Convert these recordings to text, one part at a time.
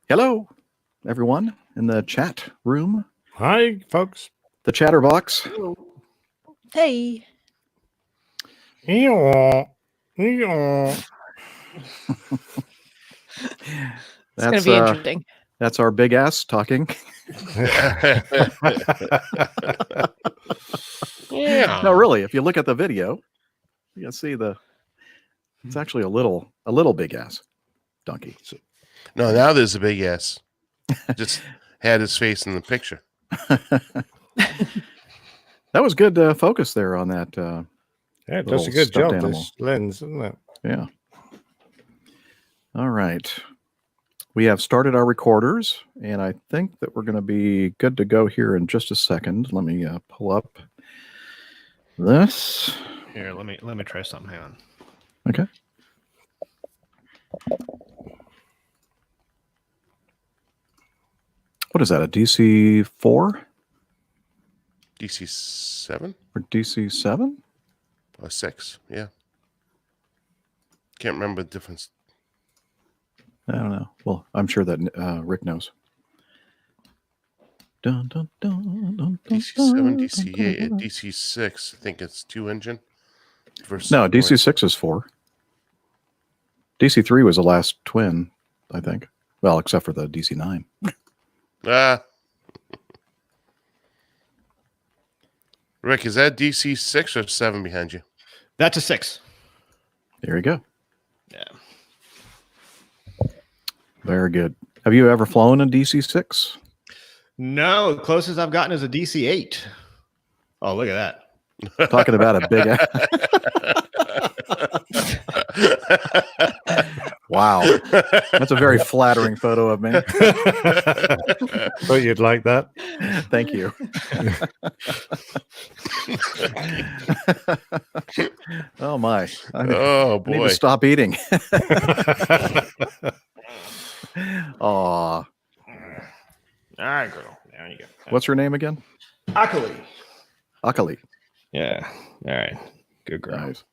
Hello, everyone in the chat room. Hi, folks. The chatterbox. Hey. It's going to be interesting. That's our big ass talking. Yeah. No, really, if you look at the video, you can see it's actually a little big ass donkey. No, now there's a big ass. Just had his face in the picture. That was good focus there on that. Yeah, it does a good job, animal. this lens, isn't it? Yeah. All right. We have started our recorders, and I think that we're going to be good to go here in just a second. Let me pull up this. Here, let me try something. Hang on. Okay. What is that? A DC4? DC7 or DC7? or 6? Yeah. Can't remember the difference. I don't know. Well, I'm sure that Rick knows. Dun, dun, dun, dun, DC7, DC8, DC6. I think it's 2-engine. No, DC6 is 4. DC3 was the last twin, I think. Well, except for the DC9. Rick, is that DC6 or 7 behind you? That's a 6. There you go. Yeah. Very good. Have you ever flown a DC6? No, the closest I've gotten is a DC8. Oh, look at that. Talking about a big ass. Wow. That's a very flattering photo of me. Thought you'd like that. Thank you. Oh, my. I need to stop eating. Aw. All right, girl. There you go. What's her name again? Akali. Akali. Yeah. All right. Good girl. Nice.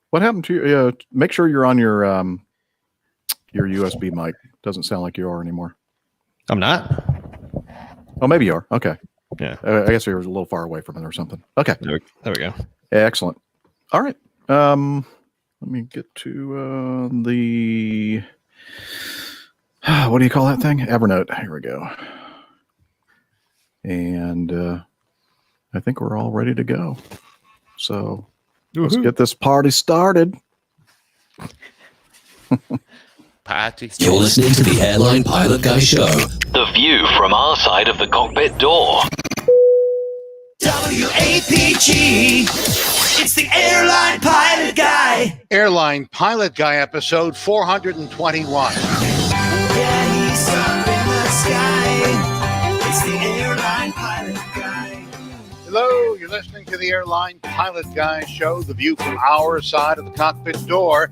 What happened to you? Make sure you're on your USB mic. Doesn't sound like you are anymore. I'm not. Oh, maybe you are. Okay. Yeah. I guess you were a little far away from it or something. Okay. There we go. Excellent. All right. Let me get to the what do you call that thing? Evernote. Here we go. And I think we're all ready to go. So let's get this party started. Party. You're listening to the Airline Pilot Guy Show. The view from our side of the cockpit door. WAPG. It's the Airline Pilot Guy. Airline Pilot Guy episode 421. Yeah, he's up in the sky. It's the Airline Pilot Guy. Hello, you're listening to the Airline Pilot Guy show, the view from our side of the cockpit door,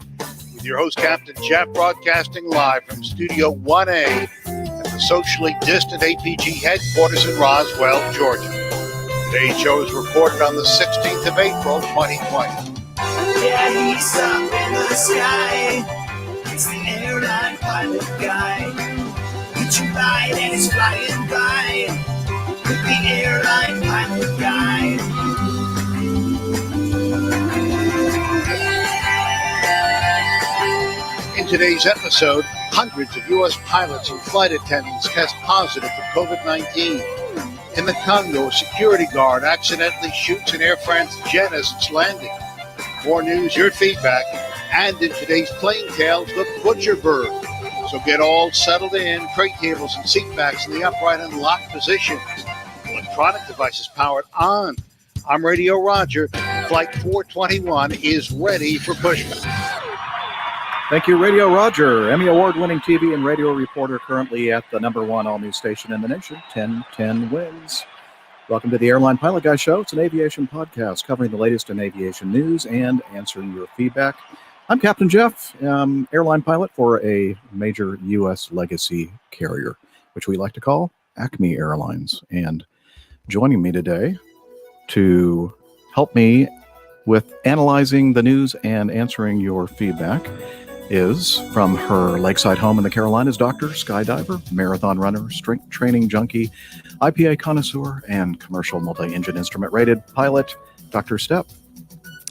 with your host, Captain Jeff, broadcasting live from Studio 1A at the socially distant APG headquarters in Roswell, Georgia. Today's show is recorded on the 16th of April, 2020. Yeah, he's up in the sky. It's the Airline Pilot Guy. Get your ride and it's flying by. With the Airline Pilot Guy. In today's episode, hundreds of U.S. pilots and flight attendants test positive for COVID-19. In the Congo, a security guard accidentally shoots an Air France jet as it's landing. More news, your feedback, and in today's Plane Tales, the Butcher Bird. So get all settled in, tray tables and seat backs in the upright and locked positions. Electronic devices powered on. I'm Radio Roger. Flight 421 is ready for pushback. Thank you, Radio Roger, Emmy Award-winning TV and radio reporter, currently at the #1 all-news station in the nation, 1010 Wins. Welcome to the Airline Pilot Guy Show. It's an aviation podcast covering the latest in aviation news and answering your feedback. I'm Captain Jeff, airline pilot for a major U.S. legacy carrier, which we like to call Acme Airlines. And joining me today to help me with analyzing the news and answering your feedback is from her lakeside home in the Carolinas, doctor, skydiver, marathon runner, strength training junkie, IPA connoisseur, and commercial multi-engine instrument rated pilot, Dr. Steph.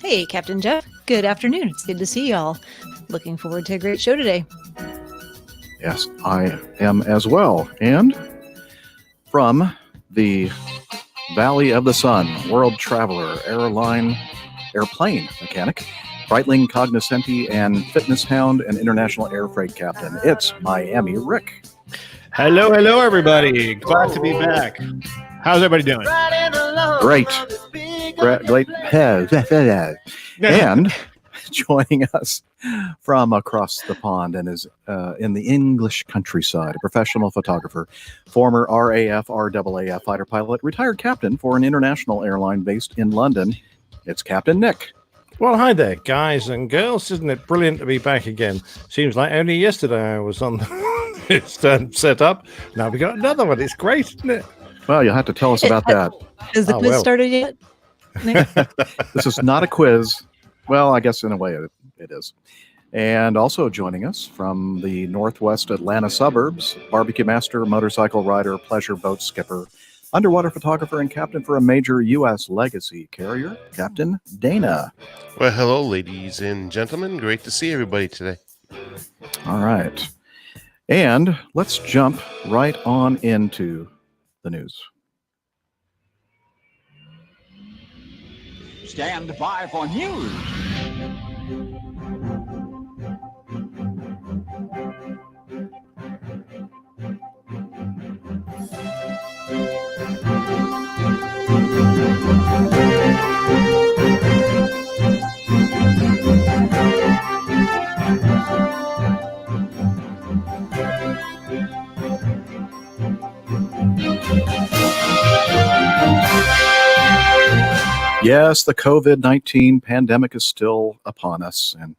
Hey, Captain Jeff. Good afternoon. It's good to see y'all. Looking forward to a great show today. Yes, I am as well. And from the Valley of the Sun, world traveler, airplane mechanic, Breitling cognoscenti, and fitness hound, and international air freight captain, it's Miami Rick. Hello, everybody. Glad to be back. How's everybody doing? Great. And joining us from across the pond and is in the English countryside, a professional photographer, former RAF fighter pilot, retired captain for an international airline based in London. It's Captain Nick. Well, hi there, guys and girls. Isn't it brilliant to be back again? Seems like only yesterday I was on it's set up. Now we got another one. It's great, isn't it? Well, you'll have to tell us about that. Has the quiz started yet? Nick? This is not a quiz. Well, I guess in a way it is. And also joining us from the northwest Atlanta suburbs, barbecue master, motorcycle rider, pleasure boat skipper, underwater photographer, and captain for a major U.S. legacy carrier, Captain Dana. Well, hello, ladies and gentlemen. Great to see everybody today. All right. And let's jump right on into the news. Stand by for news. Yes, the COVID-19 pandemic is still upon us, and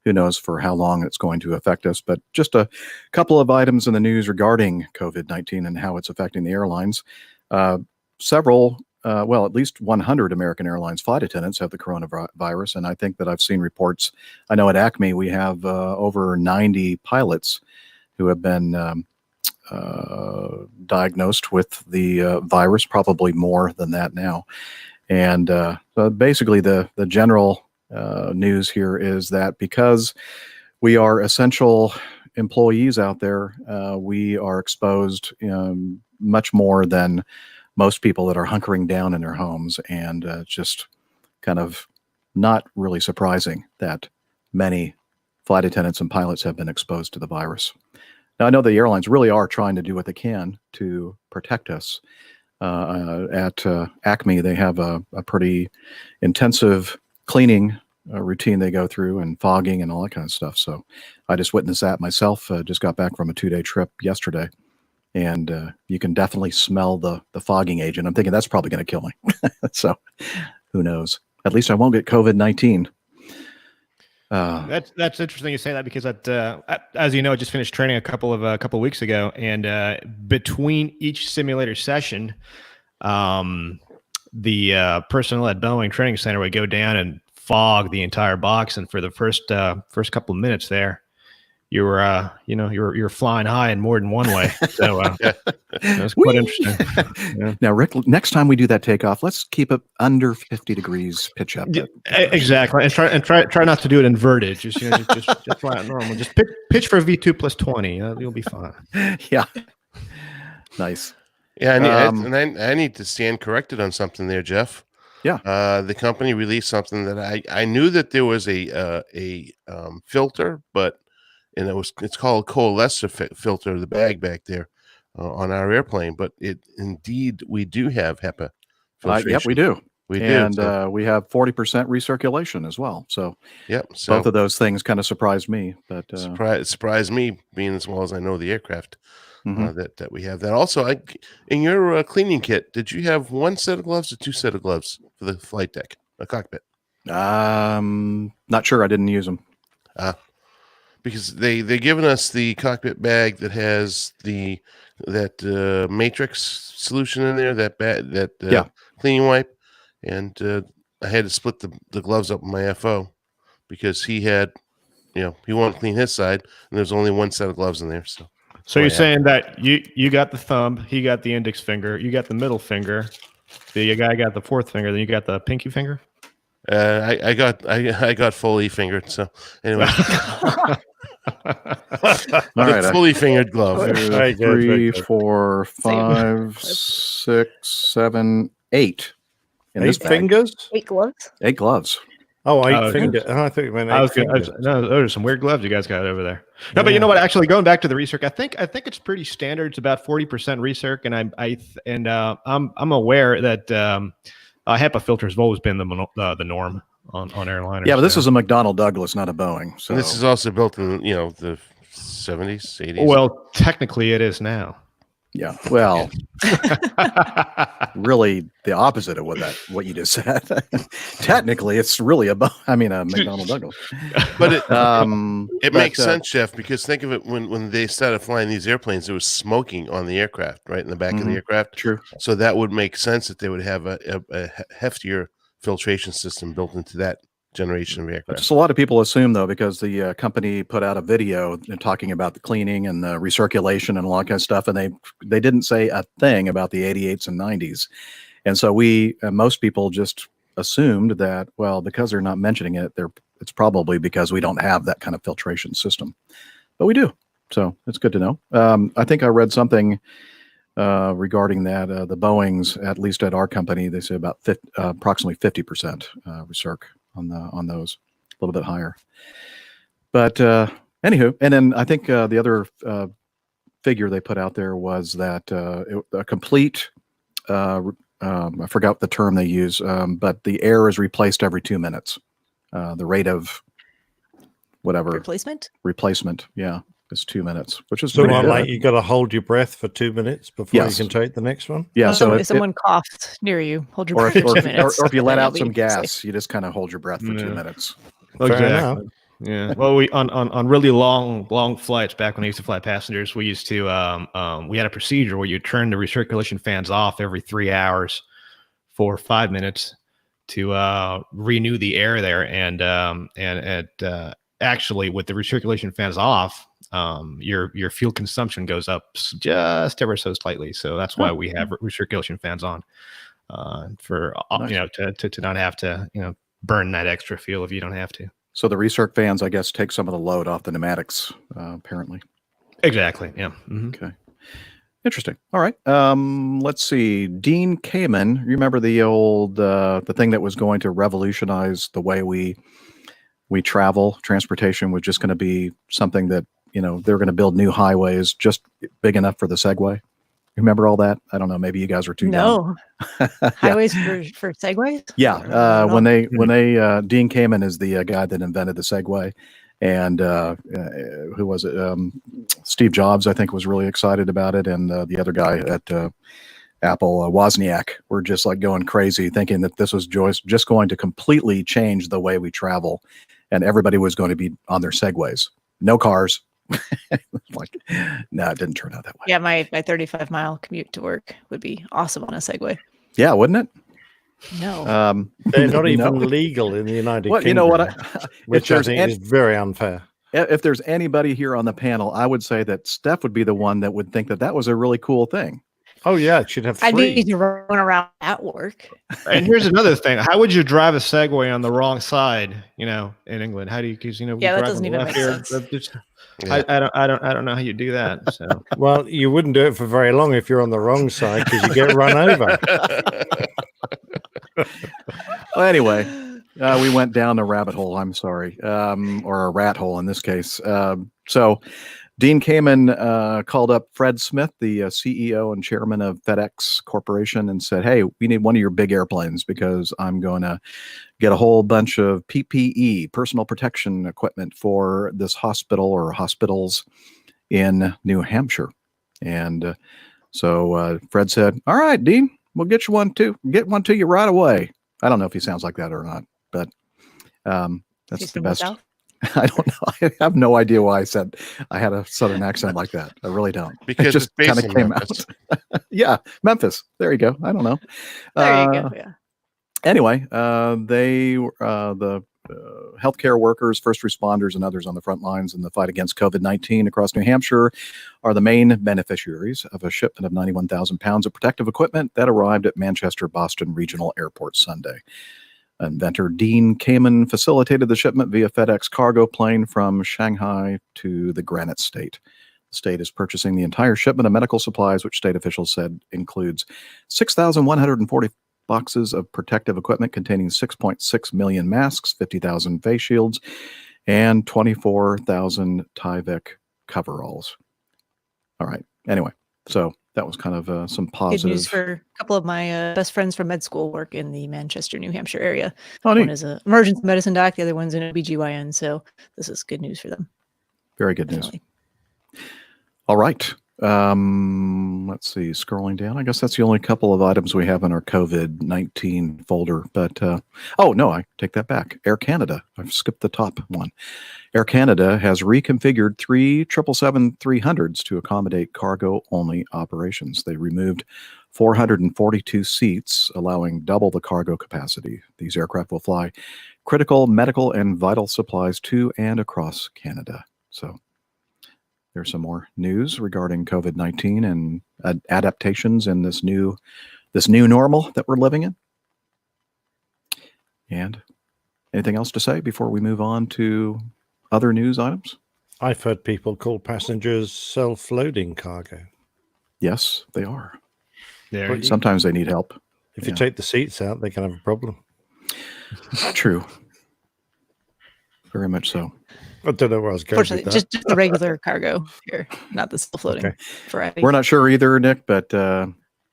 who knows for how long it's going to affect us. But just a couple of items in the news regarding COVID-19 and how it's affecting the airlines. Several, at least 100 American Airlines flight attendants have the coronavirus, and I think that I've seen reports. I know at Acme we have over 90 pilots who have been diagnosed with the virus, probably more than that now. And basically the general news here is that because we are essential employees out there, we are exposed much more than most people that are hunkering down in their homes. And just kind of not really surprising that many flight attendants and pilots have been exposed to the virus. Now, I know the airlines really are trying to do what they can to protect us. At Acme, they have a pretty intensive cleaning routine they go through, and fogging and all that kind of stuff. So I just witnessed that myself. Just got back from a 2-day trip yesterday, and you can definitely smell the fogging agent. I'm thinking that's probably going to kill me. So who knows? At least I won't get COVID-19. That's interesting you say that, because as you know, I just finished training a couple weeks ago, and between each simulator session, the personnel at Boeing Training Center would go down and fog the entire box, and for the first couple of minutes there, you're flying high in more than one way. So that's quite interesting. Yeah. Now, Rick, next time we do that takeoff, let's keep it under 50 degrees pitch up. Exactly, and try not to do it inverted. Just fly it normal. Just pitch for V2 plus 20. You'll be fine. Yeah. Nice. Yeah, I need to stand corrected on something there, Jeff. Yeah. The company released something that I knew that there was a filter, and it's called coalescer filter, the bag back there on our airplane. But we do have HEPA filtration. Yep, we do. We we have 40% recirculation as well. So yep. So both of those things kind of surprised me. But surprised me, being as well as I know the aircraft. That we have that. Also, in your cleaning kit, did you have one set of gloves or two set of gloves for the flight deck, a cockpit? Not sure. I didn't use them. Because they're giving us the cockpit bag that has that matrix solution in there, that cleaning wipe, and I had to split the gloves up with my FO because he had he wanted to clean his side, and there's only one set of gloves in there. So you're saying that you got the thumb, he got the index finger, you got the middle finger, the guy got the fourth finger, then you got the pinky finger. I got fully fingered. So anyway, All right, fully fingered glove. 3, 4, 5, 6, 7, 8. In this 8 bag. fingers? 8 gloves. 8 gloves. Oh, 8 fingers. Oh, I think you meant 8 fingers. No, those are some weirard gloves you guys got over there. No, but you know what? Actually, going back to the recirc, I think it's pretty standard. It's about 40% recirc, and I'm aware that HEPA filters have always been the norm on airliners. Yeah, but this is a McDonnell Douglas, not a Boeing. So And this is also built in the 70s, 80s. Well, technically, it is now. Yeah, well, really the opposite of what you just said. Technically, it's really a McDonnell Douglas. But it makes sense, Jeff, because think of it when they started flying these airplanes, there was smoking on the aircraft, right in the back of the aircraft. True. So that would make sense that they would have a heftier filtration system built into that generation of aircraft. Just a lot of people assume, though, because the company put out a video talking about the cleaning and the recirculation and all that kind of stuff, and they didn't say a thing about the 88s and 90s. And so most people just assumed that, well, because they're not mentioning it, it's probably because we don't have that kind of filtration system. But we do. So it's good to know. I think I read something regarding that. The Boeings, at least at our company, they say about approximately 50% recirc on those, a little bit higher. But anywho, and then I think the other figure they put out there was that a complete, I forgot the term they use, but the air is replaced every 2 minutes. The rate of whatever replacement, yeah, is 2 minutes, which is so pretty good. you got to hold your breath for 2 minutes before you can take the next one. Yeah, so if someone coughs near you, hold your breath for 2 minutes. Or if you let out some gas, you just kind of hold your breath for 2 minutes. Exactly. Yeah. Well, we on really long flights back when I used to fly passengers, we used to we had a procedure where you turn the recirculation fans off every 3 hours for 5 minutes to renew the air there, and actually with the recirculation fans off, your fuel consumption goes up just ever so slightly. So that's why we have recirculation fans on, for nice. To not have to burn that extra fuel if you don't have to. So the recirc fans, I guess, take some of the load off the pneumatics, apparently. Exactly. Yeah. Mm-hmm. Okay. Interesting. All right. Let's see. Dean Kamen, you remember the old the thing that was going to revolutionize the way we travel? Transportation was just going to be something that they're going to build new highways just big enough for the Segway. Remember all that? I don't know. Maybe you guys were too young. No. Highways for Segways? Yeah. When they Dean Kamen is the guy that invented the Segway, and who was it? Steve Jobs, I think, was really excited about it, and the other guy at Apple, Wozniak, were just like going crazy, thinking that this was just going to completely change the way we travel, and everybody was going to be on their Segways, no cars. No, it didn't turn out that way. Yeah, my 35-mile commute to work would be awesome on a Segway. Yeah, wouldn't it? No. They're not even legal in the United Kingdom. You know what? Which I think is very unfair. If there's anybody here on the panel, I would say that Steph would be the one that would think that was a really cool thing. Oh, yeah, it should have 3. I need to run around at work. And here's another thing. How would you drive a Segway on the wrong side, in England? How do you, because, yeah, that doesn't even make sense. I don't know how you do that. So. Well, you wouldn't do it for very long if you're on the wrong side, because you get run over. Well, anyway, we went down a rabbit hole. I'm sorry, or a rat hole in this case. So Dean Kamen called up Fred Smith, the CEO and chairman of FedEx Corporation, and said, "Hey, we need one of your big airplanes because I'm going to get a whole bunch of PPE, personal protection equipment, for this hospital or hospitals in New Hampshire." And so Fred said, "All right, Dean, we'll get you one too. Get one to you right away." I don't know if he sounds like that or not, but that's the best. I don't know. I have no idea why I said I had a Southern accent like that. I really don't. Because it just kind of came Memphis. out. Yeah, Memphis. There you go. I don't know. There you go. Yeah. Anyway, they the healthcare workers, first responders, and others on the front lines in the fight against COVID-19 across New Hampshire are the main beneficiaries of a shipment of 91,000 pounds of protective equipment that arrived at Manchester-Boston Regional Airport Sunday. Inventor Dean Kamen facilitated the shipment via FedEx cargo plane from Shanghai to the Granite State. The state is purchasing the entire shipment of medical supplies, which state officials said includes 6,140 boxes of protective equipment containing 6.6 million masks, 50,000 face shields, and 24,000 Tyvek coveralls. All right. Anyway, so that was kind of some positive. Good news for a couple of my best friends from med school work in the Manchester, New Hampshire area. Oh, neat. One is an emergency medicine doc, the other one's an OBGYN. So this is good news for them. Very good news. Definitely. All right. Let's see, scrolling down. I guess that's the only couple of items we have in our COVID-19 folder. But, oh, no, I take that back. Air Canada. I've skipped the top one. Air Canada has reconfigured 3 777-300s to accommodate cargo-only operations. They removed 442 seats, allowing double the cargo capacity. These aircraft will fly critical medical and vital supplies to and across Canada. So there's some more news regarding COVID-19 and adaptations in this new normal that we're living in. And anything else to say before we move on to other news items? I've heard people call passengers self-loading cargo. Yes, they are. There. Sometimes they need help. If you take the seats out, they can have a problem. True. Very much so. I don't know where I was going with Fortunately, that. just the regular cargo here, not the self-floating Okay. variety. We're not sure either, Nick, but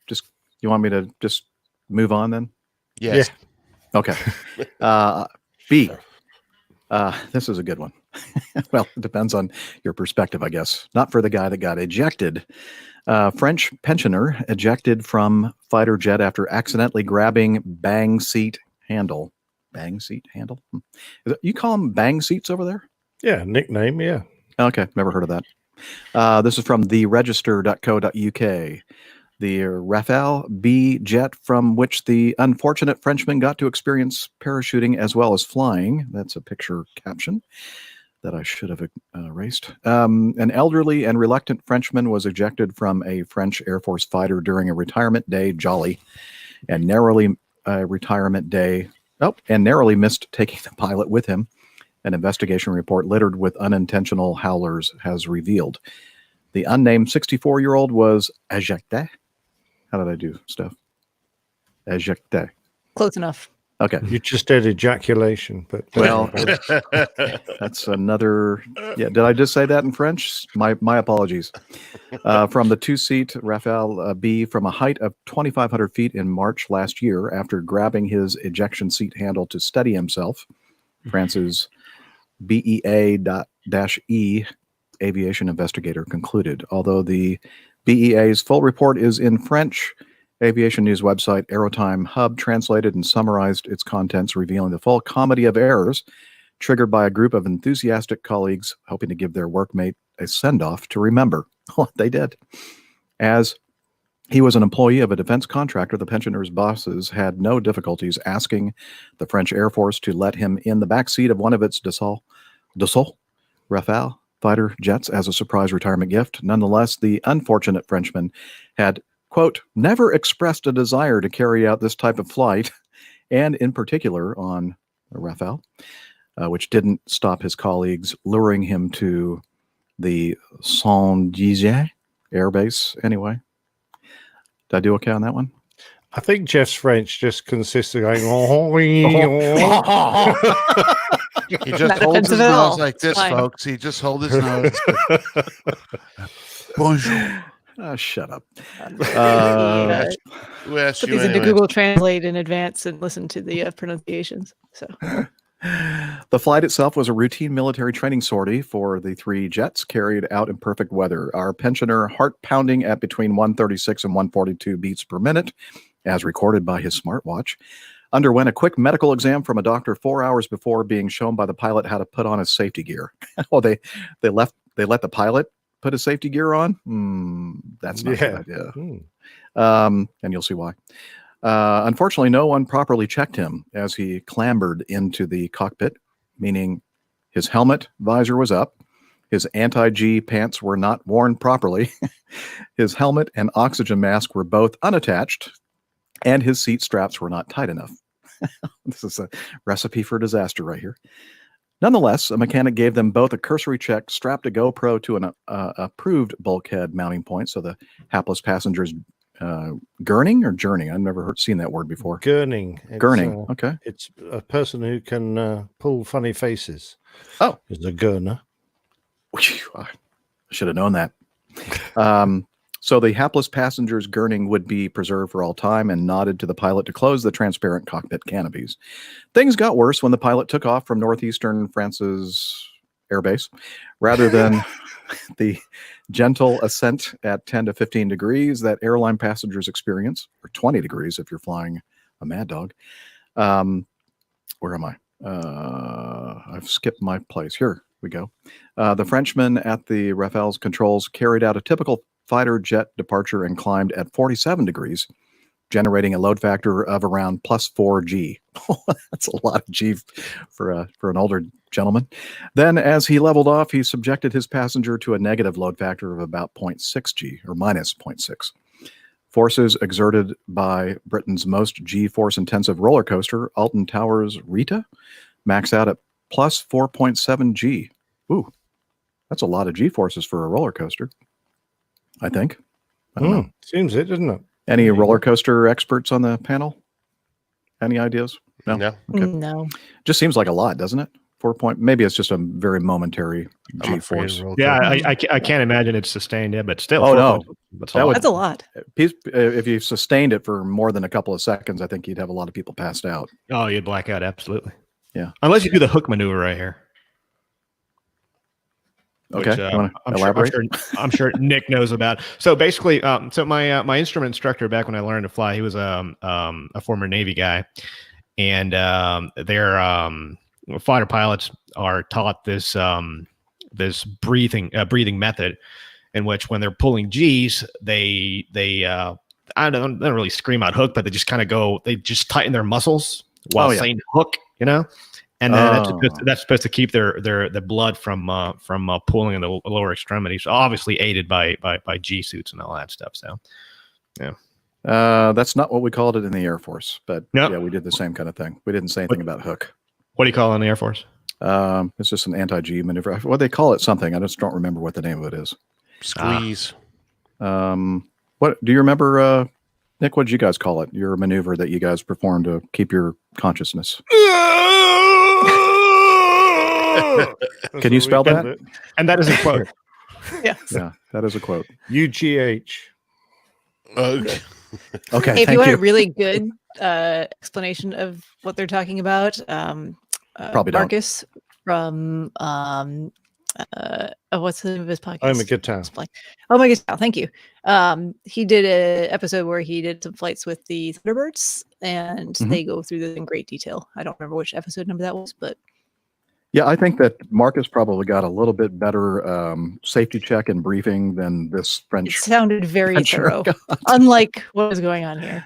just you want me to just move on then? Yes. Okay. B. This is a good one. Well, it depends on your perspective, I guess. Not for the guy that got ejected. French pensioner ejected from fighter jet after accidentally grabbing bang seat handle. Bang seat handle? You call them bang seats over there? Yeah, nickname, yeah. Okay, never heard of that. This is from theregister.co.uk. The Raffles B jet from which the unfortunate Frenchman got to experience parachuting as well as flying. That's a picture caption that I should have erased. An elderly and reluctant Frenchman was ejected from a French Air Force fighter during a retirement day jolly and narrowly missed taking the pilot with him. An investigation report littered with unintentional howlers has revealed. The unnamed 64-year-old was ejected. How did I do, Steph? Ejected. Close enough. Okay. You just did ejaculation, but Well, that's another. Yeah, did I just say that in French? My apologies. From the two-seat Raffles B from a height of 2,500 feet in March last year after grabbing his ejection seat handle to steady himself, France's BEA-E Aviation Investigator concluded. Although the BEA's full report is in French, aviation news website Aerotime Hub translated and summarized its contents, revealing the full comedy of errors triggered by a group of enthusiastic colleagues hoping to give their workmate a send-off to remember what they did. As he was an employee of a defense contractor, the pensioner's bosses had no difficulties asking the French Air Force to let him in the backseat of one of its Dassault Rafale fighter jets as a surprise retirement gift. Nonetheless, the unfortunate Frenchman had, quote, never expressed a desire to carry out this type of flight, and in particular on a Rafale, which didn't stop his colleagues luring him to the Saint-Dizier Air Base anyway. Did I do okay on that one? I think Jeff's French just consists of going, He just holds his nose like this, folks. He just holds his nose. Bonjour. Shut up. Who asked Put you these into anyway? Google Translate in advance and listen to the pronunciations. So The flight itself was a routine military training sortie for the 3 jets carried out in perfect weather. Our pensioner, heart pounding at between 136 and 142 beats per minute, as recorded by his smartwatch, underwent a quick medical exam from a doctor 4 hours before being shown by the pilot how to put on his safety gear. Oh, they let the pilot put his safety gear on? That's not a good idea. And you'll see why. Unfortunately, no one properly checked him as he clambered into the cockpit, meaning his helmet visor was up, his anti-G pants were not worn properly, his helmet and oxygen mask were both unattached, and his seat straps were not tight enough. This is a recipe for disaster right here. Nonetheless, a mechanic gave them both a cursory check, strapped a GoPro to an approved bulkhead mounting point, so the hapless passengers gurning or journeying? I've never seen that word before. Gurning. Gurning. Okay. It's a person who can pull funny faces. Oh. Is a gurner. I should have known that. So the hapless passengers gurning would be preserved for all time and nodded to the pilot to close the transparent cockpit canopies. Things got worse when the pilot took off from northeastern France's airbase. Rather than the gentle ascent at 10 to 15 degrees that airline passengers experience, or 20 degrees if you're flying a Mad Dog. Where am I? I've skipped my place. Here we go. The Frenchman at the Raffles controls carried out a typical fighter jet departure and climbed at 47 degrees, generating a load factor of around plus 4 G. That's a lot of G for an older gentleman. Then, as he leveled off, he subjected his passenger to a negative load factor of about 0.6 G, or minus 0.6. Forces exerted by Britain's most G-force intensive roller coaster, Alton Towers Rita, max out at plus 4.7 G. Ooh, that's a lot of G-forces for a roller coaster, I think. I don't know. Seems it, doesn't it? Any roller coaster experts on the panel? Any ideas? No. No. Okay. No. Just seems like a lot, doesn't it? 4 point. Maybe it's just a very momentary I'm afraid G-force. of roller Yeah, coasters. I can't imagine it's sustained. Yeah, but still. Oh, no. That's That would- That's a lot. If you sustained it for more than a couple of seconds, I think you'd have a lot of people passed out. Oh, you'd black out. Absolutely. Yeah. Unless you do the hook maneuver right here. Okay. Which, You wanna I'm elaborate? I'm sure Nick knows about. So basically, so my instrument instructor back when I learned to fly, he was a former Navy guy, and their fighter pilots are taught this this breathing method, in which when they're pulling G's, they I don't really scream out hook, but they just kind of go, they just tighten their muscles while saying hook, you know. And then that's supposed to keep the blood from pulling in the lower extremities, obviously aided by G suits and all that stuff. So, yeah. That's not what we called it in the Air Force, but Nope. yeah, we did the same kind of thing. We didn't say anything about hook. What do you call it in the Air Force? It's just an anti-G maneuver. Well, they call it something. I just don't remember what the name of it is. Squeeze. What do you remember, Nick? What did you guys call it? Your maneuver that you guys performed to keep your consciousness. Can you spell that? And that is a quote. Yes. Yeah, that is a quote. UGH. Okay. Okay, Hey, if thank you want you. a really good explanation of what they're talking about, Probably don't. Marcus from what's the name of his podcast? I'm a guitar. Oh my gosh! Thank you. He did an episode where he did some flights with the Thunderbirds, and they go through this in great detail. I don't remember which episode number that was, but Yeah, I think that Marcus probably got a little bit better safety check and briefing than this it French. sounded very Venture thorough, unlike what was going on here.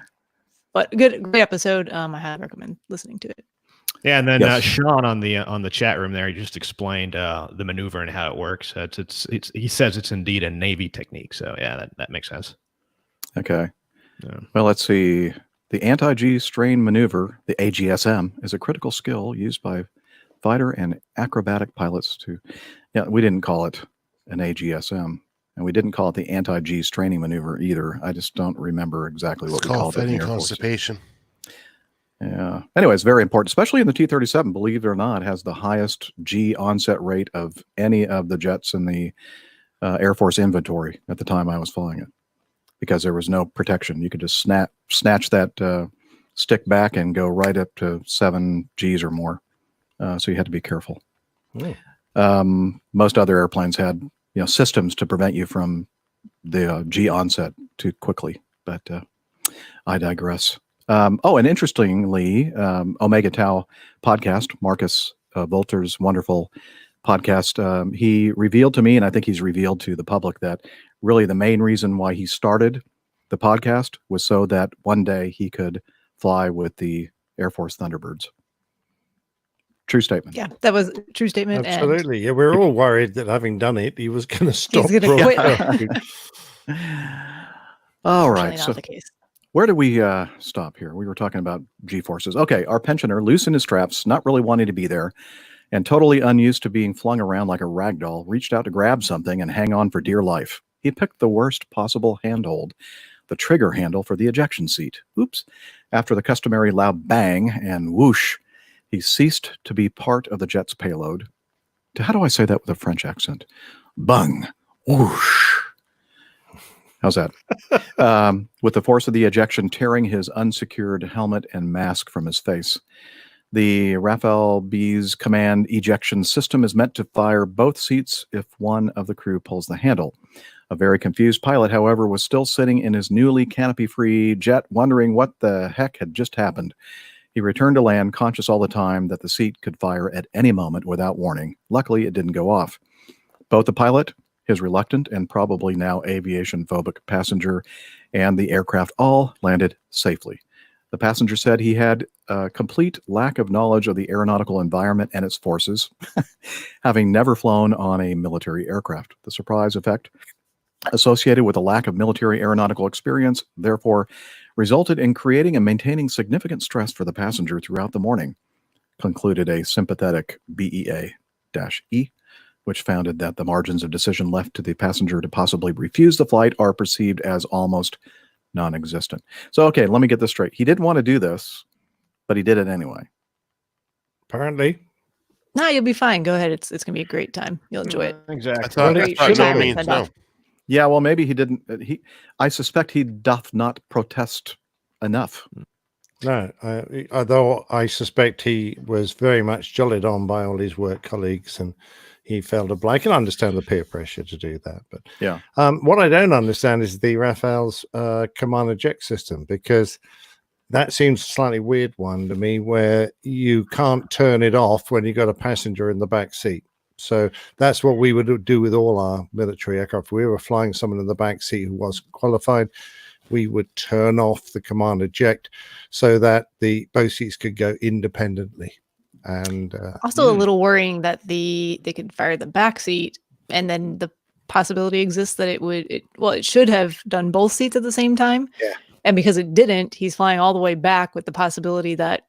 But great episode. I highly recommend listening to it. Yeah, and then Yes. Sean on the chat room there, he just explained the maneuver and how it works. It's he says it's indeed a Navy technique. So yeah, that makes sense. Okay. Yeah. Well, let's see. The anti-G strain maneuver, the AGSM, is a critical skill used by fighter and acrobatic pilots to. Yeah, we didn't call it an AGSM, and we didn't call it the anti-G straining maneuver either. I just don't remember exactly what It's we called called it in the fighting Air Force. constipation. Yeah. Anyway, it's very important, especially in the T-37, believe it or not, has the highest G onset rate of any of the jets in the Air Force inventory at the time I was flying it, because there was no protection. You could just snatch that stick back and go right up to 7 Gs or more. So you had to be careful. Most other airplanes had systems to prevent you from the G onset too quickly, but I digress. And interestingly, Omega Tau podcast, Marcus Volter's wonderful podcast, he revealed to me, and I think he's revealed to the public, that really the main reason why he started The podcast was so that one day he could fly with the Air Force Thunderbirds. True statement. Yeah, that was a true statement. Absolutely. Yeah, we were all worried that having done it, he was going to stop. He's going to quit. All right. Not So the case. where did we stop here? We were talking about GForces. Okay, our pensioner, loose in his straps, not really wanting to be there, and totally unused to being flung around like a rag doll, reached out to grab something and hang on for dear life. He picked the worst possible handhold, the trigger handle for the ejection seat. Oops. After the customary loud bang and whoosh, he ceased to be part of the jet's payload. How do I say that with a French accent? Bung. Whoosh. How's that? With the force of the ejection tearing his unsecured helmet and mask from his face. The Raffles command ejection system is meant to fire both seats if one of the crew pulls the handle. A very confused pilot, however, was still sitting in his newly canopy-free jet wondering what the heck had just happened. He returned to land, conscious all the time that the seat could fire at any moment without warning. Luckily, it didn't go off. Both the pilot, his reluctant and probably now aviation-phobic passenger, and the aircraft all landed safely. The passenger said he had a complete lack of knowledge of the aeronautical environment and its forces, having never flown on a military aircraft. The surprise effect associated with a lack of military aeronautical experience, therefore, resulted in creating and maintaining significant stress for the passenger throughout the morning, concluded a sympathetic BEA-E, which found that the margins of decision left to the passenger to possibly refuse the flight are perceived as almost non-existent. So, okay, let me get this straight. He didn't want to do this, but he did it anyway. Apparently. No, you'll be fine. Go ahead. It's going to be a great time. You'll enjoy it. Exactly. I thought no means no. Yeah, well, maybe he didn't. I suspect he doth not protest enough. No, although I suspect he was very much jollied on by all his work colleagues, and he felt obliged. I can understand the peer pressure to do that, but yeah. What I don't understand is the Raffles command eject system, because that seems a slightly weird one to me, where you can't turn it off when you got a passenger in the back seat. So that's what we would do with all our military aircraft. If we were flying someone in the back seat who wasn't qualified, we would turn off the command eject so that the both seats could go independently. And also a little worrying that they could fire the back seat, and then the possibility exists that it should have done both seats at the same time. Yeah. And because it didn't, he's flying all the way back with the possibility that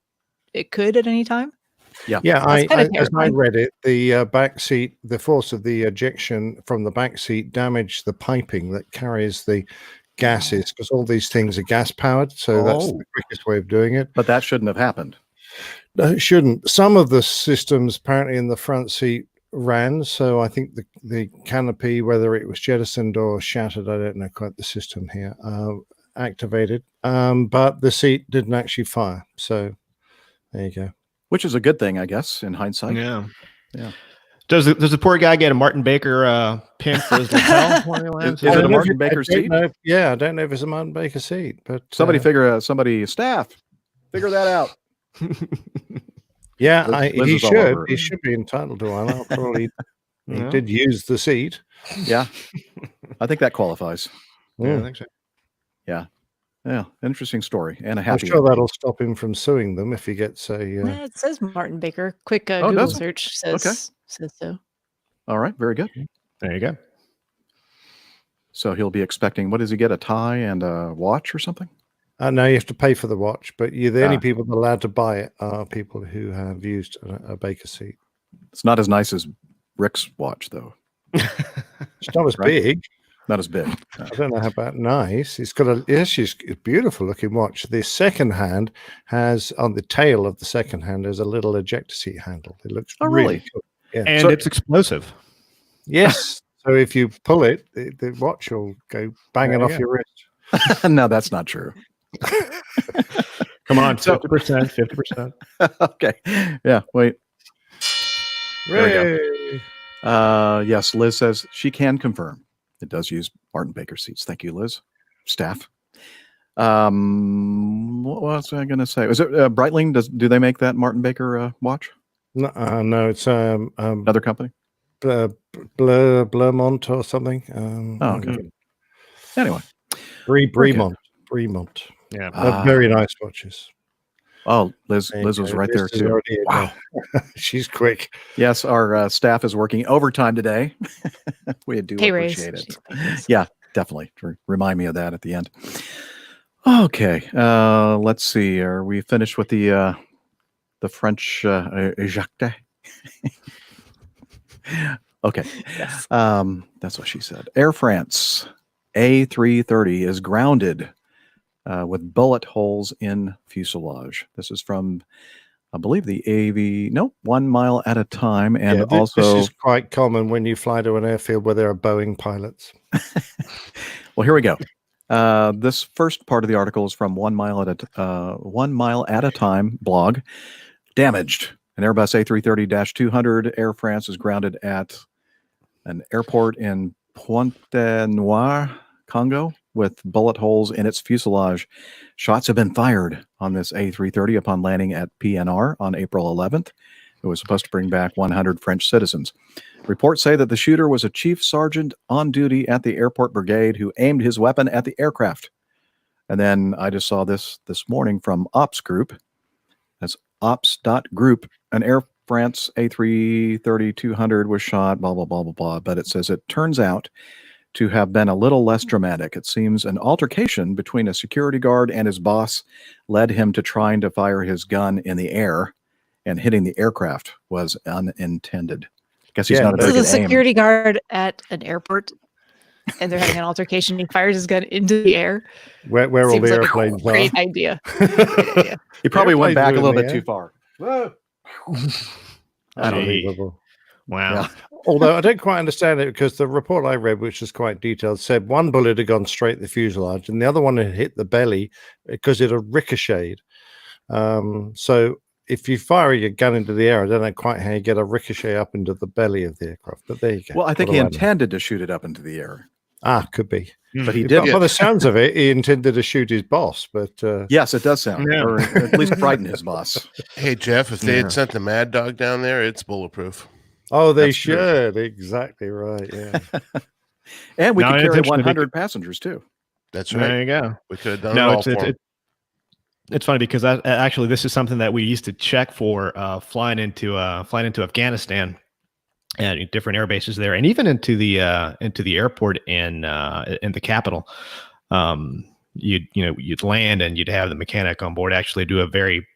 it could at any time. Yeah. Yeah, as I read it, the back seat, the force of the ejection from the back seat damaged the piping that carries the gases, because all these things are gas powered. So that's the quickest way of doing it. But that shouldn't have happened. No, it shouldn't. Some of the systems apparently in the front seat ran. So I think the canopy, whether it was jettisoned or shattered, I don't know quite the system here, activated. But the seat didn't actually fire. So there you go. Which is a good thing, I guess, in hindsight. Yeah. Yeah. Does the poor guy get a Martin Baker pin for his lapel when he lands? Is it a Martin Baker seat? I don't know if it's a Martin Baker seat, but staff, figure that out. Yeah, Liz he should be entitled to one. Probably he did use the seat. Yeah, I think that qualifies. Yeah, I think so. Yeah, interesting story and a happy. I'm sure that'll stop him from suing them if he gets a. It says Martin Baker. Quick Google search says so. All right, very good. There you go. So he'll be expecting. What does he get? A tie and a watch or something? No, you have to pay for the watch, but the only people allowed to buy it are people who have used a Baker seat. It's not as nice as Rick's watch, though. It's not as big. Not as big. I don't know how about nice. It's got it's a beautiful looking watch. The second hand has, on the tail of the second hand, there's a little ejector seat handle. It looks really cool. Yeah. And it's explosive. Yes. So if you pull it, the watch will go banging off your wrist. No, that's not true. Come on, 50%. Okay. Yeah, wait. There we go. Yes, Liz says she can confirm. It does use Martin Baker seats. Thank you, Liz. Staff. What was I going to say? Was it Breitling? Do they make that Martin Baker watch? No, it's another company. Blermont or something. Okay. Anyway, Bremont. Yeah. They're very nice watches. Oh, Liz There you was go. right there Liz is too. already in Wow. there. She's quick. Yes, our staff is working overtime today. We do Pay raise. appreciate it. She's pay raise. Yeah, definitely. Remind me of that at the end. Okay, let's see. Are we finished with the French Eject? Okay. Yes. That's what she said. Air France A330 is grounded with bullet holes in fuselage. This is from, I believe, the 1 mile at a time. And this is quite common when you fly to an airfield where there are Boeing pilots. Well, here we go. This first part of the article is from 1 mile at a time blog. Damaged. An Airbus A330-200 Air France is grounded at an airport in Pointe-Noire, Congo, with bullet holes in its fuselage. Shots have been fired on this A330 upon landing at PNR on April 11th. It was supposed to bring back 100 French citizens. Reports say that the shooter was a chief sergeant on duty at the airport brigade who aimed his weapon at the aircraft. And then I just saw this morning from Ops Group. That's ops.group. An Air France A330-200 was shot, blah, blah, blah, blah, blah. But it says it turns out to have been a little less dramatic. It seems an altercation between a security guard and his boss led him to trying to fire his gun in the air, and hitting the aircraft was unintended. Guess he's not a This very is a good aim. security guard at an airport, and they're having an altercation. He fires his gun into the air. Where all Seems the like airplanes a great idea. He probably went Airplanes back are a in little the bit air. too far. Unbelievable. Wow. Yeah. Although I don't quite understand it, because the report I read, which is quite detailed, said one bullet had gone straight to the fuselage and the other one had hit the belly because it had ricocheted. So if you fire your gun into the air, I don't know quite how you get a ricochet up into the belly of the aircraft, but there you go. Well, I think What he do know? intended to shoot it up into the air, Could be. but he But didn't. by the sounds of it, he intended to shoot his boss, but Yes, it does sound, Yeah. or at least frighten his boss. Hey Jeff, if they Yeah. had sent the Mad Dog down there, it's bulletproof. oh, they That's true. should. Exactly right. Yeah. And we No, could it's carry interesting 100 passengers too. That's right. There you go. We could have done No, it all for him. it's funny because actually this is something that we used to check for flying into Afghanistan and different air bases there, and even into the airport in the capital. You'd land and you'd have the mechanic on board actually do a very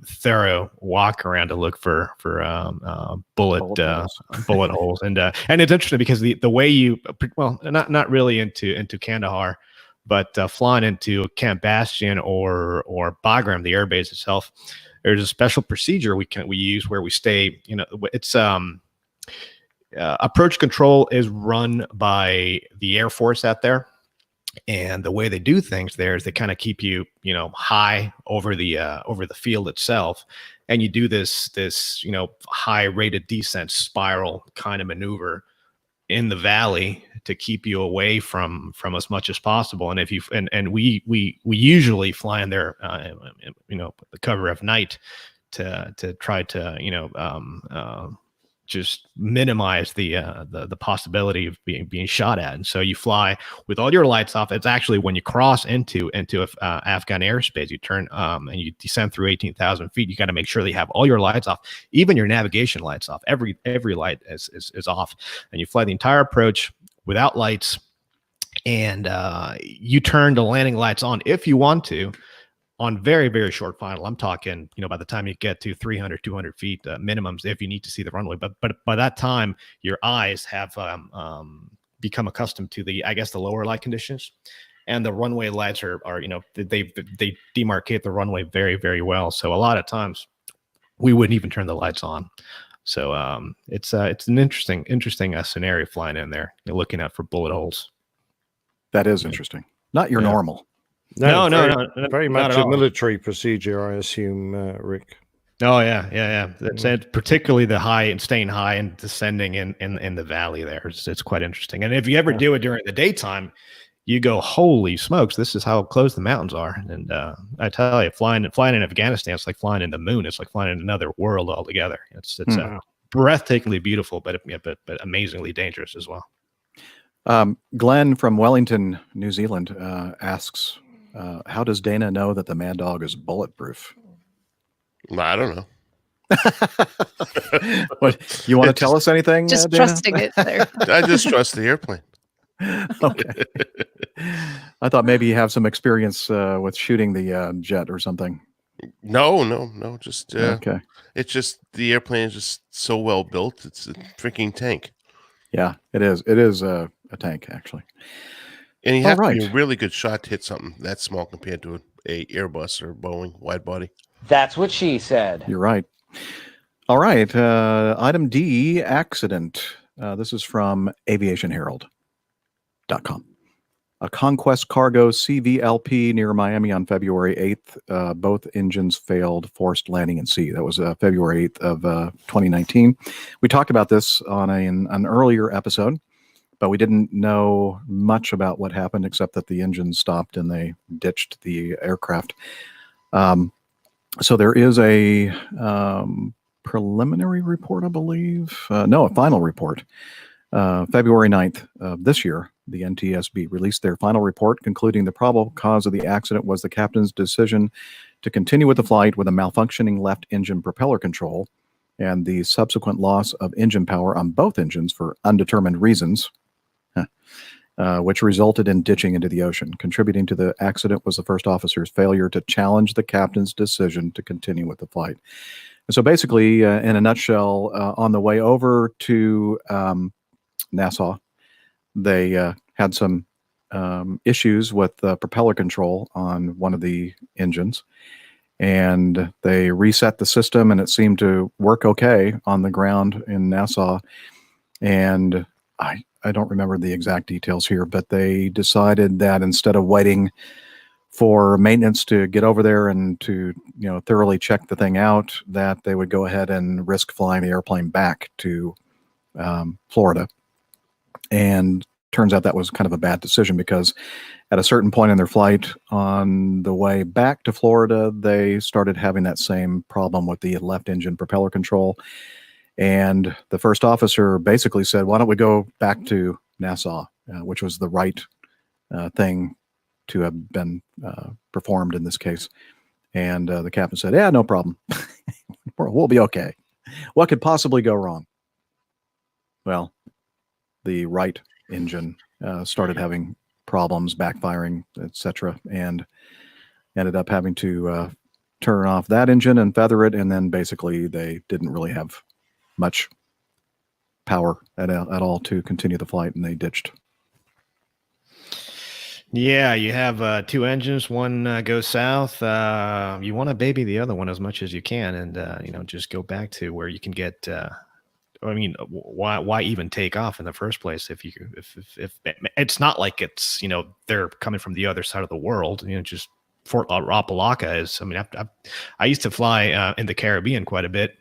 thorough walk around to look for bullet holes, and it's interesting because the way not really into Kandahar, but flying into Camp Bastion or Bagram, the air base itself, there's a special procedure we use where we stay. It's approach control is run by the Air Force out there. And the way they do things there is they kind of keep you, high over the field itself, and you do this high rated descent spiral kind of maneuver in the valley to keep you away from as much as possible. And if you and we usually fly in there, the cover of night to try to just minimize the possibility of being shot at. And so you fly with all your lights off. It's actually when you cross into Afghan airspace, you turn and you descend through 18,000 feet. You got to make sure that you have all your lights off, even your navigation lights off. Every light is off, and you fly the entire approach without lights. And you turn the landing lights on if you want to, on very, very short final. I'm talking, by the time you get to 300, 200 feet minimums, if you need to see the runway. But by that time, your eyes have become accustomed to the lower light conditions, and the runway lights are they demarcate the runway very, very well. So a lot of times we wouldn't even turn the lights on. So it's an interesting scenario flying in there. You're looking out for bullet holes. That is interesting. Not your normal. No, Very not much at a all. military procedure, I assume, Rick. Oh yeah. That's it. Particularly the high and staying high and descending in the valley there. It's quite interesting. And if you ever do it during the daytime, you go, holy smokes, this is how close the mountains are. And I tell you, flying in Afghanistan, it's like flying in the moon. It's like flying in another world altogether. It's breathtakingly beautiful, but amazingly dangerous as well. Glenn from Wellington, New Zealand, asks, how does Dana know that the Mad Dog is bulletproof? I don't know. What, you want to tell us anything, Just Dana? trusting it there. I just trust the airplane. Okay. I thought maybe you have some experience with shooting the jet or something. No. Just Okay. it's just the airplane is just so well built. It's a freaking tank, Yeah, it is. It is a tank, actually. and you All have to right. be a really good shot to hit something that small compared to a Airbus or Boeing wide body. That's what she said. You're right. All right. Item D, accident. This is from aviationherald.com. A Conquest Cargo CVLP near Miami on February 8th. Both engines failed forced landing in sea. That was February 8th of 2019. We talked about this on an earlier episode, but we didn't know much about what happened except that the engine stopped and they ditched the aircraft. So there is a preliminary report, I believe. No, a final report. February 9th of this year, the NTSB released their final report concluding the probable cause of the accident was the captain's decision to continue with the flight with a malfunctioning left engine propeller control and the subsequent loss of engine power on both engines for undetermined reasons, which resulted in ditching into the ocean. Contributing to the accident was the first officer's failure to challenge the captain's decision to continue with the flight. And so basically, in a nutshell, on the way over to Nassau, they had some issues with the propeller control on one of the engines, and they reset the system, and it seemed to work okay on the ground in Nassau. And I don't remember the exact details here, but they decided that instead of waiting for maintenance to get over there and to thoroughly check the thing out, that they would go ahead and risk flying the airplane back to Florida. And turns out that was kind of a bad decision because at a certain point in their flight on the way back to Florida, they started having that same problem with the left engine propeller control. And the first officer basically said, why don't we go back to Nassau, which was the right thing to have been performed in this case. And the captain said, yeah, no problem. We'll be okay. What could possibly go wrong? Well, the right engine started having problems, backfiring, etc., and ended up having to turn off that engine and feather it. And then basically they didn't really have much power at all to continue the flight, and they ditched. Yeah, you have two engines. One goes south. You want to baby the other one as much as you can, and just go back to where you can get. I mean, why even take off in the first place if it's not like it's they're coming from the other side of the world. Just Fort Apalaca is. I mean, I used to fly in the Caribbean quite a bit,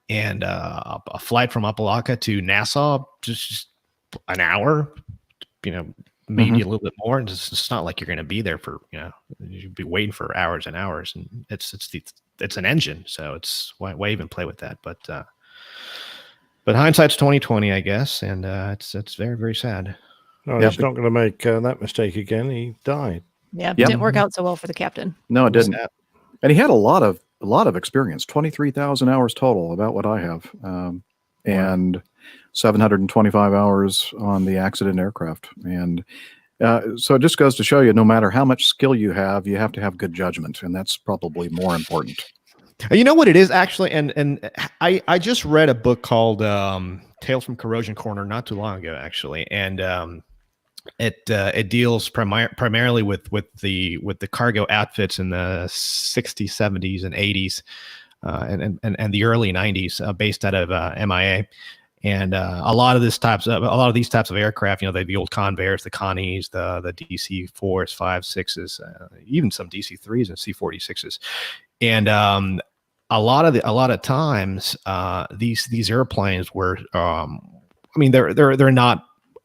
and a flight from Apalaca to Nassau just an hour. Maybe a little bit more. And it's not like you're going to be there for you'd be waiting for hours and hours, and it's an engine, so it's why even play with that? But hindsight's 20/20, I guess, and it's very, very sad. No, he's not going to make that mistake again. He died. Yeah, it didn't work out so well for the captain. No, it didn't. And he had a lot of experience, 23,000 hours total, about what I have, and 725 hours on the accident aircraft. And so it just goes to show you, no matter how much skill you have to have good judgment, and that's probably more important. You know what it is actually, and I just read a book called Tales from Corrosion Corner not too long ago, actually, and it deals primarily with the cargo outfits in the 60s, 70s, and 80s, and the early 90s, based out of MIA. And a lot of these types of aircraft, the old Convairs, the Connies, the DC-4s, 5s, 6s, even some DC-3s and C-46s. And a lot of times, these airplanes were,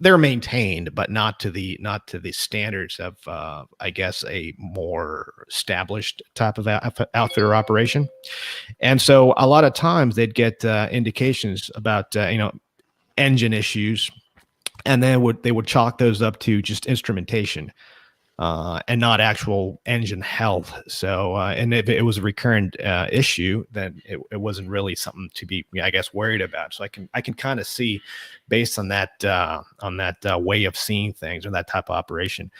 they're maintained, but not to the standards of, I guess, a more established type of outfitter operation. And so a lot of times they'd get indications about, engine issues and then they would chalk those up to just instrumentation. And not actual engine health. So, and if it was a recurrent issue, then it wasn't really something to be, I guess, worried about. So I can kind of see, based on that way of seeing things or that type of operation,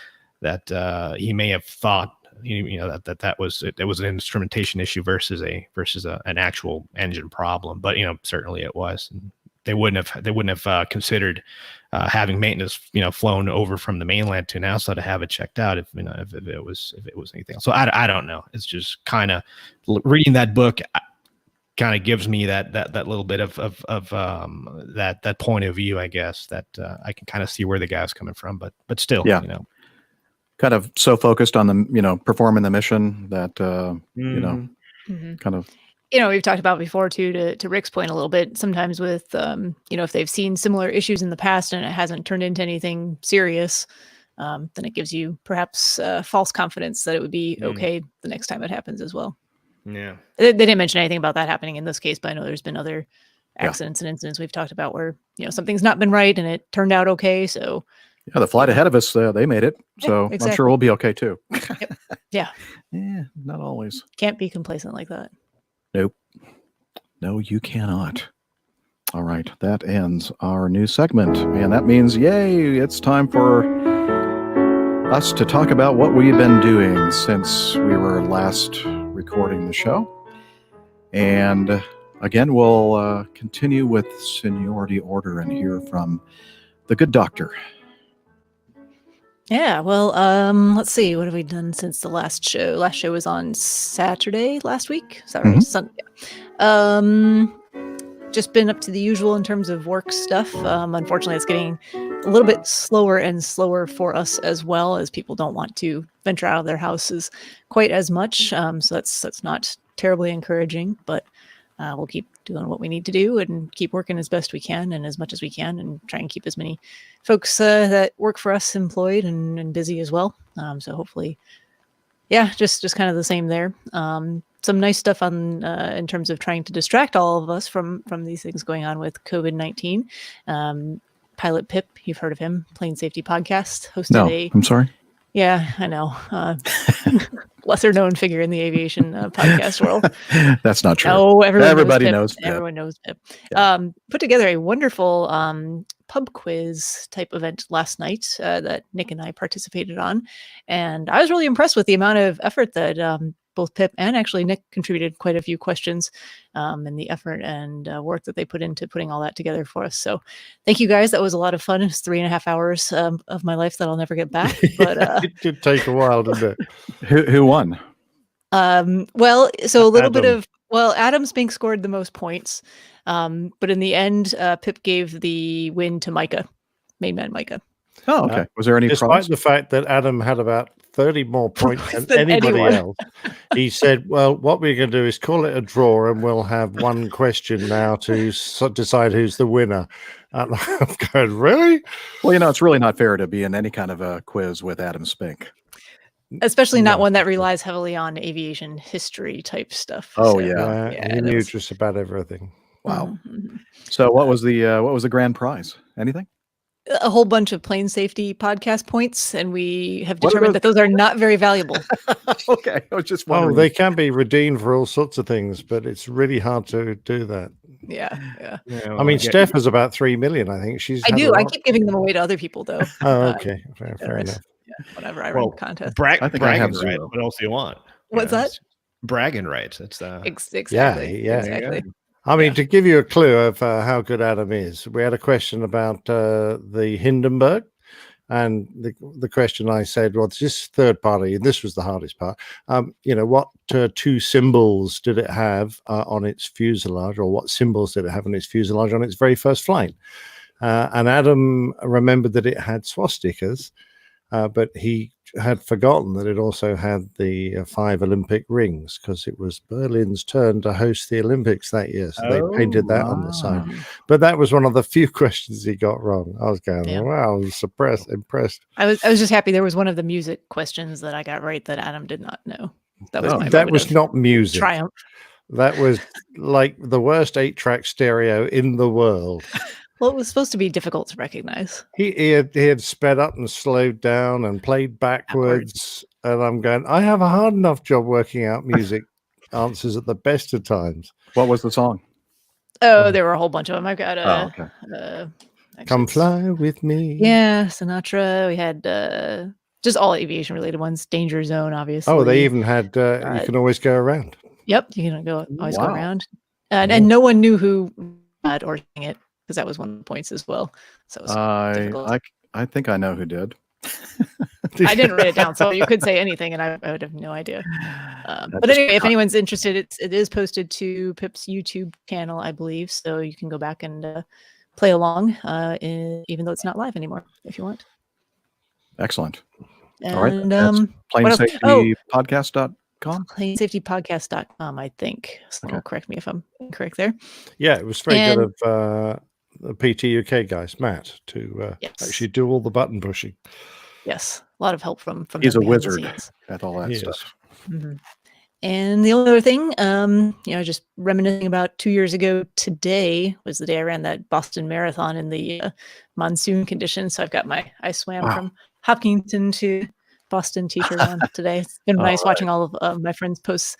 that he may have thought, that was an instrumentation issue versus an actual engine problem. But certainly it was. And they wouldn't have considered having maintenance, flown over from the mainland to NASA to have it checked out if it was anything else. So I don't know. It's just kind of reading that book kind of gives me that little bit of that point of view, I guess, that I can kind of see where the guy's coming from, but still, Yeah. Kind of so focused on the, performing the mission that, kind of. We've talked about before too, to Rick's point a little bit, sometimes with, if they've seen similar issues in the past and it hasn't turned into anything serious, then it gives you perhaps false confidence that it would be okay the next time it happens as well. Yeah. They didn't mention anything about that happening in this case, but I know there's been other accidents and incidents we've talked about where, something's not been right and it turned out okay. So yeah, the flight ahead of us, they made it. So exactly. I'm sure we'll be okay too. Yep. Yeah. Yeah, not always. Can't be complacent like that. Nope. No, you cannot. All right. That ends our new segment. And that means, yay, it's time for us to talk about what we've been doing since we were last recording the show. And again, we'll continue with seniority order and hear from the good doctor. Yeah, well, let's see. What have we done since the last show? Last show was on Saturday last week. Is that right? Sunday. Just been up to the usual in terms of work stuff. Unfortunately, it's getting a little bit slower and slower for us as well, as people don't want to venture out of their houses quite as much. So that's not terribly encouraging, but we'll keep doing what we need to do and keep working as best we can and as much as we can and try and keep as many folks that work for us employed and busy as well. So hopefully, just kind of the same there. Some nice stuff on in terms of trying to distract all of us from these things going on with COVID-19. Pilot Pip, you've heard of him, Plane Safety Podcast, hosted I'm sorry. Yeah, I know. Lesser known figure in the aviation podcast world. That's not true. No, everybody knows Pip. Everyone knows Pip. Yeah. Put together a wonderful pub quiz type event last night that Nick and I participated on. And I was really impressed with the amount of effort that both Pip and actually Nick contributed quite a few questions and the effort and work that they put into putting all that together for us. So thank you guys. That was a lot of fun. It's 3.5 hours of my life that I'll never get back. But it did take a while, didn't it? Who won? Well, so a little bit of, Adam Spink scored the most points. But in the end, Pip gave the win to Micah, main man Micah. Oh, okay. Was there any Despite problems? the fact that Adam had about 30 more points than anybody else, he said, well, what we're going to do is call it a draw and we'll have one question now to decide who's the winner. And I'm going, really? Well, it's really not fair to be in any kind of a quiz with Adam Spink. Especially not one that relies heavily on aviation history type stuff. Oh, So, yeah. He knew just about everything. Wow. Mhm. So what was the grand prize? Anything? A whole bunch of plane safety podcast points, and we have What determined about- that those are not very valuable. Okay. I was just Oh, wondering. they can be redeemed for all sorts of things, but it's really hard to do that. Yeah. I mean, Steph has about 3 million, I think. She's I had do. a I lot. keep giving them away to other people, though. Oh, okay. Fair generous. enough. Yeah, whenever I run contests. I think I have bragging rights. zero. What else do you want? What's that? Bragging rights. It's Exactly. yeah. Exactly. I mean, to give you a clue of how good Adam is, we had a question about the Hindenburg. And the question I said, well, this third party, and this was the hardest part, what two symbols did it have on its fuselage, or what symbols did it have on its fuselage on its very first flight? And Adam remembered that it had swastikas, but he had forgotten that it also had the 5 Olympic rings, because it was Berlin's turn to host the Olympics that year. So they painted that on the side. But that was one of the few questions he got wrong. I was going, wow, I was impressed. I was just happy there was one of the music questions that I got right that Adam did not know. That was my That moment was of not music. triumph. That was like the worst 8-track stereo in the world. Well, it was supposed to be difficult to recognize. He had sped up and slowed down and played backwards. And I'm going, I have a hard enough job working out music answers at the best of times. What was the song? Oh, there were a whole bunch of them. I've got okay. Come it's- fly with me. Yeah, Sinatra. We had just all aviation related ones. Danger Zone, obviously. Oh, they even had You Can Always Go Around. Yep, you can always go Wow. around. And no one knew who had or sang it because that was one of the points as well. So it was difficult. I think I know who did. I didn't write it down, so you could say anything, and I would have no idea. But anyway, if anyone's interested, it is posted to Pip's YouTube channel, I believe, so you can go back and play along, even though it's not live anymore, if you want. Excellent. And, All right. That's plainsafetypodcast.com. Plainsafetypodcast.com, I think. So correct me if I'm incorrect there. Yeah, it was very good of the PT UK guys, Matt, to actually do all the button pushing. Yes, a lot of help from He's a them behind the wizard scenes. at all that stuff. Mm-hmm. And the only other thing, just reminiscing about 2 years ago today was the day I ran that Boston Marathon in the monsoon conditions. So I swam from Hopkinton to Boston t-shirt on today. It's been nice watching all of my friends post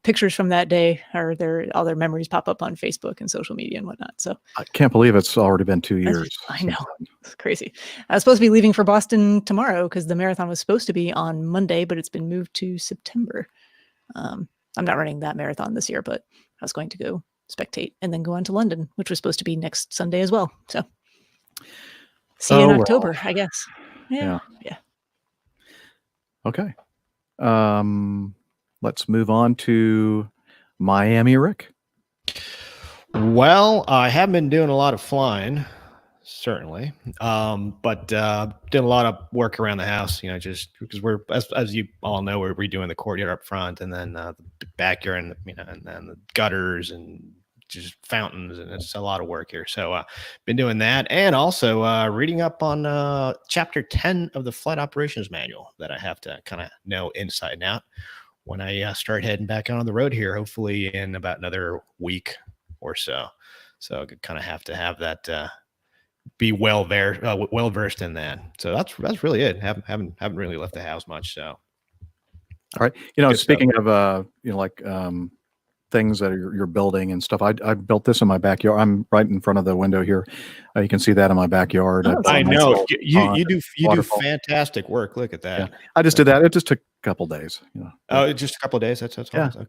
pictures from that day, or all their memories pop up on Facebook and social media and whatnot. So I can't believe it's already been 2 years. I know, it's crazy. I was supposed to be leaving for Boston tomorrow because the marathon was supposed to be on Monday, but it's been moved to September. I'm not running that marathon this year, but I was going to go spectate and then go on to London, which was supposed to be next Sunday as well. So see you in October, I guess. Yeah. Okay. Let's move on to Miami, Rick. Well, I haven't been doing a lot of flying, certainly, but did a lot of work around the house. Just because we're, as you all know, we're redoing the courtyard up front, and then the backyard, and and then the gutters and just fountains, and it's a lot of work here. So been doing that, and also reading up on chapter 10 of the flight operations manual that I have to kind of know inside and out when I start heading back on the road here, hopefully in about another week or so. So I kind of have to have that be well versed in that. So that's really it. Haven't really left the house much. So all right. Speaking of things that you're building and stuff, I built this in my backyard. I'm right in front of the window here. You can see that in my backyard. I know you do fantastic work. Look at that. Yeah. I just did that. It just took a couple days. Oh, just a couple of days. That's all. Yeah. Okay.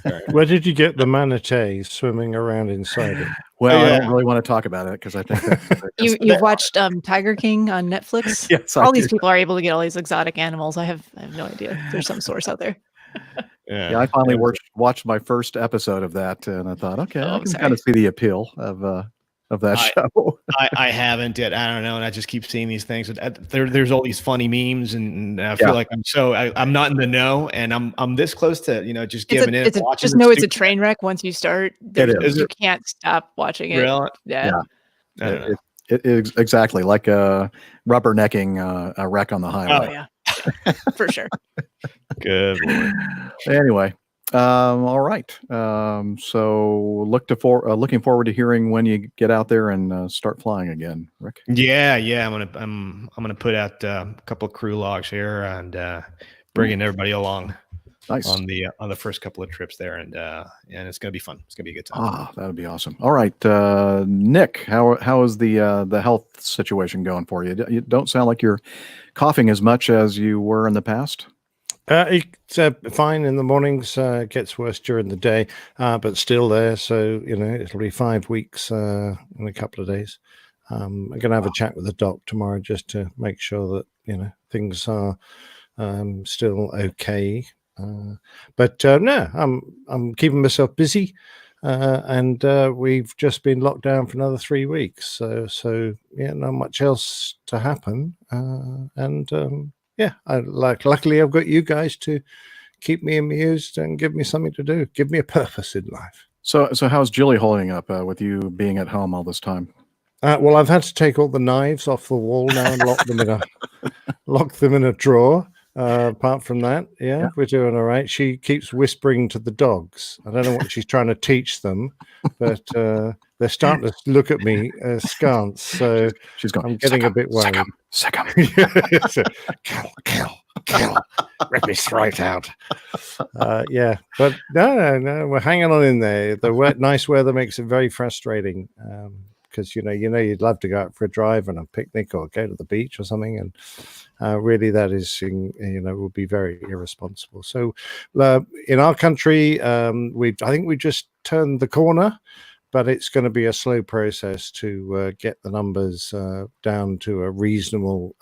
All right. Where did you get the manatee swimming around inside it? Well, I don't really want to talk about it because I think you've watched Tiger King on Netflix. Yes, all these people are able to get all these exotic animals. I have no idea. There's some source out there. Yeah, I finally watched my first episode of that, and I thought, okay, I can kind of see the appeal of that show. I haven't yet. I don't know, and I just keep seeing these things. There's all these funny memes, and I feel like I'm not in the know, and I'm this close to just giving in. Just know it's a train wreck once you start. You can't stop watching it. Really? Yeah. It is exactly like rubbernecking a wreck on the highway. Oh yeah. For sure. Good. Anyway, all right. So looking forward to hearing when you get out there and start flying again, Rick. Yeah. I'm gonna put out a couple of crew logs here and bringing everybody along. Nice. On the first couple of trips there, and it's gonna be fun. It's gonna be a good time. That would be awesome. All right, Nick, how is the health situation going for you? You don't sound like you're coughing as much as you were in the past. It's fine in the mornings. Gets worse during the day, but still there. So it'll be 5 weeks in a couple of days. I'm going to have a chat with the doc tomorrow just to make sure that things are still okay. But no, I'm keeping myself busy, and we've just been locked down for another 3 weeks. So not much else to happen, luckily I've got you guys to keep me amused and give me something to do, give me a purpose in life. So how's Julie holding up with you being at home all this time? Well, I've had to take all the knives off the wall now and lock them in a drawer. Apart from that, yeah, we're doing all right. She keeps whispering to the dogs. I don't know what she's trying to teach them, but they're starting to look at me askance. So she's going, I'm getting a bit worried. Sick 'em. Kill, rip his throat out. Yeah, but no, we're hanging on in there. The nice weather makes it very frustrating because you'd love to go out for a drive and a picnic or go to the beach or something, and really that is would be very irresponsible. So in our country, I think we just turned the corner. But it's going to be a slow process to get the numbers down to a reasonable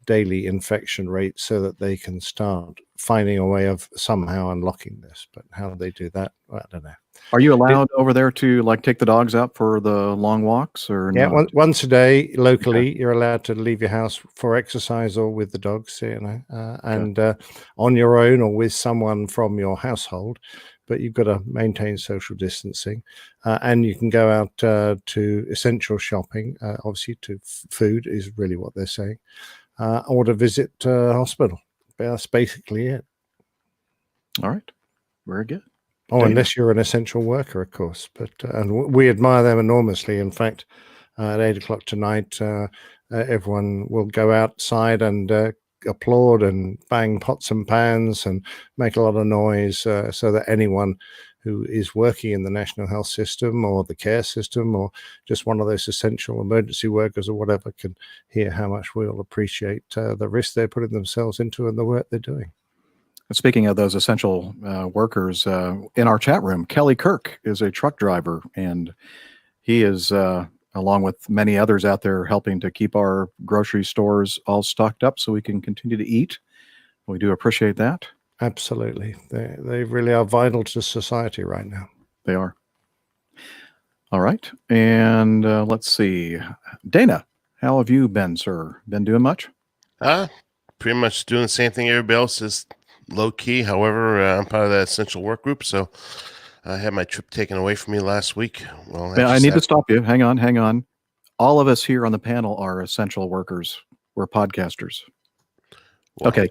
daily infection rate so that they can start finding a way of somehow unlocking this. But how they do that, I don't know. Are you allowed over there to take the dogs out for the long walks or yeah, not? once a day locally, you're allowed to leave your house for exercise or with the dogs, and on your own or with someone from your household. But you've got to maintain social distancing, and you can go out to essential shopping. Obviously, to food is really what they're saying, or to visit hospital. That's basically it. All right, very good. Oh, unless you're an essential worker, of course. But and we admire them enormously. In fact, at 8:00 tonight, everyone will go outside and applaud and bang pots and pans and make a lot of noise so that anyone who is working in the national health system or the care system or just one of those essential emergency workers or whatever can hear how much we all appreciate the risk they're putting themselves into and the work they're doing. Speaking of those essential workers, in our chat room, Kelly Kirk is a truck driver, and he is along with many others out there helping to keep our grocery stores all stocked up so we can continue to eat. We do appreciate that. Absolutely. They really are vital to society right now. They are. All right. And let's see. Dana, how have you been, sir? Been doing much? Pretty much doing the same thing everybody else is, low key. However, I'm part of that essential work group, so I had my trip taken away from me last week. Well, I need to stop you. Hang on. All of us here on the panel are essential workers. We're podcasters. Wow. Okay.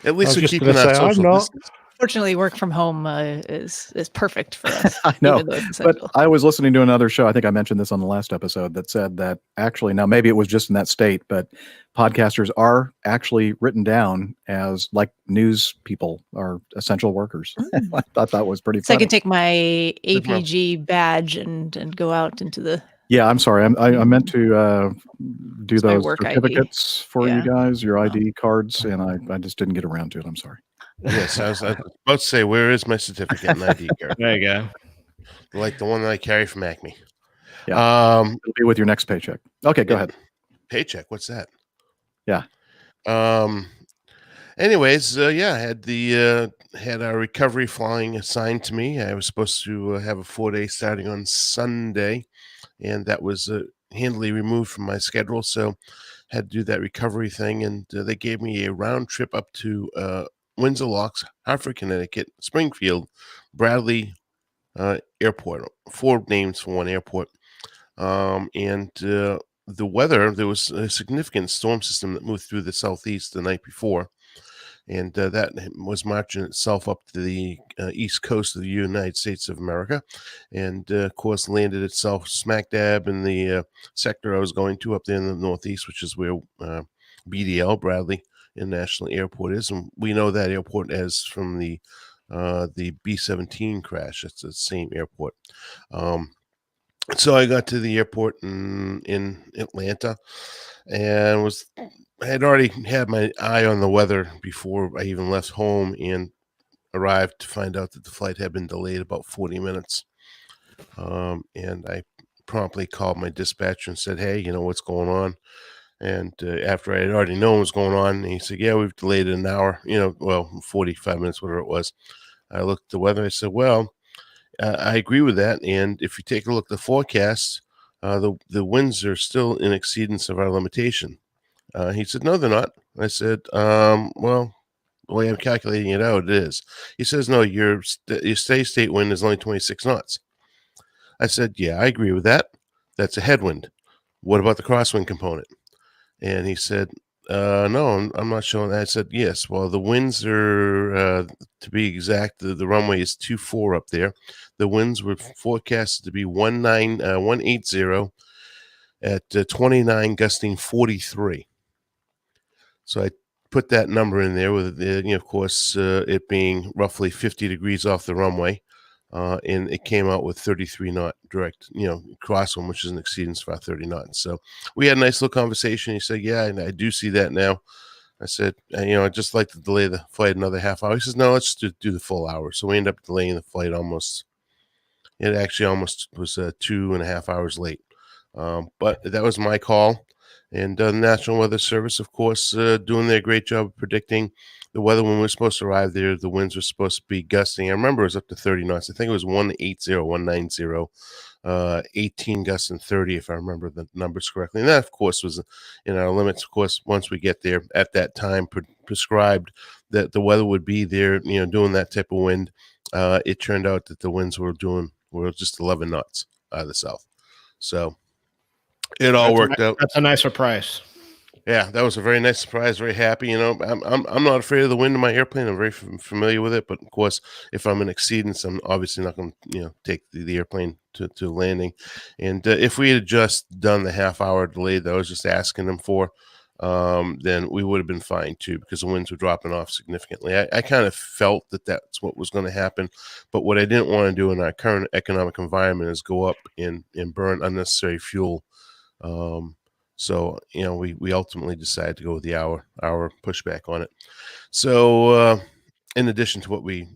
At least we're keeping that social distance. Fortunately, work from home is perfect for us. I know, even though it's but essential. I was listening to another show. I think I mentioned this on the last episode that said that actually, now maybe it was just in that state, but podcasters are actually written down as like news people are essential workers. I thought that was pretty So I funny. can take my APG badge and go out into the. Yeah, I'm sorry. I meant to do It's my those work ID. certificates for you Yeah. guys, your ID cards, and I just didn't get around to it. I'm sorry. Yes, I was about to say, where is my certificate and ID card? There you go. Like the one that I carry from Acme. Yeah. It'll be with your next paycheck. Okay, go ahead. Paycheck, what's that? Yeah. Anyways, I had had our recovery flying assigned to me. I was supposed to have a 4-day starting on Sunday, and that was handily removed from my schedule. So had to do that recovery thing, and they gave me a round trip up to Windsor Locks, Hartford, Connecticut, Springfield, Bradley Airport. 4 names for one airport. And the weather, there was a significant storm system that moved through the southeast the night before. And that was marching itself up to the east coast of the United States of America. And, of course, landed itself smack dab in the sector I was going to up there in the northeast, which is where BDL, Bradley International Airport is. And we know that airport as from the B-17 crash. It's the same airport. So I got to the airport in Atlanta and I had already had my eye on the weather before I even left home and arrived to find out that the flight had been delayed about 40 minutes. And I promptly called my dispatcher and said, hey, you know what's going on? And after I had already known what was going on, he said, yeah, we've delayed it an hour, 45 minutes, whatever it was. I looked at the weather. I said, well, I agree with that. And if you take a look at the forecast, the winds are still in exceedance of our limitation. He said, no, they're not. I said, well, the way I'm calculating it out, it is. He says, no, your steady state wind is only 26 knots. I said, yeah, I agree with that. That's a headwind. What about the crosswind component? And he said, No, I'm not showing that. I said yes. Well, the winds are, to be exact, the runway is 24 up there. The winds were forecasted to be 180 at 29, gusting 43. So I put that number in there with, of course, it being roughly 50 degrees off the runway. And it came out with 33 knot direct, crosswind, which is an exceedance of about 30 knots. So we had a nice little conversation. He said, yeah, and I do see that now. I said, I'd just like to delay the flight another half hour. He says, no, let's do the full hour. So we ended up delaying the flight almost. It actually almost was 2.5 hours late. But that was my call. And the National Weather Service, of course, doing their great job of predicting the weather when we were supposed to arrive there. The winds were supposed to be gusting. I remember it was up to 30 knots. I think it was 180, 190, 18 gusts and 30, if I remember the numbers correctly. And that, of course, was in our limits. Of course, once we get there at that time prescribed that the weather would be there, doing that type of wind. It turned out that the winds were just 11 knots out of the south. So it all worked out. That's a nice surprise. Yeah, that was a very nice surprise. Very happy. I'm not afraid of the wind in my airplane. I'm very familiar with it. But of course, if I'm in exceedance, I'm obviously not going to take the airplane to landing. And if we had just done the half-hour delay that I was just asking them for, then we would have been fine too, because the winds were dropping off significantly. I kind of felt that that's what was going to happen. But what I didn't want to do in our current economic environment is go up and burn unnecessary fuel. So, we ultimately decided to go with the hour pushback on it. So, in addition to what it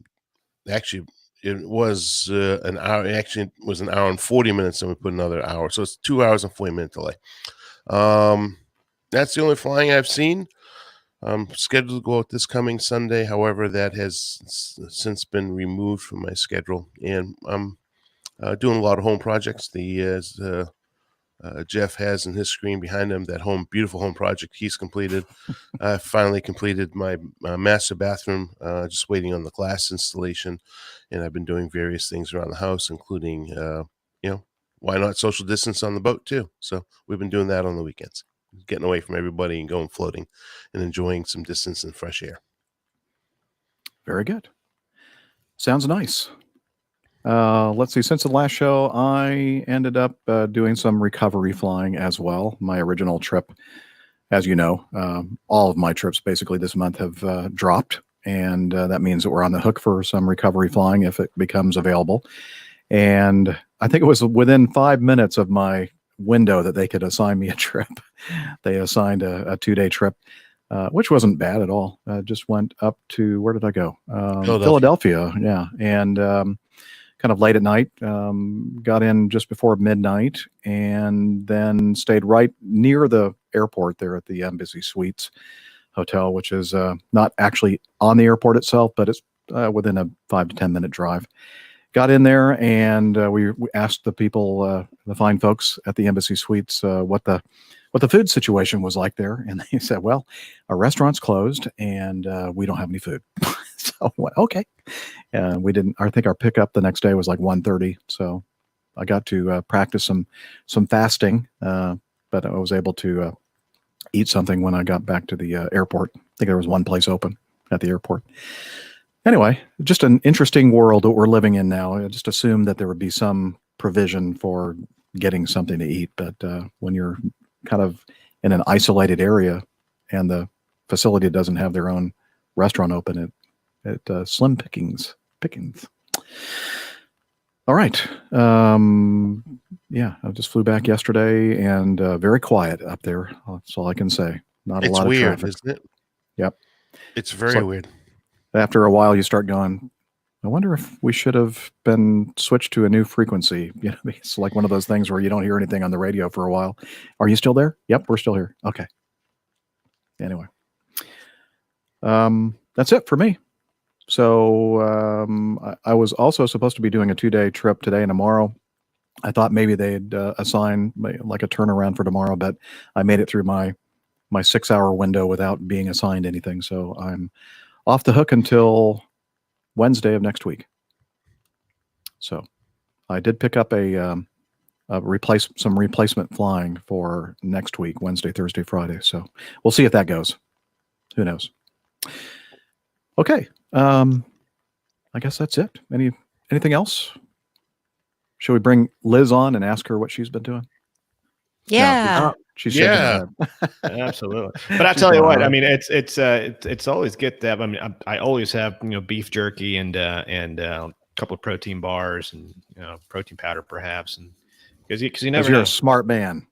was an hour. Actually, it was an hour and 40 minutes, and we put another hour. So it's 2 hours and 40 minute delay. That's the only flying I've seen. I'm scheduled to go out this coming Sunday. However, that has since been removed from my schedule, and I'm doing a lot of home projects. Jeff has in his screen behind him that beautiful home project he's completed. I finally completed my master bathroom, just waiting on the glass installation. And I've been doing various things around the house, including, why not social distance on the boat too? So we've been doing that on the weekends, getting away from everybody and going floating and enjoying some distance and fresh air. Very good. Sounds nice. Let's see. Since the last show, I ended up doing some recovery flying as well. My original trip, as you know, all of my trips basically this month have dropped, and that means that we're on the hook for some recovery flying if it becomes available. And I think it was within 5 minutes of my window that they could assign me a trip. They assigned a 2-day trip, which wasn't bad at all. Just went up to, where did I go? Philadelphia. Yeah. And kind of late at night, got in just before midnight, and then stayed right near the airport there at the Embassy Suites Hotel, which is not actually on the airport itself, but it's within a 5 to 10 minute drive. Got in there, and we asked the people, the fine folks at the Embassy Suites, what the food situation was like there, and they said, "Well, our restaurant's closed, and we don't have any food." So, okay. We didn't. I think our pickup the next day was like 1:30. So I got to practice some fasting, but I was able to eat something when I got back to the airport. I think there was one place open at the airport. Anyway, just an interesting world that we're living in now. I just assumed that there would be some provision for getting something to eat, but when you're kind of in an isolated area and the facility doesn't have their own restaurant open, it slim pickings. All right. Yeah, I just flew back yesterday, and very quiet up there. That's all I can say. Not a lot of weird, traffic. Isn't it? Yep. It's very weird. After a while, you start going, I wonder if we should have been switched to a new frequency. It's like one of those things where you don't hear anything on the radio for a while. Are you still there? Yep, we're still here. Okay. Anyway. That's it for me. So I was also supposed to be doing a 2-day trip today and tomorrow. I thought maybe they'd assign like a turnaround for tomorrow, but I made it through my 6-hour window without being assigned anything. So I'm off the hook until Wednesday of next week. So I did pick up a some replacement flying for next week, Wednesday, Thursday, Friday. So we'll see if that goes. Who knows? Okay. I guess that's it. Anything else? Should we bring Liz on and ask her what she's been doing? Yeah. She's shaking her head. Absolutely. But I tell you what, I mean, it's always good to have. I mean, I always have beef jerky and a couple of protein bars and protein powder perhaps, and because you never you're know. a smart man.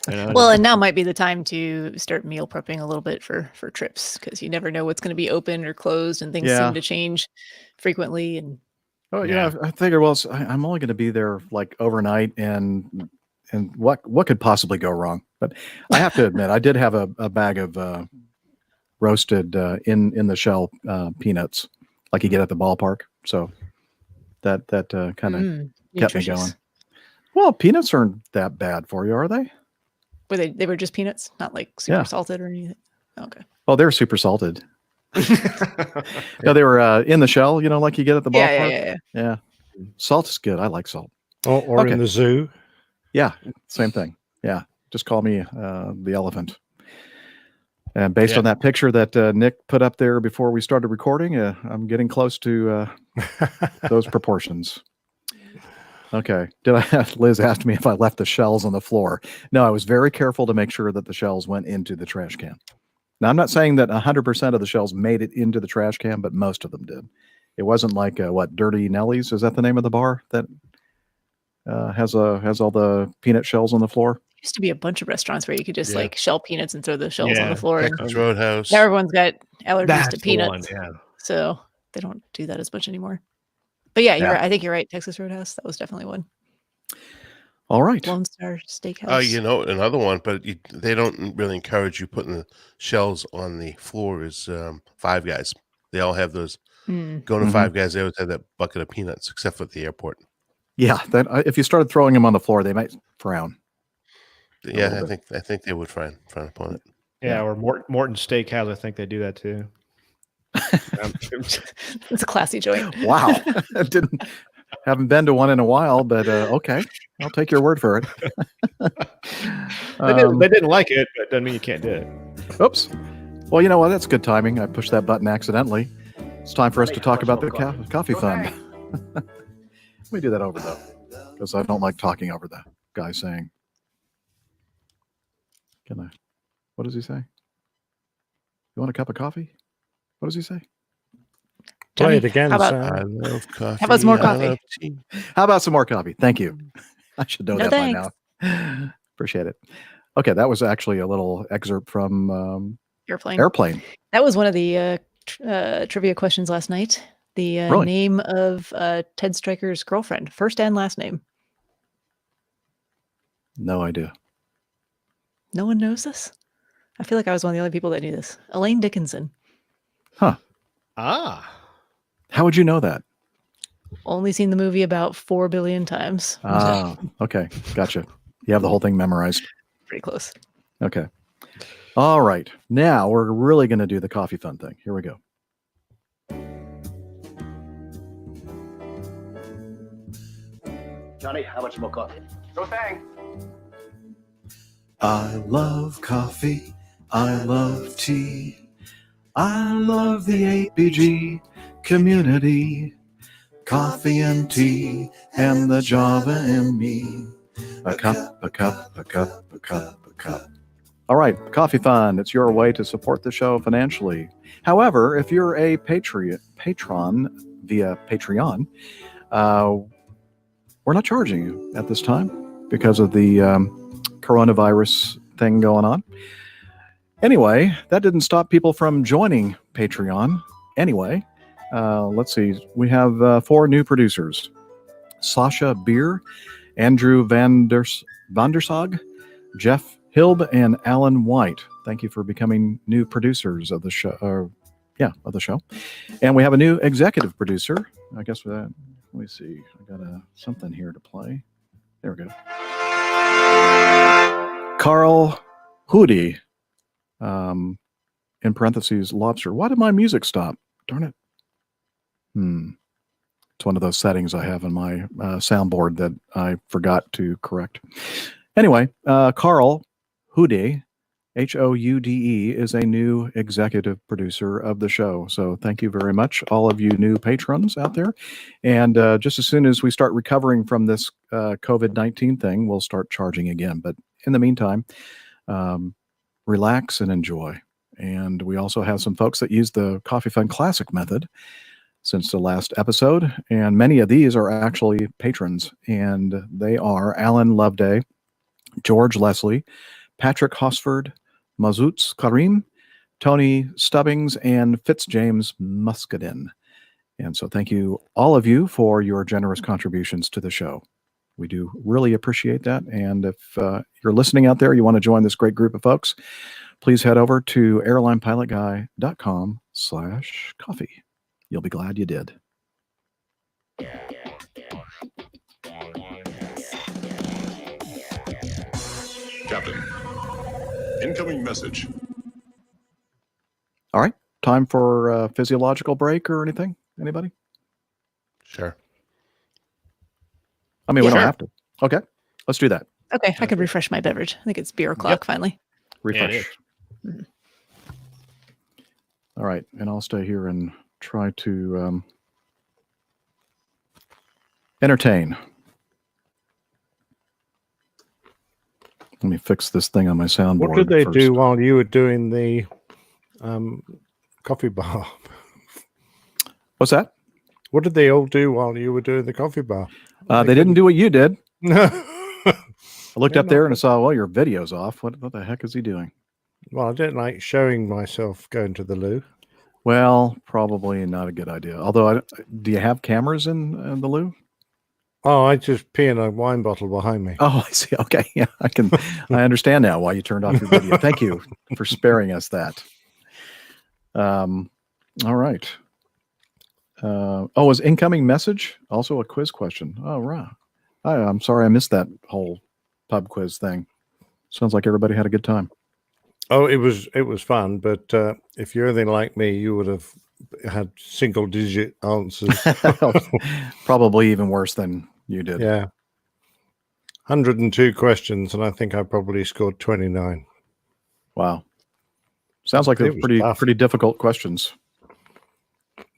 Well, and now might be the time to start meal prepping a little bit for trips, because you never know what's going to be open or closed, and things seem to change frequently. And I figure, well, I'm only going to be there like overnight, and what could possibly go wrong? But I have to admit, I did have a bag of roasted in the shell peanuts, like you get at the ballpark. So that kind of kept me going. Well, peanuts aren't that bad for you, are they? Were they were just peanuts, not like super salted or anything? Okay. Oh, they're super salted. No, they were in the shell, like you get at the ballpark. Yeah. Salt is good. I like salt. Or in the zoo. Yeah, same thing. Yeah, just call me the elephant. And based on that picture that Nick put up there before we started recording, I'm getting close to those proportions. Okay. Liz asked me if I left the shells on the floor. No, I was very careful to make sure that the shells went into the trash can. Now, I'm not saying that 100% of the shells made it into the trash can, but most of them did. It wasn't like Dirty Nelly's? Is that the name of the bar that has all the peanut shells on the floor? Used to be a bunch of restaurants where you could just like shell peanuts and throw the shells on the floor. Texas Roadhouse. Now everyone's got allergies That's to peanuts, so they don't do that as much anymore. But you're right. I think you're right. Texas Roadhouse, that was definitely one. All right. Lone Star Steakhouse. Oh, another one, but they don't really encourage you putting the shells on the floor. Is Five Guys? They all have those. Going to Five Guys, they always have that bucket of peanuts, except for at the airport. Yeah, if you started throwing them on the floor, they might frown. Yeah, I think they would frown upon it. Yeah, or Morton Steakhouse. I think they do that too. It's a classy joint. Wow, haven't been to one in a while, but okay, I'll take your word for it. They didn't like it, but doesn't mean you can't do it. Oops. Well, you know what? That's good timing. I pushed that button accidentally. It's time for us to talk about the coffee fund. Let me do that over though, because I don't like talking over the guy saying. What does he say? You want a cup of coffee? What does he say? Play it again. How about, I love coffee. How about some more coffee? How about some more coffee? Thank you. I should know that thanks. by now. Appreciate it. Okay, that was actually a little excerpt from Airplane. That was one of the trivia questions last night. The name of Ted Stryker's girlfriend, first and last name. No idea. No one knows this? I feel like I was one of the only people that knew this. Elaine Dickinson. Huh. Ah. How would you know that? Only seen the movie about 4 billion times. Ah, okay. Gotcha. You have the whole thing memorized. Pretty close. Okay. All right. Now we're really going to do the coffee fun thing. Here we go. Johnny, how much more coffee? Sure thing. I love coffee. I love tea. I love the APG community. Coffee and tea and the Java in me. A cup, a cup, a cup, a cup, a cup. All right, Coffee Fund. It's your way to support the show financially. However, if you're a patron via Patreon, we're not charging you at this time because of the coronavirus thing going on. Anyway, that didn't stop people from joining Patreon. Anyway, let's see. We have 4 new producers. Sasha Beer, Andrew Vandersog, Jeff Hilb, and Alan White. Thank you for becoming new producers of the show. Of the show. And we have a new executive producer. I guess let me see. I got something here to play. There we go. Carl Hoodie. In parentheses, lobster. Why did my music stop? Darn it. It's one of those settings I have in my soundboard that I forgot to correct. Anyway, Carl Houde, Houde, is a new executive producer of the show. So thank you very much, all of you new patrons out there. And just as soon as we start recovering from this COVID-19 thing, we'll start charging again. But in the meantime, relax and enjoy. And we also have some folks that use the Coffee Fund Classic method since the last episode. And many of these are actually patrons. And they are Alan Loveday, George Leslie, Patrick Hosford, Mazutz Karim, Tony Stubbings, and Fitzjames Muscadin. And so thank you, all of you, for your generous contributions to the show. We do really appreciate that. And if you're listening out there, you want to join this great group of folks, please head over to airlinepilotguy.com/coffee. You'll be glad you did. Captain, incoming message. All right. Time for a physiological break or anything? Anybody? Sure. I mean, we Yeah. don't have to. Okay. Let's do that. Okay, I could refresh my beverage. I think it's beer o'clock finally. Refresh. Yeah, it is. All right. And I'll stay here and try to entertain. Let me fix this thing on my soundboard. What did they first. do while you were doing the coffee bar? What's that? What did they all do while you were doing the coffee bar? They didn't do what you did. No. I looked up there and I saw, well, your video's off. What the heck is he doing? Well, I don't like showing myself going to the loo. Well, probably not a good idea. Although, do you have cameras in the loo? Oh, I just pee in a wine bottle behind me. Oh, I see. Okay, yeah, I understand now why you turned off your video. Thank you for sparing us that. All right. Is incoming message also a quiz question? Oh, right. I'm sorry I missed that whole pub quiz thing. Sounds like everybody had a good time. Oh, it was fun, but if you're anything like me, you would have had single-digit answers. Probably even worse than you did. Yeah. 102 questions, and I think I probably scored 29. Wow. Sounds like they're pretty difficult questions.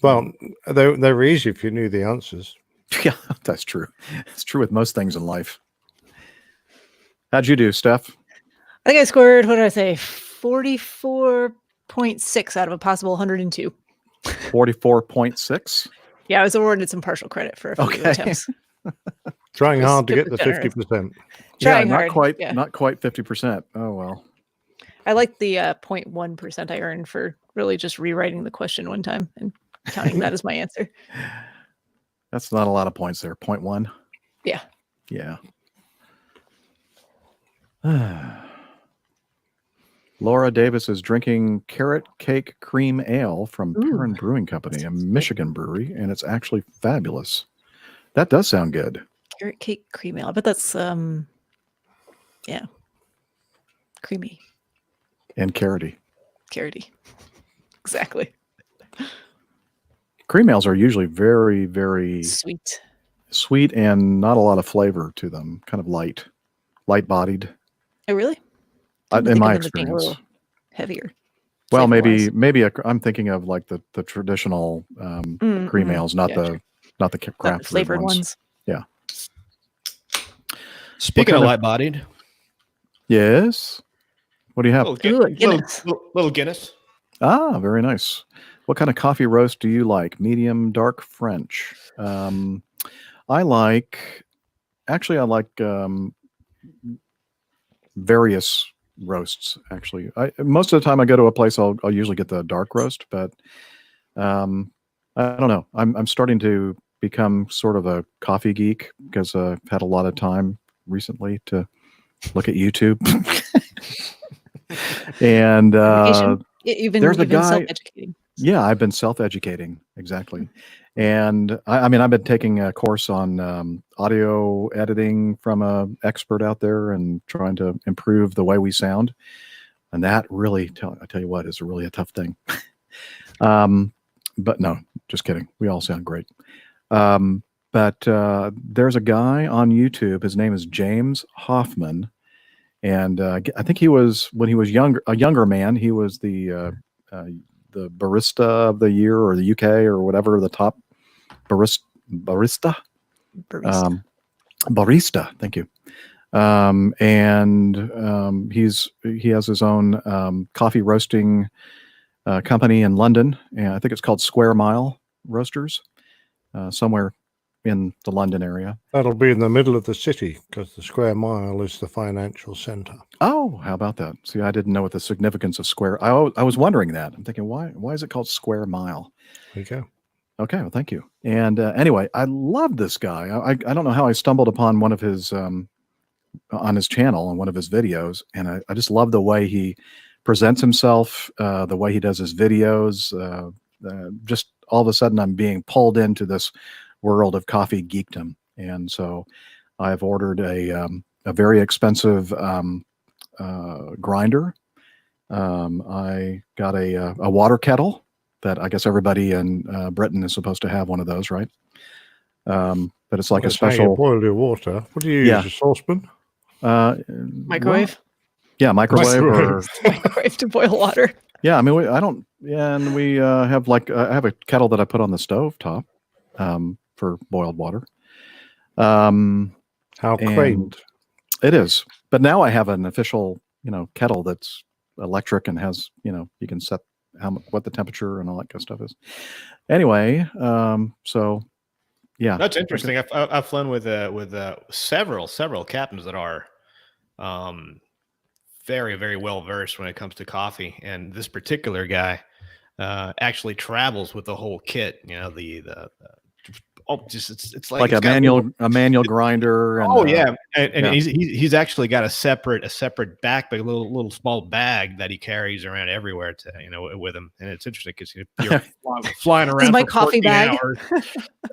Well, they were easy if you knew the answers. Yeah, that's true. It's true with most things in life. How'd you do, Steph? I think I scored, what did I say, 44.6 out of a possible 102. 44.6? Yeah, I was awarded some partial credit for a few attempts. Trying Just hard to get super the generous. 50%. Trying not hard. quite, yeah. not quite 50%. Oh well. I like the 0.1% I earned for really just rewriting the question one time and counting that as my answer. That's not a lot of points there. 0.1. Yeah. Yeah. Laura Davis is drinking carrot cake cream ale from Perrin Brewing Company, a Michigan brewery, and it's actually fabulous. That does sound good. Carrot cake cream ale. I bet that's creamy. And carroty. Carroty. Exactly. Cream ales are usually very, very sweet and not a lot of flavor to them. Kind of light bodied. Oh, really? In my experience. Heavier. Well, maybe I'm thinking of like the traditional cream ales, not the craft flavored ones. Yeah. Speaking of light-bodied, yes. What do you have? Little Guinness. Ah, very nice. What kind of coffee roast do you like? Medium, dark, French. I like various roasts. Actually, most of the time I go to a place, I'll usually get the dark roast, but I don't know. I'm starting to become sort of a coffee geek because I've had a lot of time recently to look at YouTube. And there's a guy. Self-educating. Yeah, I've been self-educating. Exactly. And I've been taking a course on audio editing from an expert out there and trying to improve the way we sound. And that really, I tell you what, is really a tough thing. But no, just kidding. We all sound great. But there's a guy on YouTube. His name is James Hoffman, and I think he was, when he was a younger man, he was the barista of the year, or the UK, or whatever, the top barista. Barista. Thank you. He has his own coffee roasting company in London, and I think it's called Square Mile Roasters, somewhere in the London area. That'll be in the middle of the city because the Square Mile is the financial center. Oh, how about that? See, I didn't know what the significance of Square. I was wondering that. I'm thinking, why is it called Square Mile? There you go. Okay, well, thank you. And anyway, I love this guy. I don't know how I stumbled upon one of his on his channel and one of his videos, and I just love the way he presents himself, the way he does his videos. Just all of a sudden, I'm being pulled into this world of coffee geekdom, and so I've ordered a very expensive grinder. I got a water kettle that I guess everybody in Britain is supposed to have one of those, right? But it's like a special. How you boil your water. What do you use? A saucepan? Microwave. Well, yeah, microwave or microwave to boil water. Yeah, I mean, I don't. Yeah, and we have I have a kettle that I put on the stove top for boiled water. How quaint. It is. But now I have an official, kettle that's electric and has, you can set what the temperature and all that kind of stuff is. Anyway, so yeah, that's interesting. I've flown with several captains that are very, very well versed when it comes to coffee, and this particular guy actually travels with the whole kit. It's like a manual grinder. And, and he's actually got a separate backpack, a little small bag that he carries around everywhere with him. And it's interesting because you're flying around. This is my coffee bag.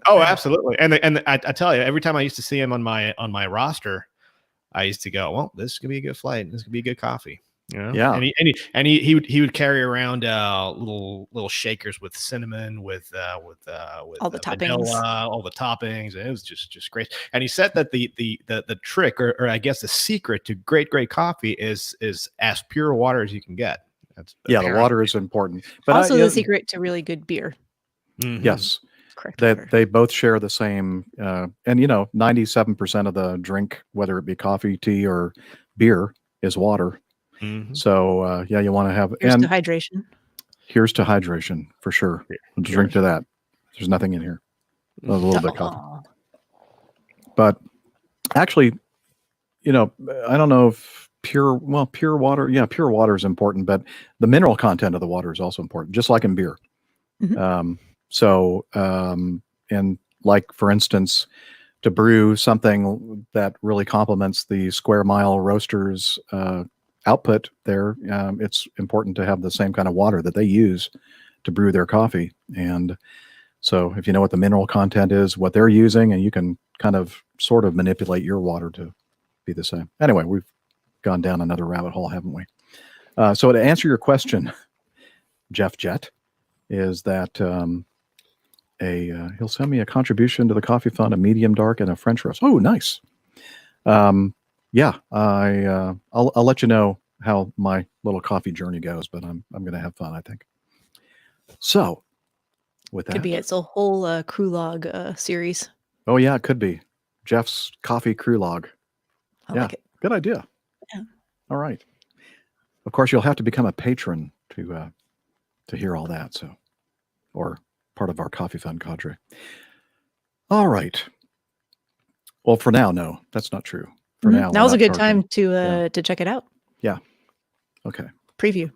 Oh, absolutely. And I tell you, every time I used to see him on my roster, I used to go, well, this is gonna be a good flight. This could be a good coffee. Yeah. And he would carry around little shakers with cinnamon, with all the toppings, all the toppings, and it was just great. And he said that the trick, or I guess the secret to great coffee is as pure water as you can get. The water is important, but also the secret to really good beer. Mm-hmm. Yes. That they both share the same, and 97% of the drink, whether it be coffee, tea, or beer, is water. Mm-hmm. So you want to have. Here's to hydration. Here's to hydration for sure. Drink to that. There's nothing in here. A little bit of coffee, but actually, I don't know if pure water. Yeah, pure water is important, but the mineral content of the water is also important, just like in beer. Mm-hmm. And like, for instance, to brew something that really complements the Square Mile Roasters output there, it's important to have the same kind of water that they use to brew their coffee. And so if you know what the mineral content is, what they're using, and you can kind of sort of manipulate your water to be the same. Anyway, we've gone down another rabbit hole, haven't we? So to answer your question, Jeff Jett, is that he'll send me a contribution to the coffee fund, a medium dark and a French roast. Oh, nice. I'll let you know how my little coffee journey goes, but I'm going to have fun, I think. So with that, could be it's a whole crew log series. Oh yeah, it could be Jeff's coffee crew log. I like it. Good idea. Yeah. All right. Of course, you'll have to become a patron to hear all that. So, or part of our coffee fund cadre. All right. Well, for now, no, that's not true. For now, now's a good time to check it out. Yeah. Okay. Preview.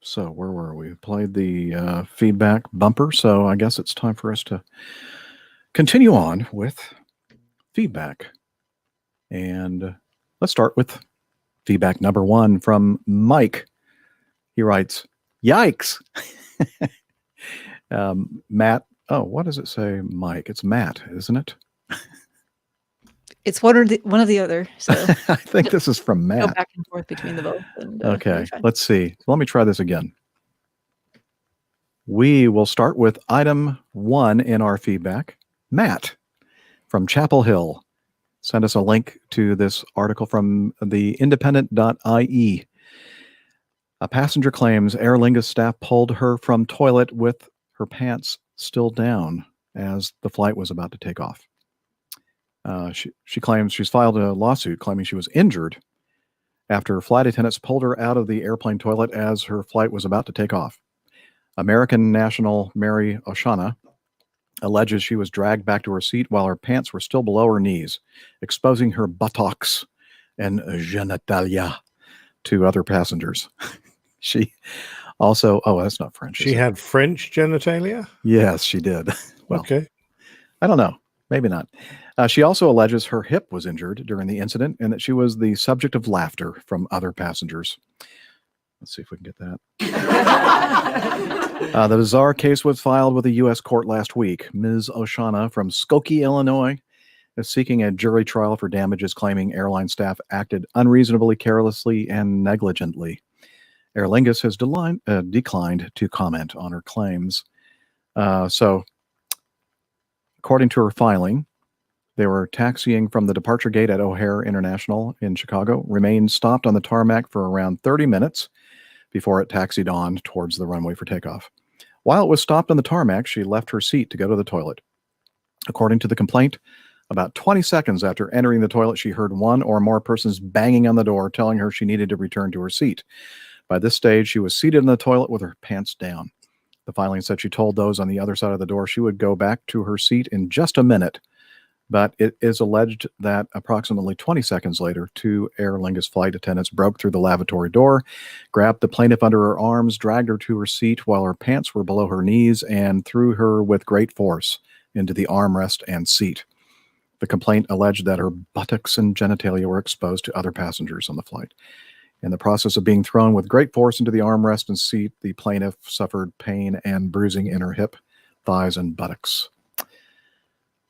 So where were we? Played the feedback bumper. So I guess it's time for us to continue on with feedback. And let's start with feedback number 1 from Mike. He writes, "Yikes." Matt. Oh, what does it say, Mike? It's Matt, isn't it? It's one of the other. So I think this is from Matt. Go back and forth between the both. And, okay, let's see. Let me try this again. We will start with item 1 in our feedback. Matt from Chapel Hill sent us a link to this article from the independent.ie. A passenger claims Aer Lingus staff pulled her from toilet with her pants still down as the flight was about to take off. She claims she's filed a lawsuit claiming she was injured after flight attendants pulled her out of the airplane toilet as her flight was about to take off. American national Mary Oshana alleges she was dragged back to her seat while her pants were still below her knees, exposing her buttocks and genitalia to other passengers. She also, that's not French. She had French genitalia? Yes, she did. Well, okay. I don't know. Maybe not. She also alleges her hip was injured during the incident and that she was the subject of laughter from other passengers. Let's see if we can get that. The bizarre case was filed with a U.S. court last week. Ms. Oshana from Skokie, Illinois, is seeking a jury trial for damages, claiming airline staff acted unreasonably, carelessly, and negligently. Aer Lingus has declined to comment on her claims. So, according to her filing, they were taxiing from the departure gate at O'Hare International in Chicago, remained stopped on the tarmac for around 30 minutes before it taxied on towards the runway for takeoff. While it was stopped on the tarmac, she left her seat to go to the toilet. According to the complaint, about 20 seconds after entering the toilet, she heard one or more persons banging on the door, telling her she needed to return to her seat. By this stage, she was seated in the toilet with her pants down. The filing said she told those on the other side of the door she would go back to her seat in just a minute. But it is alleged that approximately 20 seconds later, 2 Aer Lingus flight attendants broke through the lavatory door, grabbed the plaintiff under her arms, dragged her to her seat while her pants were below her knees, and threw her with great force into the armrest and seat. The complaint alleged that her buttocks and genitalia were exposed to other passengers on the flight. In the process of being thrown with great force into the armrest and seat, the plaintiff suffered pain and bruising in her hip, thighs, and buttocks.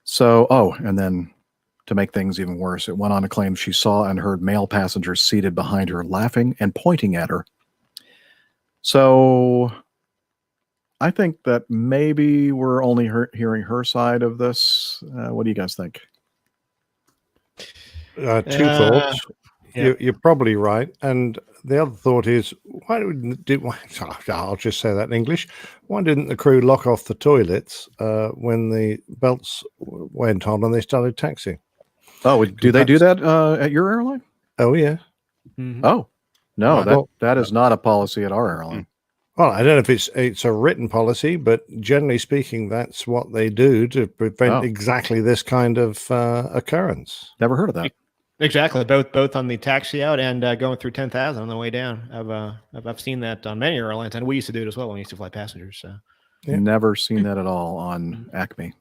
So, and then to make things even worse, it went on to claim she saw and heard male passengers seated behind her laughing and pointing at her. So, I think that maybe we're only hearing her side of this. What do you guys think? Two thoughts. Yeah. You're probably right. And the other thought is, I'll just say that in English. Why didn't the crew lock off the toilets when the belts went on and they started taxiing? Oh, do they do that at your airline? Oh, yeah. Mm-hmm. Oh, no, that is not a policy at our airline. Well, I don't know if it's a written policy, but generally speaking, that's what they do to prevent exactly this kind of occurrence. Never heard of that. Exactly, both on the taxi out and going through 10,000 on the way down. I've seen that on many airlines, and we used to do it as well when we used to fly passengers. So. Yeah. Never seen that at all on Acme.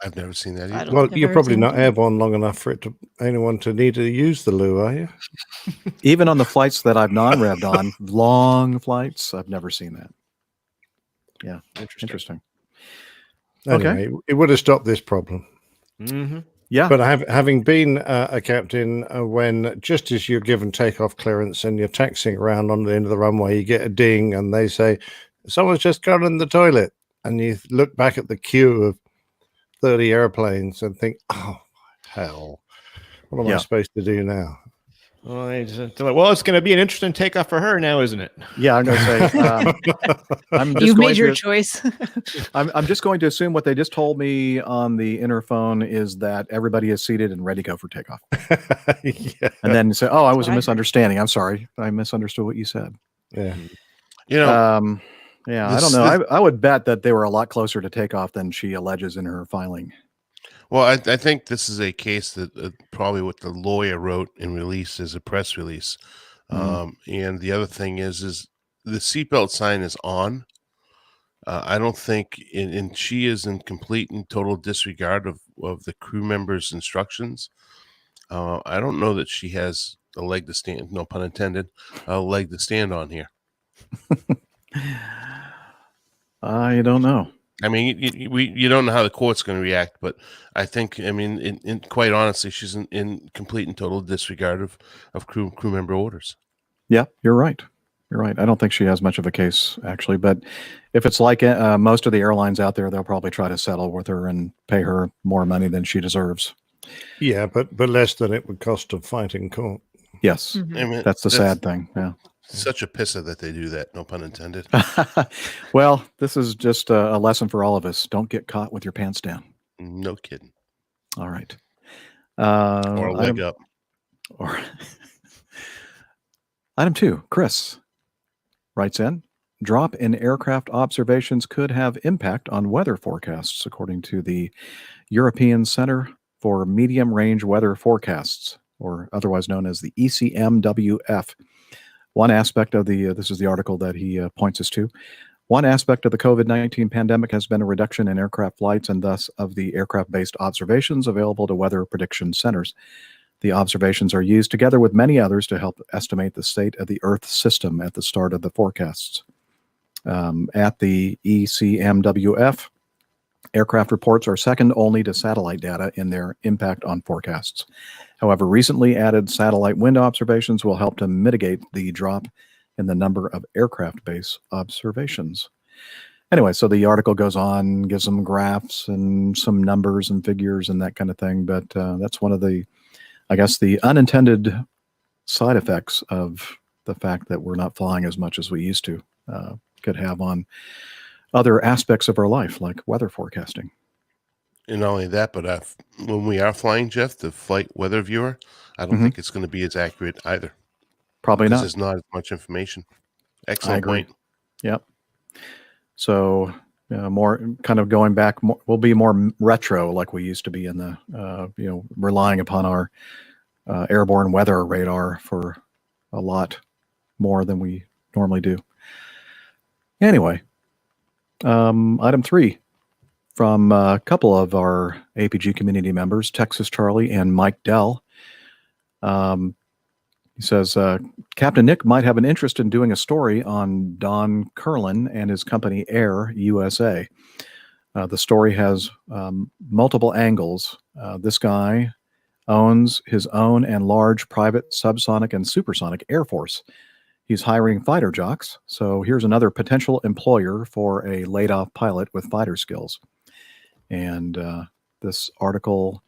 I've never seen that either. Well, you're probably not airborne long enough for anyone to need to use the loo, are you? Even on the flights that I've non-revved on, long flights, I've never seen that. Yeah, interesting. Anyway, okay, it would have stopped this problem. Mm-hmm. Yeah, but having been a captain, when just as you're given takeoff clearance and you're taxiing around on the end of the runway, you get a ding and they say, someone's just gone in the toilet. And you look back at the queue of 30 airplanes and think, oh, hell, what am I supposed to do now? Well, it's going to be an interesting takeoff for her now, isn't it? Yeah, I'm going to say, you made your choice. I'm just going to assume what they just told me on the interphone is that everybody is seated and ready to go for takeoff. Yeah. And then say, I was a misunderstanding. I'm sorry. I misunderstood what you said. Yeah. You know, I don't know. I would bet that they were a lot closer to takeoff than she alleges in her filing. Well, I think this is a case that probably what the lawyer wrote and released as a press release. And the other thing is the seatbelt sign is on. I don't think, and she is in complete and total disregard of the crew members' instructions. I don't know that she has a leg to stand, no pun intended, a leg to stand on here. I don't know. I mean, you don't know how the court's going to react, but I think, in quite honestly, she's in complete and total disregard of crew member orders. Yeah, you're right. You're right. I don't think she has much of a case, actually. But if it's like most of the airlines out there, they'll probably try to settle with her and pay her more money than she deserves. Yeah, but less than it would cost to fight in court. Yes, Mhm. I mean, that's the sad thing. Yeah. Such a pisser that they do that. No pun intended. Well, this is just a lesson for all of us. Don't get caught with your pants down. No kidding. All right. Or a leg item, up. or item 2, Chris writes in, drop in aircraft observations could have impact on weather forecasts, according to the European Center for Medium Range Weather Forecasts, or otherwise known as the ECMWF. One aspect of this is the article that he points us to. One aspect of the COVID-19 pandemic has been a reduction in aircraft flights and thus of the aircraft-based observations available to weather prediction centers. The observations are used together with many others to help estimate the state of the Earth system at the start of the forecasts. At the ECMWF, aircraft reports are second only to satellite data in their impact on forecasts. However, recently added satellite wind observations will help to mitigate the drop in the number of aircraft-based observations. Anyway, so the article goes on, gives some graphs and some numbers and figures and that kind of thing, but that's one of the, I guess, the unintended side effects of the fact that we're not flying as much as we used to could have on other aspects of our life, like weather forecasting. And not only that, but when we are flying, Jeff, the flight weather viewer, I don't think it's going to be as accurate either. Probably because not. there's not as much information. I Excellent agree. point. Yep. So more kind of going back, we'll be more retro like we used to be in the, relying upon our airborne weather radar for a lot more than we normally do. Anyway, item 3 from a couple of our APG community members, Texas Charlie and Mike Dell. He says, Captain Nick might have an interest in doing a story on Don Curlin and his company Air USA. The story has multiple angles. This guy owns his own and large private subsonic and supersonic air force. He's hiring fighter jocks, so here's another potential employer for a laid-off pilot with fighter skills. And this article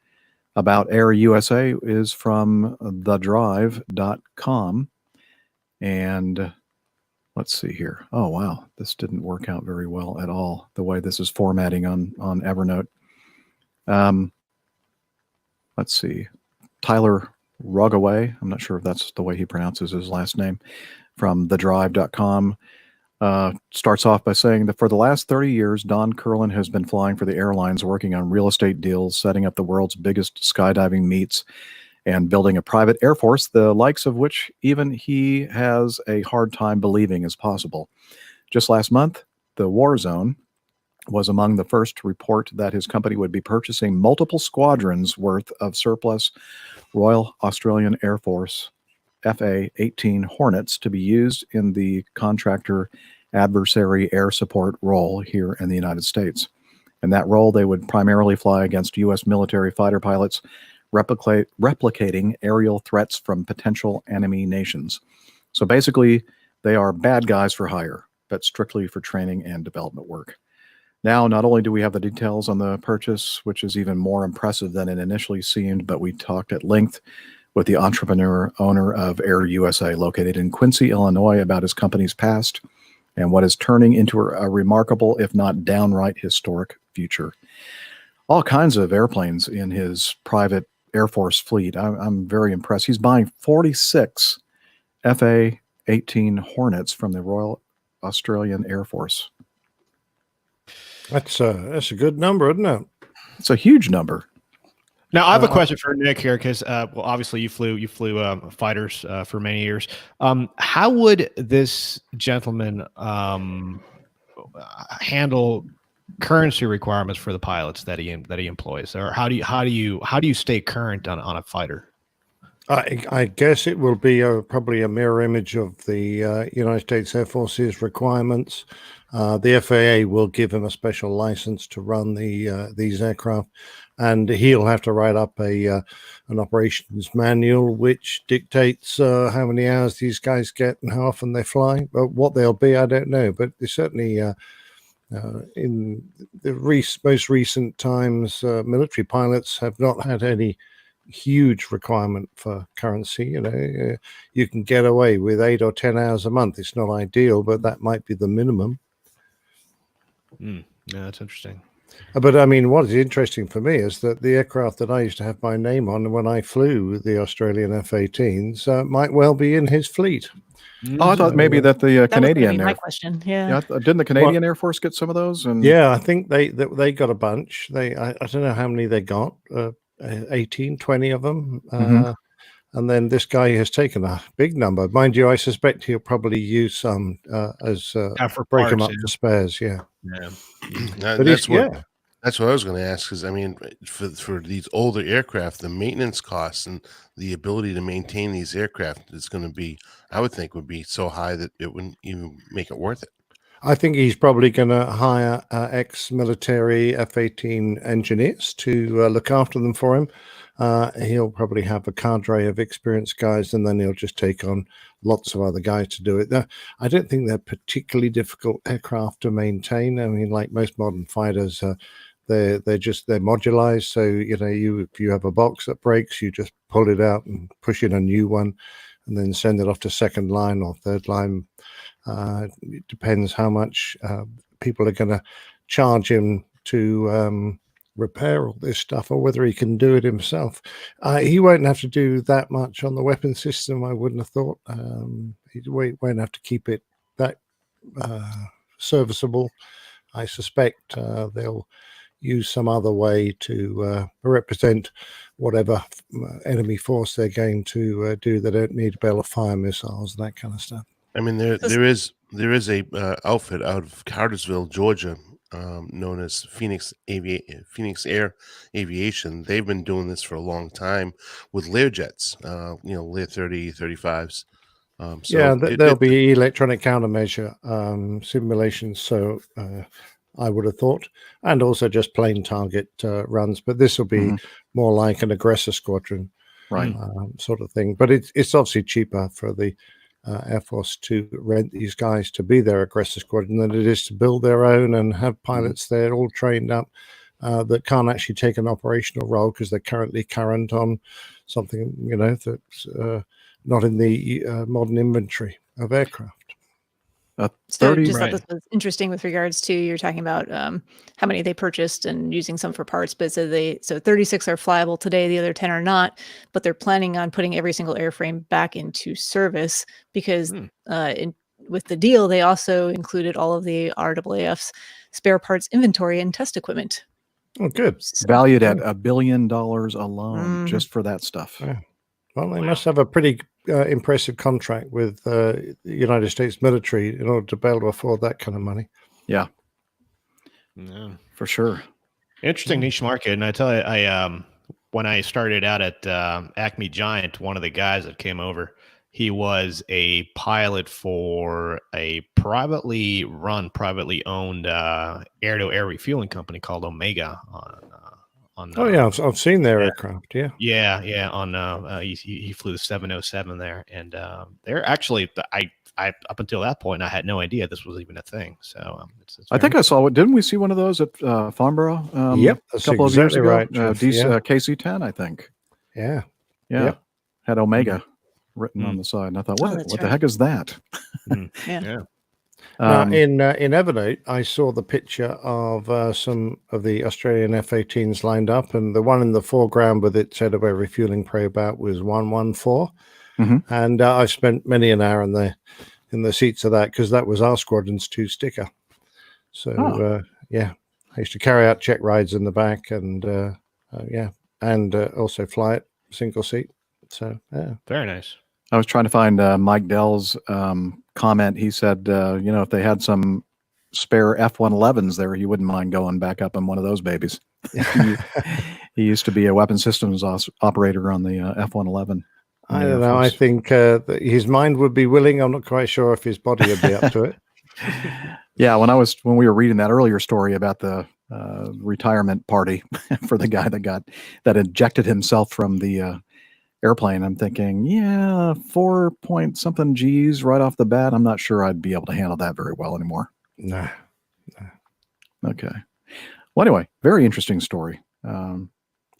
about Air USA is from thedrive.com. And let's see here. Oh, wow. This didn't work out very well at all, the way this is formatting on Evernote. Let's see. Tyler Rogaway, I'm not sure if that's the way he pronounces his last name, from thedrive.com. Starts off by saying that for the last 30 years, Don Curlin has been flying for the airlines, working on real estate deals, setting up the world's biggest skydiving meets, and building a private air force, the likes of which even he has a hard time believing is possible. Just last month, the War Zone was among the first to report that his company would be purchasing multiple squadrons worth of surplus Royal Australian Air Force FA-18 Hornets to be used in the contractor adversary air support role here in the United States. In that role, they would primarily fly against U.S. military fighter pilots, replicating aerial threats from potential enemy nations. So basically, they are bad guys for hire, but strictly for training and development work. Now, not only do we have the details on the purchase, which is even more impressive than it initially seemed, but we talked at length with the owner of Air USA, located in Quincy, Illinois, about his company's past and what is turning into a remarkable, if not downright historic future. All kinds of airplanes in his private Air Force fleet. I'm very impressed. He's buying 46 FA-18 Hornets from the Royal Australian Air Force. That's a good number, isn't it? It's a huge number. Now, I have a question for Nick here because, obviously you flew fighters for many years. How would this gentleman handle currency requirements for the pilots that he employs, or how do you stay current on a fighter? I guess it will be probably a mirror image of the United States Air Force's requirements. The FAA will give him a special license to run these aircraft, and he'll have to write up an operations manual which dictates how many hours these guys get and how often they fly. But what they'll be, I don't know. But they certainly, in the most recent times, military pilots have not had any huge requirement for currency. You can get away with 8 or 10 hours a month. It's not ideal, but that might be the minimum. Yeah, that's interesting. But I mean, what is interesting for me is that the aircraft that I used to have my name on when I flew the Australian F-18s might well be in his fleet. Oh, I thought maybe that the That was gonna Canadian be my Air question. Yeah. didn't the Canadian Air Force get some of those? And Yeah, I think they got a bunch. I don't know how many they got. 18, 20 of them. And then this guy has taken a big number. Mind you, I suspect he'll probably use some as for break them parts, up to spares. Yeah. But That's what I was going to ask. Because I mean, for these older aircraft, the maintenance costs and the ability to maintain these aircraft is going to be, I would think, would be so high that it wouldn't even make it worth it. I think he's probably going to hire ex-military F-18 engineers to look after them for him. He'll probably have a cadre of experienced guys, and then he'll just take on lots of other guys to do it. I don't think they're particularly difficult aircraft to maintain. I mean, like most modern fighters, they're modularized. So if you have a box that breaks, you just pull it out and push in a new one, and then send it off to second line or third line. It depends how much people are going to charge him to repair all this stuff, or whether he can do it himself. He won't have to do that much on the weapon system, I wouldn't have thought. He won't have to keep it that serviceable. I suspect they'll use some other way to represent whatever enemy force they're going to do. They don't need to be able to fire missiles and that kind of stuff. I mean, there is a outfit out of Cartersville, Georgia, known as Phoenix Air Aviation. They've been doing this for a long time with Learjets, Lear 30, 35s. There'll be electronic countermeasure simulations. So I would have thought, and also just plain target runs. But this will be more like an aggressor squadron, right, sort of thing. But it's obviously cheaper for the Air Force to rent these guys to be their aggressor squadron than it is to build their own and have pilots there all trained up that can't actually take an operational role because they're currently current on something that's not in the modern inventory of aircraft. So just thought this was interesting with regards to, you're talking about how many they purchased and using some for parts, but so 36 are flyable today, the other 10 are not, but they're planning on putting every single airframe back into service because with the deal, they also included all of the RAAF's spare parts inventory and test equipment. Oh, good. Valued at $1 billion alone just for that stuff. Yeah. Well, they must have a pretty impressive contract with the United States military in order to be able to afford that kind of money. Yeah, for sure. Interesting niche market. And I tell you, when I started out at Acme Giant, one of the guys that came over, he was a pilot for a privately run, privately owned air-to-air refueling company called Omega. I've seen their aircraft. Yeah. He flew the 707 there, and they're actually I up until that point I had no idea this was even a thing. So it's I think I saw it. Didn't we see one of those at Farnborough? Yep, a couple of years ago. Right, KC-10, I think. Yeah. Yep. Had Omega written on the side, and I thought, what the heck is that? Yeah. Now, in Evernote, I saw the picture of some of the Australian F-18s lined up, and the one in the foreground with its head away refueling probe out was 114. And I spent many an hour in the seats of that because that was our squadron's 2 sticker. So I used to carry out check rides in the back, and also fly it single seat. So very nice. I was trying to find Mike Dell's comment. He said, if they had some spare F-111s there, he wouldn't mind going back up in one of those babies. He used to be a weapon systems operator on the F-111. I don't know. I think that his mind would be willing. I'm not quite sure if his body would be up to it. Yeah, when we were reading that earlier story about the retirement party for the guy that ejected himself from the airplane, I'm thinking, yeah, 4 point something G's right off the bat. I'm not sure I'd be able to handle that very well anymore. No. Okay. Well, anyway, very interesting story.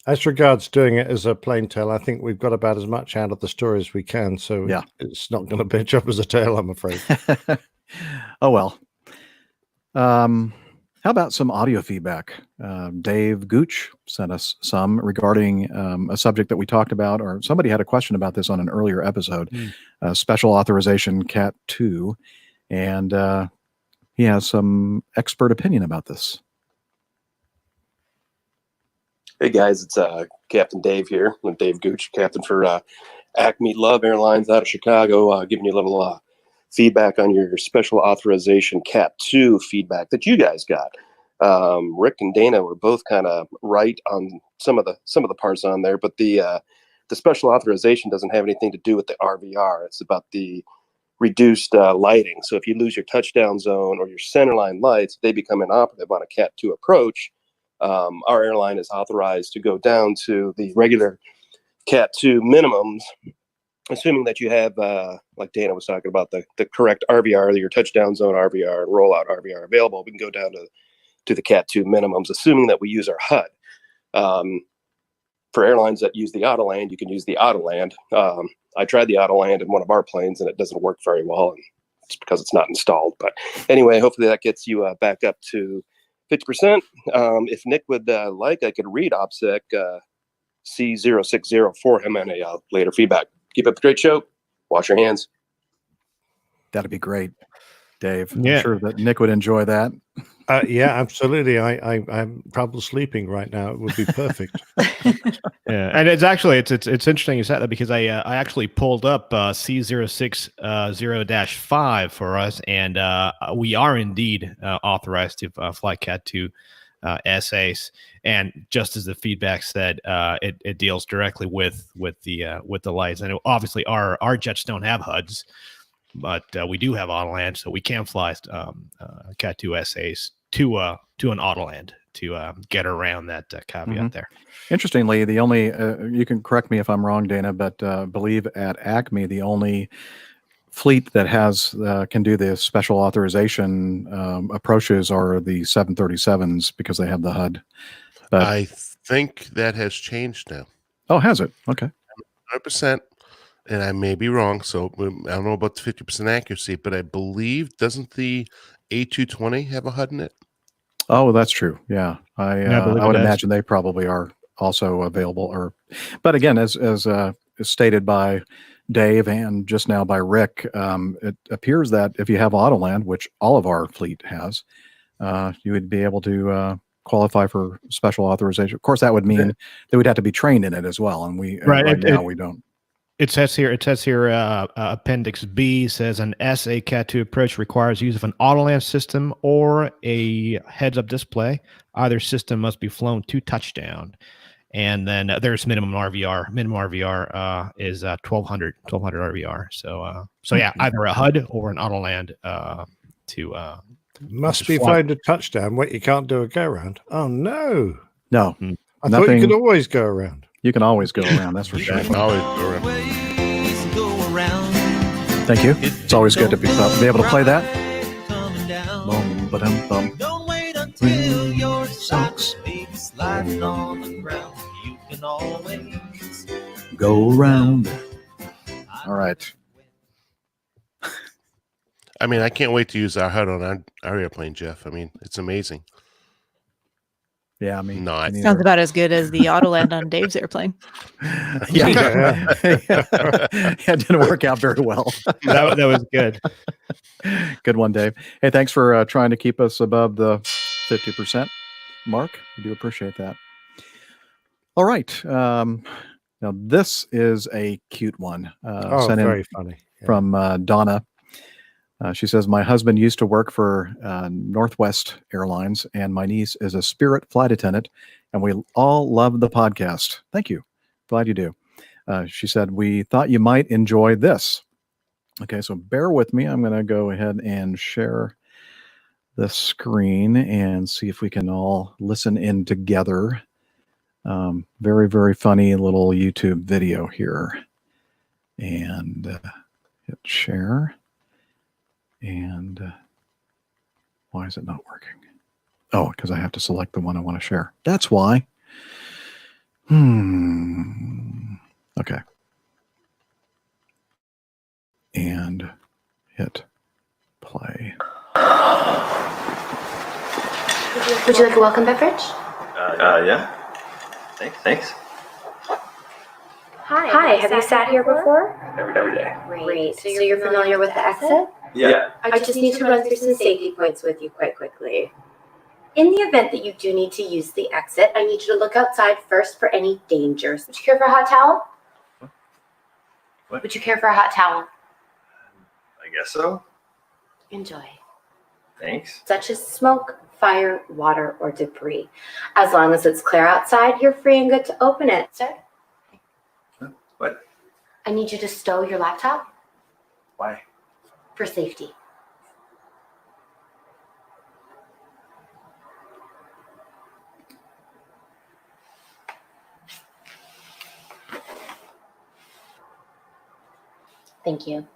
As regards doing it as a plain tale, I think we've got about as much out of the story as we can. So yeah, it's not going to pitch up as a tale, I'm afraid. Oh, well. How about some audio feedback? Dave Gooch sent us some regarding a subject that we talked about, or somebody had a question about this on an earlier episode, Special Authorization Cat 2, and he has some expert opinion about this. Hey guys, it's Captain Dave here. I'm Dave Gooch, captain for Acme Love Airlines out of Chicago, giving you a little feedback on your Special Authorization Cat 2 feedback that you guys got. Rick and Dana were both kind of right on some of the parts on there, but the Special Authorization doesn't have anything to do with the RVR. It's about the reduced lighting. So if you lose your touchdown zone or your centerline lights, they become inoperative on a Cat 2 approach. Our airline is authorized to go down to the regular Cat 2 minimums, assuming that you have, like Dana was talking about, the correct RVR, your touchdown zone RVR and rollout RVR available. We can go down to the Cat 2 minimums, assuming that we use our HUD. For airlines that use the Autoland, you can use the Autoland. I tried the Autoland in one of our planes, and it doesn't work very well, and it's because it's not installed. But anyway, hopefully that gets you back up to 50%. If Nick would like, I could read OPSEC C060 for him and a later feedback. Keep up the great show. Wash your hands. That'd be great, Dave. Yeah. I'm sure that Nick would enjoy that. Yeah, absolutely. I'm probably sleeping right now. It would be perfect. Yeah, and it's actually it's interesting you said that, because I actually pulled up C060-5 for us, and we are indeed authorized to fly Cat 2 SAs, and just as the feedback said, it deals directly with the lights, and obviously our jets don't have HUDs, but we do have Autoland, so we can fly Cat 2 SAs to an Autoland to get around that caveat there. Interestingly, the only you can correct me if I'm wrong, Dana, but I believe at Acme the only fleet that has can do the special authorization approaches are the 737s, because they have the HUD. But I think that has changed now. Oh, has it? Okay. 100%. And I may be wrong, so I don't know about the 50% accuracy, but I believe, doesn't the A220 have a HUD in it? Oh, that's true. Yeah, I would does. imagine they probably are also available. But again, as stated by Dave and just now by Rick, it appears that if you have Autoland, which all of our fleet has, you would be able to qualify for special authorization. Of course, that would mean they would have to be trained in it as well, and right now we don't. It says here, Appendix B says an SA Cat 2 approach requires use of an Autoland system or a heads-up display. Either system must be flown to touchdown. And then there's minimum RVR. Minimum RVR is 1200 RVR. So yeah, either a HUD or an Autoland must be flown to touchdown. Wait, you can't do a go around. Oh no, no. I thought you could always go around. You can always go around. That's for sure. You can always go around. Thank you. It's always good to be able to play that. Don't wait until your socks be sliding on the ground. You can always go around. All right. I mean, I can't wait to use our HUD on our airplane, Jeff. I mean, it's amazing. Yeah, I mean, sounds about as good as the Autoland on Dave's airplane. Yeah, it didn't work out very well. That was good. Good one, Dave. Hey, thanks for trying to keep us above the 50% mark. We do appreciate that. All right. Now this is a cute one. Sent very in funny. Yeah. From Donna. She says, my husband used to work for Northwest Airlines, and my niece is a Spirit flight attendant, and we all love the podcast. Thank you. Glad you do. She said, we thought you might enjoy this. Okay, so bear with me. I'm going to go ahead and share the screen and see if we can all listen in together. Very, very funny little YouTube video here. And hit share. And why is it not working? Oh, because I have to select the one I want to share. That's why. Okay. And hit play. Would you like a welcome beverage? Yeah. Thanks. Hi, have you sat here before? Every day. Great. So you're familiar with the exit? Yeah. I just need to run through some safety points with you quite quickly. In the event that you do need to use the exit, I need you to look outside first for any dangers. Would you care for a hot towel? What? Would you care for a hot towel? I guess so. Enjoy. Thanks. Such as smoke, fire, water, or debris. As long as it's clear outside, you're free and good to open it. Sir? What? I need you to stow your laptop Why? for safety. Thank you.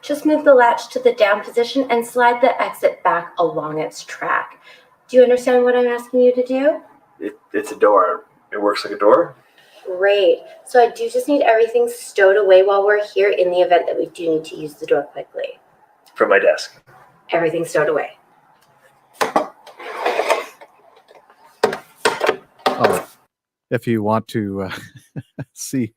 Just move the latch to the down position and slide the exit back along its track. Do you understand what I'm asking you to do? It's a door. It works like a door? Great. So I do just need everything stowed away while we're here in the event that we do need to use the door quickly. From my desk. Everything stowed away. Oh, if you want to see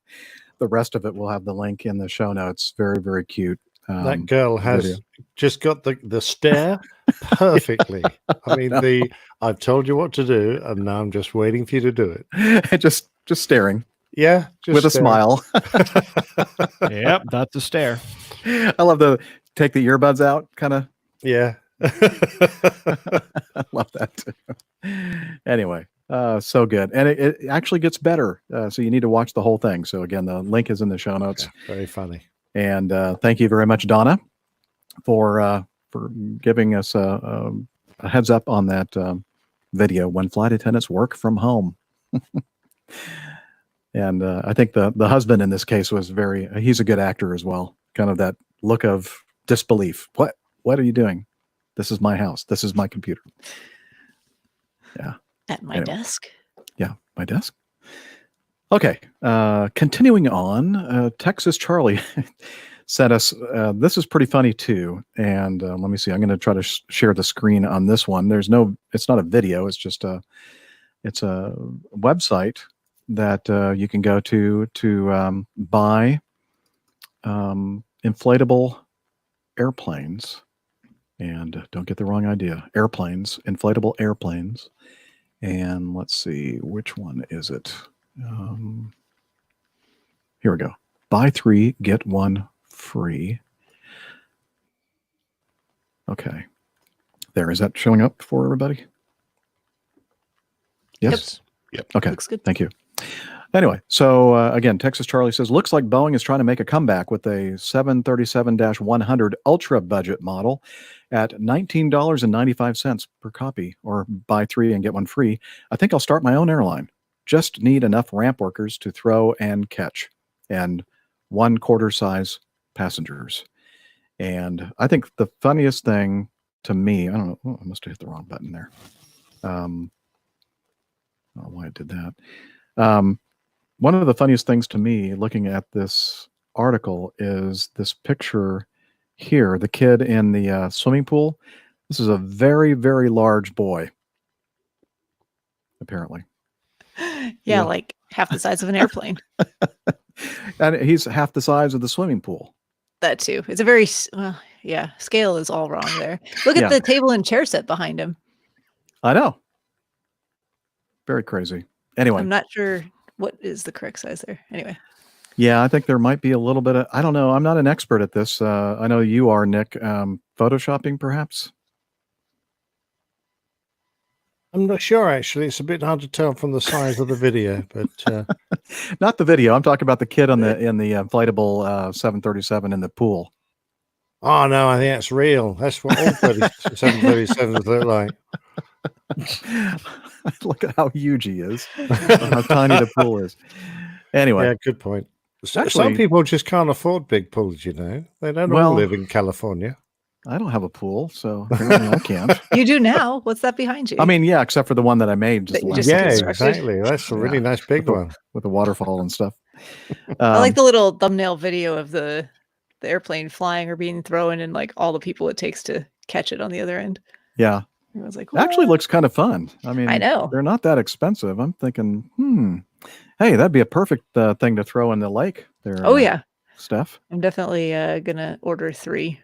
the rest of it, we'll have the link in the show notes. Very, very cute. That girl has video. just got the stare perfectly. I mean, I've told you what to do, and now I'm just waiting for you to do it. just staring. Yeah, just with a staring. smile. Yep, that's a stare. I love the take the earbuds out kind of. Yeah. I love that too. Anyway, so good. And it actually gets better. So you need to watch the whole thing. So again, the link is in the show notes. Yeah, very funny. And thank you very much, Donna, for giving us a heads up on that video when flight attendants work from home. And I think the husband in this case was he's a good actor as well. Kind of that look of disbelief. What are you doing? This is my house. This is my computer. Yeah. At my desk. Yeah, my desk. Okay. Continuing on, Texas Charlie sent us, this is pretty funny too. And let me see, I'm going to try to share the screen on this one. It's not a video. It's just it's a website that you can go to buy inflatable airplanes. And don't get the wrong idea. Airplanes, inflatable airplanes. And let's see, which one is it? Here we go. Buy 3, get 1 free. Okay. There, is that showing up for everybody? Yes? Yep. Okay. Looks good. Thank you. Anyway, so again, Texas Charlie says, looks like Boeing is trying to make a comeback with a 737-100 Ultra budget model at $19.95 per copy, or buy 3 and get 1 free. I think I'll start my own airline. Just need enough ramp workers to throw and catch, and 1/4 size passengers. And I think the funniest thing to me, I don't know, I must have hit the wrong button there. I don't know why I did that. One of the funniest things to me looking at this article is this picture here, the kid in the swimming pool. This is a very, very large boy, apparently. Yeah, like half the size of an airplane. And he's half the size of the swimming pool. That too. It's a very, scale is all wrong there. Look at the table and chair set behind him. I know. Very crazy. Anyway. I'm not sure what is the correct size there. Anyway. Yeah, I think there might be a little bit of, I don't know. I'm not an expert at this. I know you are, Nick. Photoshopping, perhaps? I'm not sure, actually. It's a bit hard to tell from the size of the video, but Not the video. I'm talking about the kid in the inflatable 737 in the pool. oh no, I think that's real. That's what all 737s look like. Look at how huge he is, how tiny the pool is. Anyway, Yeah, good point. Some Actually- people just can't afford big pools, you know. They don't Well- all live in California. I don't have a pool, so apparently I can't. You do now. What's that behind you? I mean, yeah, except for the one that I made just That you last just year. Yeah, constructed. exactly. That's a really Yeah. nice big with one. with the waterfall and stuff. I like the little thumbnail video of the airplane flying or being thrown and like all the people it takes to catch it on the other end. Yeah, I was like, actually "What?" looks kind of fun. I mean, I know. they're not that expensive. I'm thinking, hey, that'd be a perfect thing to throw in the lake. There. Oh yeah, Steph. I'm definitely gonna order 3.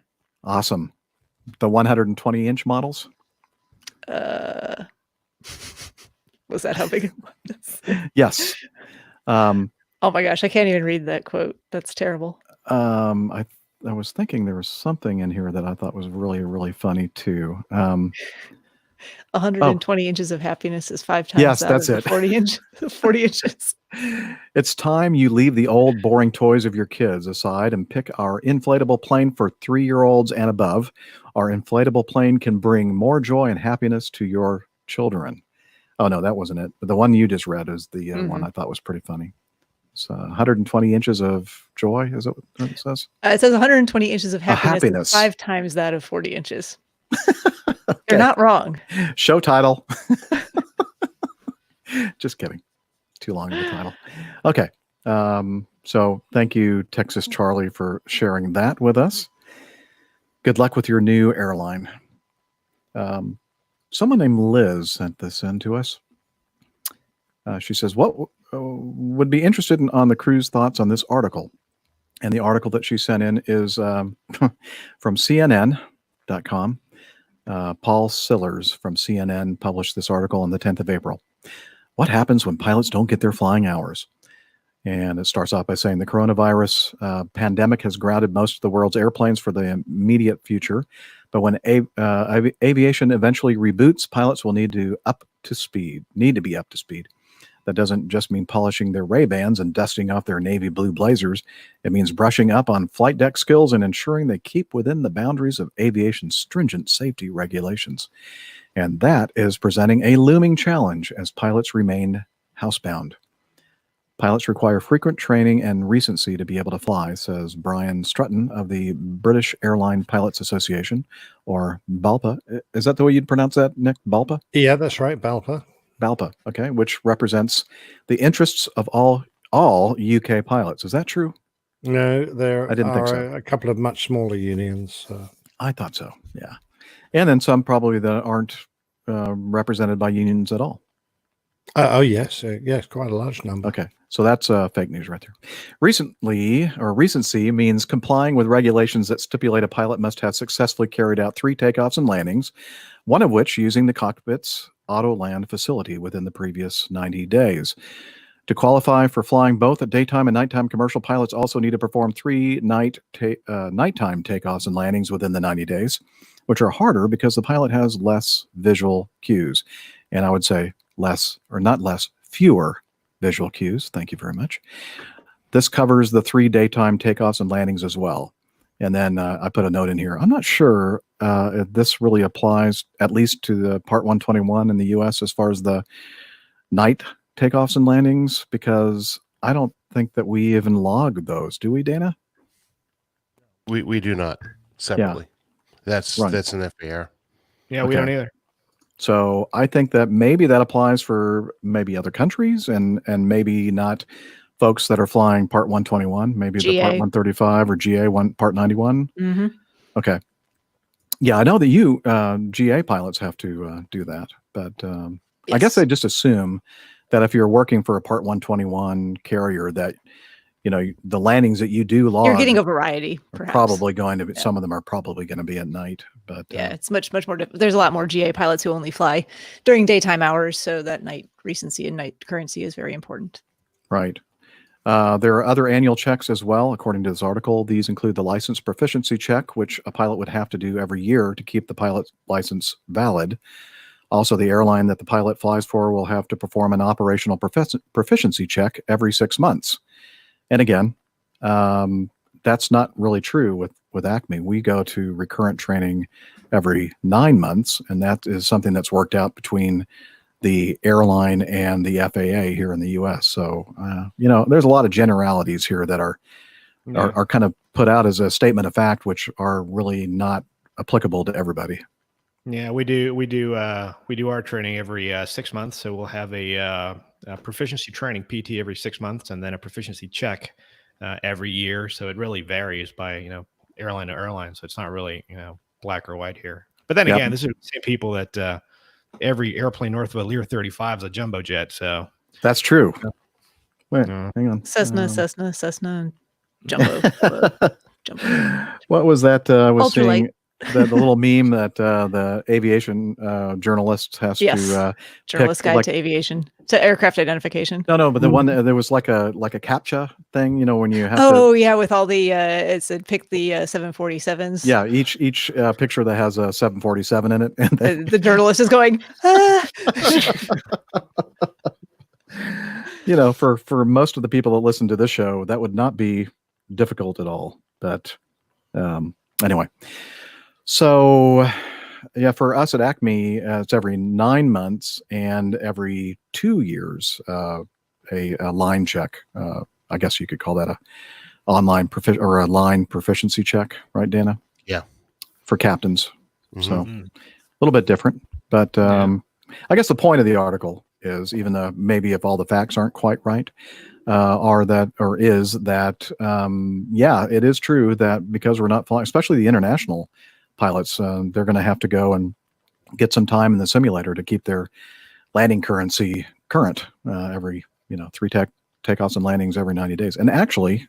Awesome. The 120-inch models. Was that how big it was? Yes. Um, Oh my gosh, I can't even read that quote. That's terrible. I was thinking there was something in here that I thought was really, really funny too. 120 inches of happiness is 5 times Yes, that that's of it. the 40 inches. It's time you leave the old boring toys of your kids aside and pick our inflatable plane for 3-year-olds and above. Our inflatable plane can bring more joy and happiness to your children. Oh no, that wasn't it. But the one you just read is the one I thought was pretty funny. It's 120 inches of joy. Is that what it says? It says 120 inches of happiness, happiness. is 5 times that of 40 inches. You're not wrong. Show title. Just kidding. Too long of a title. Okay. So thank you, Texas Charlie, for sharing that with us. Good luck with your new airline. Someone named Liz sent this in to us. She says, what would be interested on the crew's thoughts on this article? And the article that she sent in is from CNN.com. Paul Sillers from CNN published this article on the 10th of April. What happens when pilots don't get their flying hours? And it starts off by saying the coronavirus pandemic has grounded most of the world's airplanes for the immediate future. But when aviation eventually reboots, pilots will need to be up to speed. That doesn't just mean polishing their Ray-Bans and dusting off their navy blue blazers. It means brushing up on flight deck skills and ensuring they keep within the boundaries of aviation's stringent safety regulations. And that is presenting a looming challenge as pilots remain housebound. Pilots require frequent training and recency to be able to fly, says Brian Strutton of the British Airline Pilots Association, or BALPA. Is that the way you'd pronounce that, Nick? BALPA? Yeah, that's right, BALPA. BALPA, okay, which represents the interests of all UK pilots. Is that true? No, there I didn't think are so. a couple of much smaller unions. I thought so, yeah. And then some probably that aren't represented by unions at all. Oh, yes. Yes, quite a large number. Okay, so that's fake news right there. Recency means complying with regulations that stipulate a pilot must have successfully carried out 3 takeoffs and landings, one of which using the cockpit's auto land facility within the previous 90 days. To qualify for flying both at daytime and nighttime, commercial pilots also need to perform 3 nighttime takeoffs and landings within the 90 days, which are harder because the pilot has less visual cues. And I would say fewer visual cues. Thank you very much. This covers the 3 daytime takeoffs and landings as well. And then I put a note in here. I'm not sure if this really applies, at least to the Part 121 in the U.S. as far as the night takeoffs and landings, because I don't think that we even log those. Do we, Dana? We do not separately. That's an FAR. Yeah, we don't either. So I think that maybe that applies for maybe other countries and maybe not folks that are flying Part 121, maybe the Part 135 or GA Part 91. Mm-hmm. Okay. Yeah, I know that you GA pilots have to do that, but I guess they just assume that if you're working for a Part 121 carrier that, you know, the landings that you do log, You're getting a variety, perhaps. Probably going to be, some of them are probably going to be at night, but yeah, it's much more there's a lot more GA pilots who only fly during daytime hours, so that night recency and night currency is very important. Right. There are other annual checks as well, according to this article. These include the license proficiency check, which a pilot would have to do every year to keep the pilot license valid. Also, the airline that the pilot flies for will have to perform an operational proficiency check every 6 months. And again, that's not really true with Acme. We go to recurrent training every 9 months, and that is something that's worked out between the airline and the FAA here in the U.S. So, there's a lot of generalities here that are kind of put out as a statement of fact, which are really not applicable to everybody. Yeah, we do our training every 6 months. So we'll have a proficiency training PT every 6 months, and then a proficiency check every year. So it really varies by airline to airline. So it's not really black or white here. But then again, this is the same people that every airplane north of a Lear 35 is a jumbo jet. So that's true. Wait, hang on. Cessna, and jumbo. Jumbo. What was that? I was Ultralight. seeing the little meme that the aviation journalist has to journalist pick, guide to aviation, to aircraft identification. No, but the one there was like a CAPTCHA thing, when you have with all the it said pick the 747s. Yeah, each picture that has a 747 in it, and the journalist is going. For most of the people that listen to this show, that would not be difficult at all. But anyway. So, for us at Acme, it's every 9 months and every 2 years, a line check. I guess you could call that a line proficiency check, right, Dana? Yeah. For captains. So, a little bit different. But I guess the point of the article is, even though maybe if all the facts aren't quite right, is that it is true that because we're not flying, especially the international pilots, they're going to have to go and get some time in the simulator to keep their landing currency current every 3 takeoffs and landings every 90 days. And actually,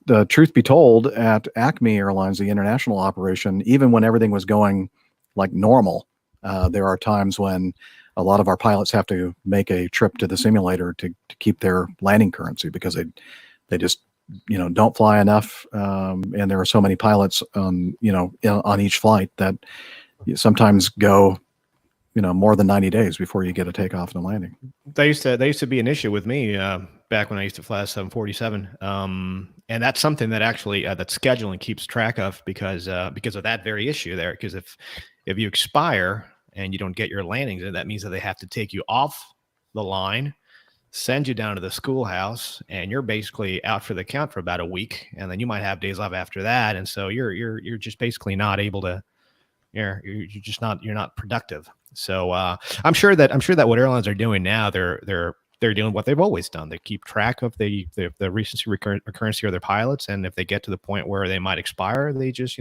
the truth be told, at Acme Airlines, the international operation, even when everything was going like normal, there are times when a lot of our pilots have to make a trip to the simulator to keep their landing currency, because they just don't fly enough, and there are so many pilots on each flight that you sometimes go more than 90 days before you get a takeoff and a landing. They used to be an issue with me back when I used to fly a 747, and that's something that actually that scheduling keeps track of, because of that very issue there. Because if you expire and you don't get your landings, and that means that they have to take you off the line, send you down to the schoolhouse, and you're basically out for the count for about a week, and then you might have days off after that, and so you're just basically not able to. You're not productive. So I'm sure that what airlines are doing now, they're doing what they've always done. They keep track of the recency recurrency of their pilots, and if they get to the point where they might expire, they just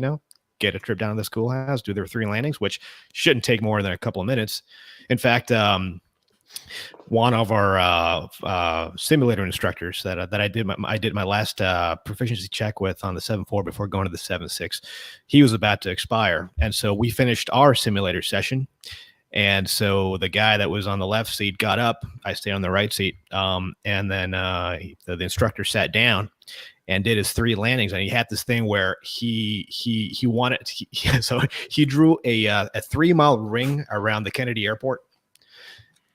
get a trip down to the schoolhouse, do their 3 landings, which shouldn't take more than a couple of minutes. In fact, one of our simulator instructors that I did my last proficiency check with on the 7.4 before going to the 7.6, he was about to expire, and so we finished our simulator session. And so the guy that was on the left seat got up, I stayed on the right seat, and then the instructor sat down and did his 3 landings, and he had this thing where he drew a 3-mile ring around the Kennedy Airport.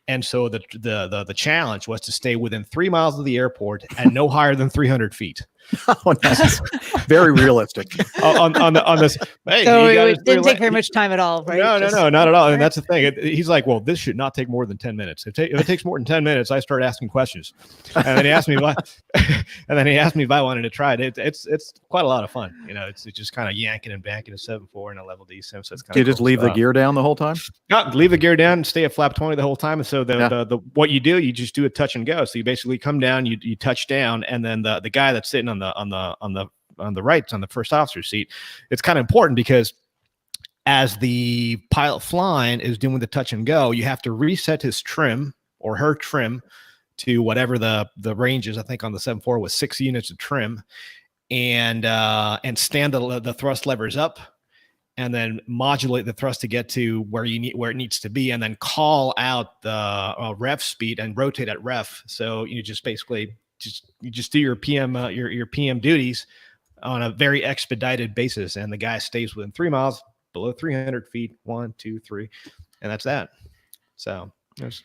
And so the challenge was to stay within 3 miles of the airport and no higher than 300 feet. Oh, nice. Very realistic. on this. Hey, so it didn't take very much time at all, right? No, not at all. And that's the thing. He's like, well, this should not take more than 10 minutes. If it takes more than 10 minutes, I start asking questions. And then he asked me why. And then he asked me if I wanted to try it. It's quite a lot of fun. It's just kind of yanking and banking a 7.4 and a level D sim. So it's kind of. Do you just leave the gear down the whole time? Not leave the gear down and stay at flap 20 the whole time. And so the what you do, you just do a touch and go. So you basically come down, you touch down, and then the guy that's sitting on the right, on the first officer seat, it's kind of important, because as the pilot flying is doing the touch and go, you have to reset his trim or her trim to whatever the range is. I think on the 7.4 was 6 units of trim, and stand the thrust levers up, and then modulate the thrust to get to where it needs to be, and then call out the ref speed and rotate at ref. So you just basically do your PM your PM duties on a very expedited basis, and the guy stays within 3 miles, below 300 feet, 1, 2, 3, and that's that. So there's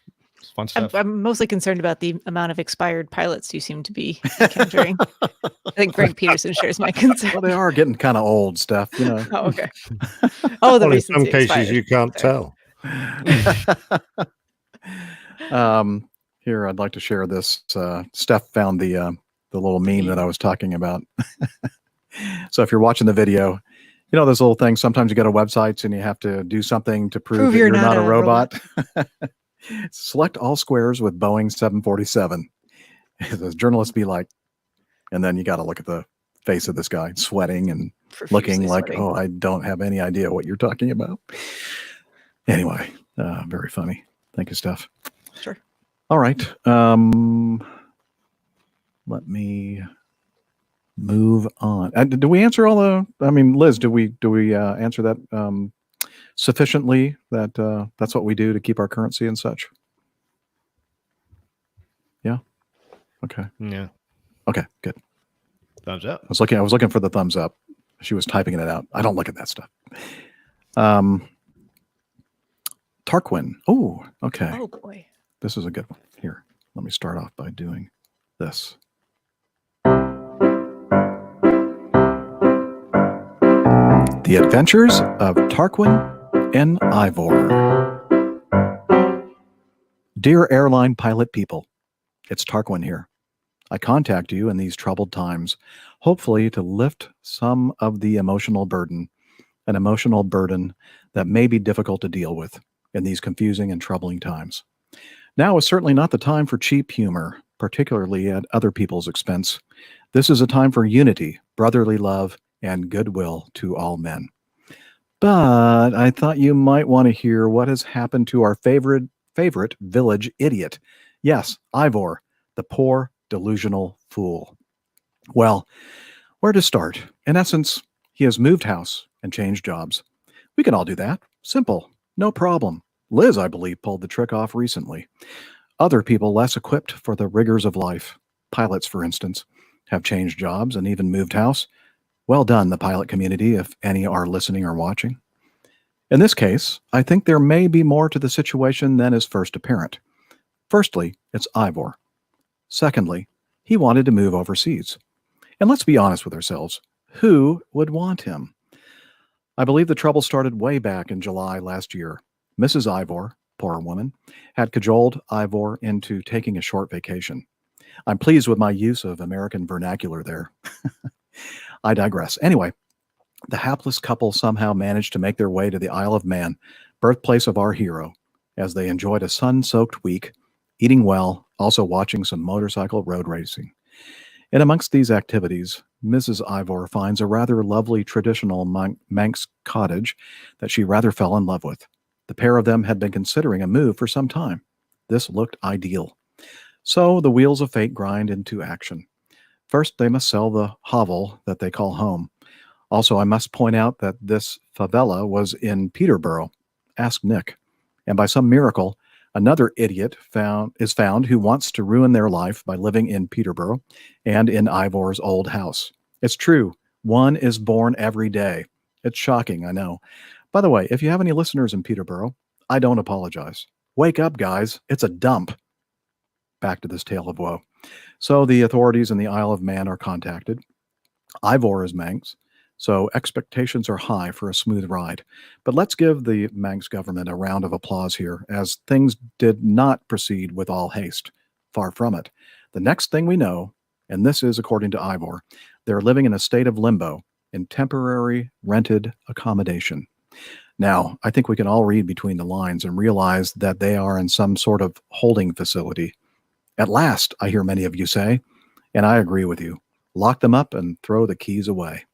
fun stuff. I'm mostly concerned about the amount of expired pilots you seem to be encountering. I think Greg Peterson shares my concern. Well, they are getting kind of old, Steph. Oh, okay. Oh, the Well, in some recency cases expired. you can't tell. Here, I'd like to share this. Steph found the little meme that I was talking about. So if you're watching the video, you know those little things. Sometimes you go to websites and you have to do something to prove that you're not a robot. Select all squares with Boeing 747. The journalists be like, and then you got to look at the face of this guy sweating and looking like, sweating. oh, I don't have any idea what you're talking about. Anyway, very funny. Thank you, Steph. Sure. All right. Let me move on. Do we answer all the? I mean, Liz, do we answer that sufficiently? That that's what we do to keep our currency and such. Yeah. Okay. Yeah. Okay. Good. Thumbs up. I was looking for the thumbs up. She was typing it out. I don't look at that stuff. Tarquin. Oh, okay. Oh boy. This is a good one. Here, let me start off by doing this. The Adventures of Tarquin and Ivor. Dear airline pilot people, it's Tarquin here. I contact you in these troubled times, hopefully to lift some of the emotional burden, an emotional burden that may be difficult to deal with in these confusing and troubling times. Now is certainly not the time for cheap humor, particularly at other people's expense. This is a time for unity, brotherly love, and goodwill to all men. But I thought you might want to hear what has happened to our favorite village idiot. Yes, Ivor, the poor, delusional fool. Well, where to start? In essence, he has moved house and changed jobs. We can all do that. Simple. No problem. Liz, I believe, pulled the trick off recently. Other people less equipped for the rigors of life, pilots, for instance, have changed jobs and even moved house. Well done, the pilot community, if any are listening or watching. In this case, I think there may be more to the situation than is first apparent. Firstly, it's Ivor. Secondly, he wanted to move overseas. And let's be honest with ourselves, who would want him? I believe the trouble started way back in July last year. Mrs. Ivor, poor woman, had cajoled Ivor into taking a short vacation. I'm pleased with my use of American vernacular there. I digress. Anyway, the hapless couple somehow managed to make their way to the Isle of Man, birthplace of our hero, as they enjoyed a sun-soaked week, eating well, also watching some motorcycle road racing. And amongst these activities, Mrs. Ivor finds a rather lovely traditional Manx cottage that she rather fell in love with. The pair of them had been considering a move for some time. This looked ideal. So the wheels of fate grind into action. First, they must sell the hovel that they call home. Also, I must point out that this favela was in Peterborough. Ask Nick. And by some miracle, another idiot is found who wants to ruin their life by living in Peterborough and in Ivor's old house. It's true. One is born every day. It's shocking, I know. By the way, if you have any listeners in Peterborough, I don't apologize. Wake up, guys. It's a dump. Back to this tale of woe. So the authorities in the Isle of Man are contacted. Ivor is Manx, so expectations are high for a smooth ride. But let's give the Manx government a round of applause here, as things did not proceed with all haste. Far from it. The next thing we know, and this is according to Ivor, they're living in a state of limbo in temporary rented accommodation. Now, I think we can all read between the lines and realize that they are in some sort of holding facility. At last, I hear many of you say, and I agree with you. Lock them up and throw the keys away.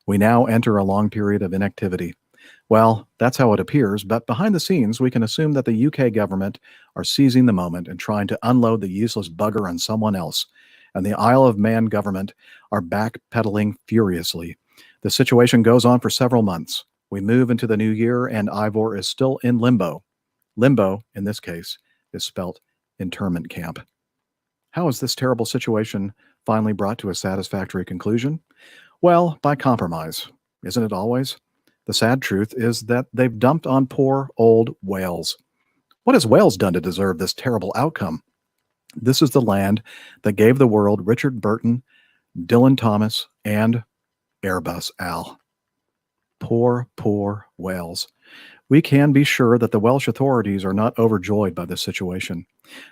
We now enter a long period of inactivity. Well, that's how it appears, but behind the scenes, we can assume that the UK government are seizing the moment and trying to unload the useless bugger on someone else, and the Isle of Man government are backpedaling furiously. The situation goes on for several months. We move into the new year, and Ivor is still in limbo. Limbo, in this case, is spelt internment camp. How is this terrible situation finally brought to a satisfactory conclusion? Well, by compromise. Isn't it always? The sad truth is that they've dumped on poor old Wales. What has Wales done to deserve this terrible outcome? This is the land that gave the world Richard Burton, Dylan Thomas, and Airbus Al. Poor, poor Wales. We can be sure that the Welsh authorities are not overjoyed by this situation.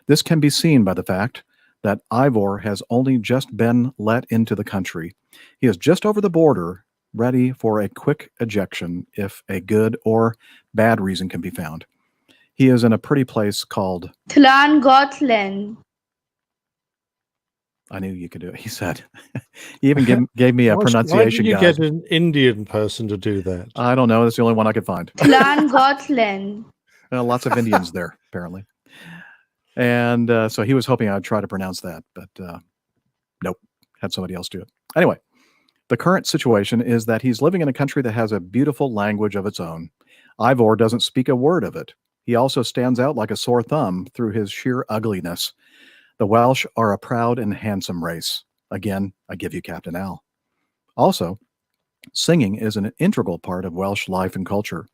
This can be seen by the fact that Ivor has only just been let into the country. He is just over the border, ready for a quick ejection if a good or bad reason can be found. He is in a pretty place called Llangollen. I knew you could do it. He said. He even gave me a pronunciation Why did you guide. get an Indian person to do that? I don't know. That's the only one I could find. Llangollen. Lots of Indians there, apparently. And so he was hoping I'd try to pronounce that, but nope, had somebody else do it. Anyway, the current situation is that he's living in a country that has a beautiful language of its own. Ivor doesn't speak a word of it. He also stands out like a sore thumb through his sheer ugliness. The Welsh are a proud and handsome race. Again, I give you Captain Al. Also, singing is an integral part of Welsh life and culture.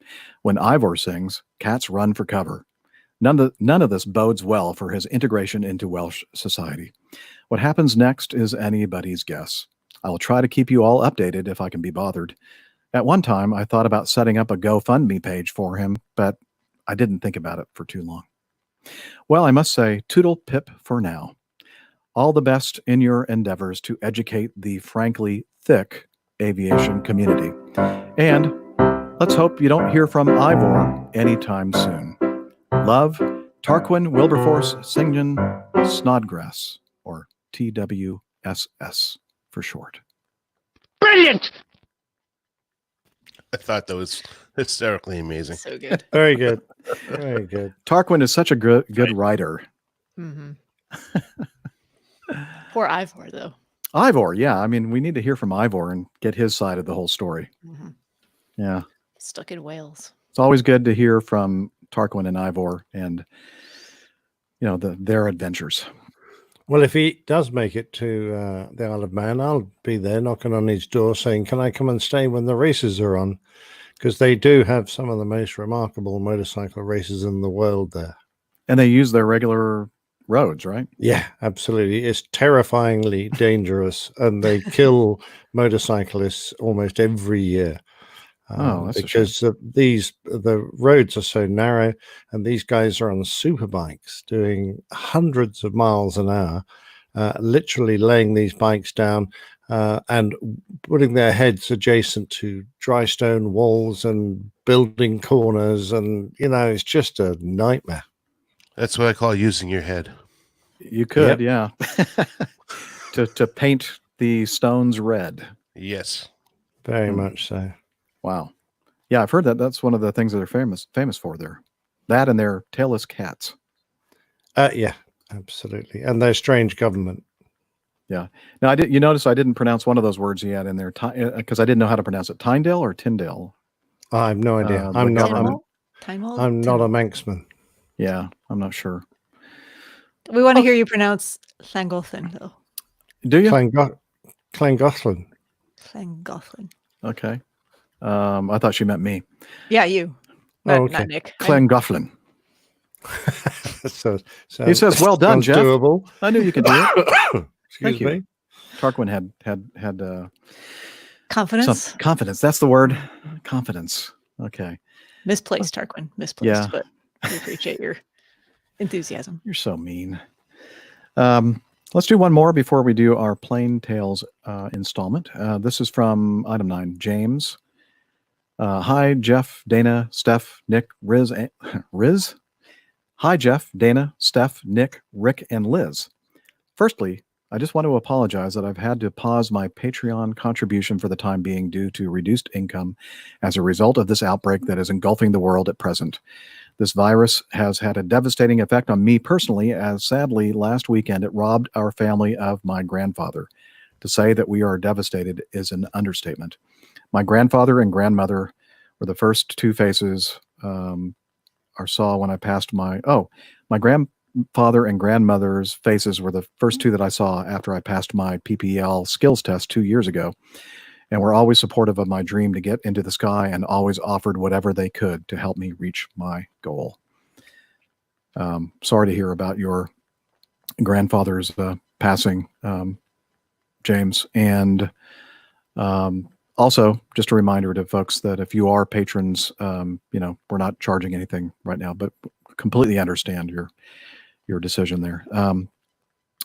When Ivor sings, cats run for cover. None of this bodes well for his integration into Welsh society. What happens next is anybody's guess. I will try to keep you all updated if I can be bothered. At one time, I thought about setting up a GoFundMe page for him, but I didn't think about it for too long. Well, I must say, toodle pip for now. All the best in your endeavors to educate the frankly thick aviation community. And let's hope you don't hear from Ivor anytime soon. Love, Tarquin Wilberforce St. John Snodgrass, or TWSS for short. Brilliant! I thought that was hysterically amazing. So good. Very good. Very good. Tarquin is such a good writer. Mm-hmm. Poor Ivor, though. Ivor, yeah. I mean, we need to hear from Ivor and get his side of the whole story. Mm-hmm. Yeah. Stuck in Wales. It's always good to hear from Tarquin and Ivor and, their adventures. Well, if he does make it to the Isle of Man, I'll be there knocking on his door saying, can I come and stay when the races are on? Because they do have some of the most remarkable motorcycle races in the world there. And they use their regular roads, right? Yeah, absolutely. It's terrifyingly dangerous, and they kill motorcyclists almost every year. That's because the roads are so narrow, and these guys are on super bikes doing hundreds of miles an hour, literally laying these bikes down and putting their heads adjacent to dry stone walls and building corners, and it's just a nightmare. That's what I call using your head. You could, yeah. to paint the stones red. Yes. Very much so. Wow. Yeah, I've heard that. That's one of the things that they're famous for there. That and their tailless cats. Yeah, absolutely. And their strange government. Yeah. Now, you notice I didn't pronounce one of those words he had in there because I didn't know how to pronounce it. Tyndale or Tyndale? I have no idea. I'm not a Manxman. Yeah, I'm not sure. We want to hear you pronounce Llangollen, though. Do you? Llangollen. Llangollen. Okay. I thought she meant me. Yeah, you. Not Nick. Llangollen. so he says, "Well done, Jeff. Doable. I knew you could do it." Excuse me. Tarquin had confidence. Confidence. That's the word. Confidence. Okay. Misplaced, Tarquin. Misplaced. Yeah. But we appreciate your enthusiasm. You're so mean. Let's do one more before we do our Plain Tales installment. This is from item 9, James. Hi, Jeff, Dana, Steph, Nick, Riz. Riz? Hi, Jeff, Dana, Steph, Nick, Rick, and Liz. Firstly, I just want to apologize that I've had to pause my Patreon contribution for the time being due to reduced income as a result of this outbreak that is engulfing the world at present. This virus has had a devastating effect on me personally, as sadly last weekend it robbed our family of my grandfather. To say that we are devastated is an understatement. My grandfather and grandmother were the first two faces I saw when I passed my grandfather and grandmother's faces were the first two that I saw after I passed my PPL skills test 2 years ago. and were always supportive of my dream to get into the sky and always offered whatever they could to help me reach my goal. Sorry to hear about your grandfather's passing, James. And also, just a reminder to folks that if you are patrons, we're not charging anything right now, but completely understand your decision there.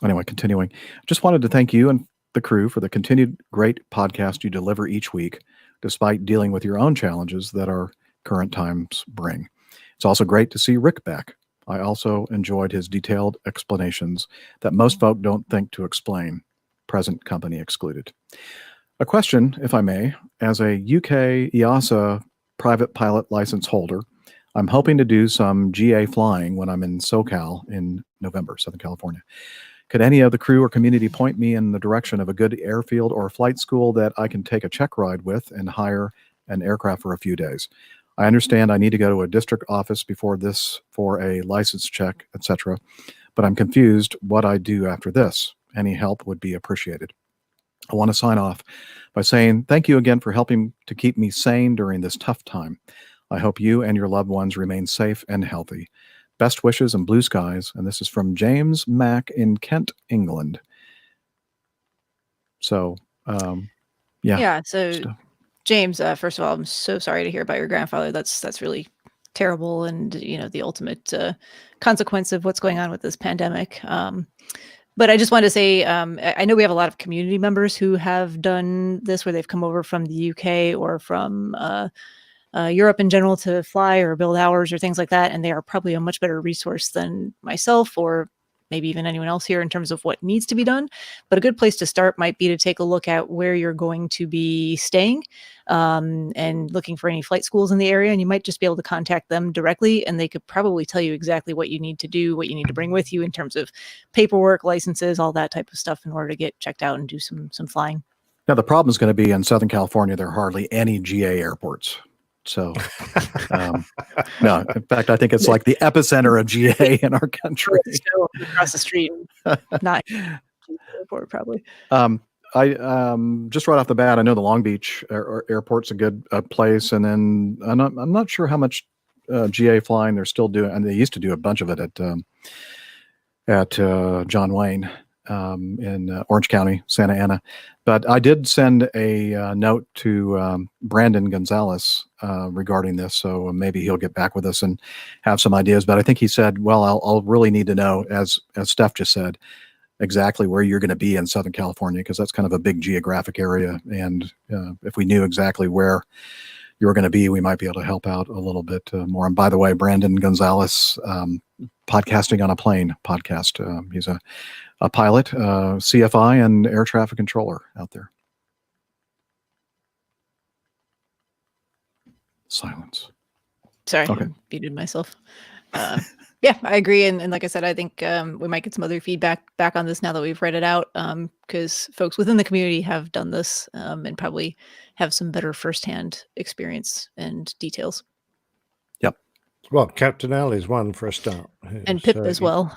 Anyway, continuing, just wanted to thank you and the crew for the continued great podcast you deliver each week, despite dealing with your own challenges that our current times bring. It's also great to see Rick back. I also enjoyed his detailed explanations that most folk don't think to explain, present company excluded. A question, if I may, as a UK EASA private pilot license holder, I'm hoping to do some GA flying when I'm in SoCal in November, Southern California. Could any of the crew or community point me in the direction of a good airfield or flight school that I can take a check ride with and hire an aircraft for a few days? I understand I need to go to a district office before this for a license check, etc., but I'm confused what I do after this. Any help would be appreciated. I want to sign off by saying thank you again for helping to keep me sane during this tough time. I hope you and your loved ones remain safe and healthy. Best wishes and blue skies. And this is from James Mack in Kent, England. So, Yeah. So, James, first of all, I'm so sorry to hear about your grandfather. That's really terrible, and the ultimate consequence of what's going on with this pandemic. But I just wanted to say, I know we have a lot of community members who have done this, where they've come over from the UK or from Europe in general to fly or build hours or things like that, and they are probably a much better resource than myself or maybe even anyone else here in terms of what needs to be done. But a good place to start might be to take a look at where you're going to be staying, and looking for any flight schools in the area. And you might just be able to contact them directly, and they could probably tell you exactly what you need to do, what you need to bring with you in terms of paperwork, licenses, all that type of stuff in order to get checked out and do some flying. Now, the problem is going to be in Southern California, there are hardly any GA airports. So, no, in fact, I think it's like the epicenter of GA in our country. Across the street, not airport, probably. I just right off the bat, I know the Long Beach airport's a good place, and then I'm not sure how much GA flying they're still doing, and they used to do a bunch of it at John Wayne in Orange County, Santa Ana. But I did send a note to Brandon Gonzalez regarding this, so maybe he'll get back with us and have some ideas. But I think he said, well, I'll really need to know, as Steph just said, exactly where you're going to be in Southern California, because that's kind of a big geographic area. And if we knew exactly where you were going to be, we might be able to help out a little bit more. And by the way, Brandon Gonzalez, Podcasting on a Plane podcast. He's a pilot, CFI, and air traffic controller out there. Silence. Sorry, okay. I muted myself. Yeah, I agree. And like I said, I think we might get some other feedback back on this now that we've read it out, because folks within the community have done this and probably have some better firsthand experience and details. Yep. Well, Captain Al is one for a start. And Pip as well.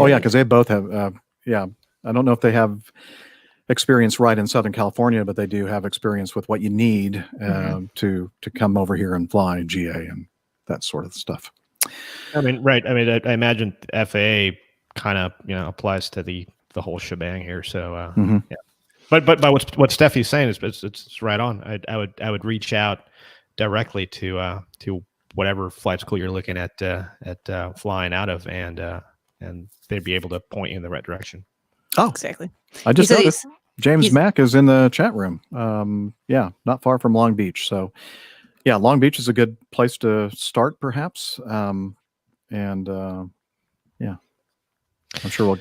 Oh, yeah, because they both have, yeah. I don't know if they have experience right in Southern California, but they do have experience with what you need to come over here and fly GA and that sort of stuff. I mean, right. I mean, I imagine FAA kind of, applies to the whole shebang here. So, yeah. But what Steffi's saying is it's right on. I would reach out directly to whatever flight school you're looking at flying out of, and they'd be able to point you in the right direction. Oh, exactly. I just noticed James Mack is in the chat room. Yeah, not far from Long Beach. So, yeah, Long Beach is a good place to start, perhaps. Yeah, I'm sure we'll.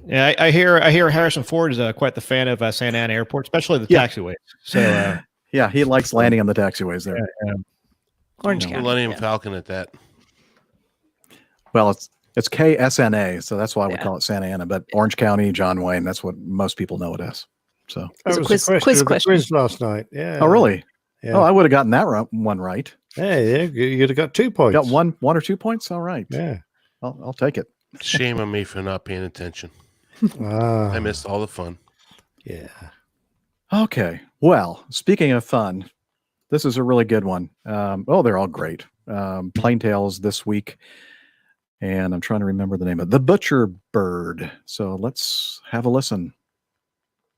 Yeah, I hear Harrison Ford is quite the fan of Santa Ana Airport, especially the taxiways. So, yeah, he likes landing on the taxiways there. Orange County. Millennium Falcon at that. Well, it's KSNA, so that's why we call it Santa Ana. But Orange County, John Wayne, that's what most people know it as. So that was a quiz last night. Yeah. Oh, really? Yeah. Oh, I would have gotten that one right. Hey, you'd have got 2 points. Got one or 2 points. All right. Yeah. I'll take it. Shame on me for not paying attention. I missed all the fun. Yeah. Okay. Well, speaking of fun, this is a really good one. They're all great. Plain Tales this week. And I'm trying to remember the name of The Butcher Bird. So let's have a listen.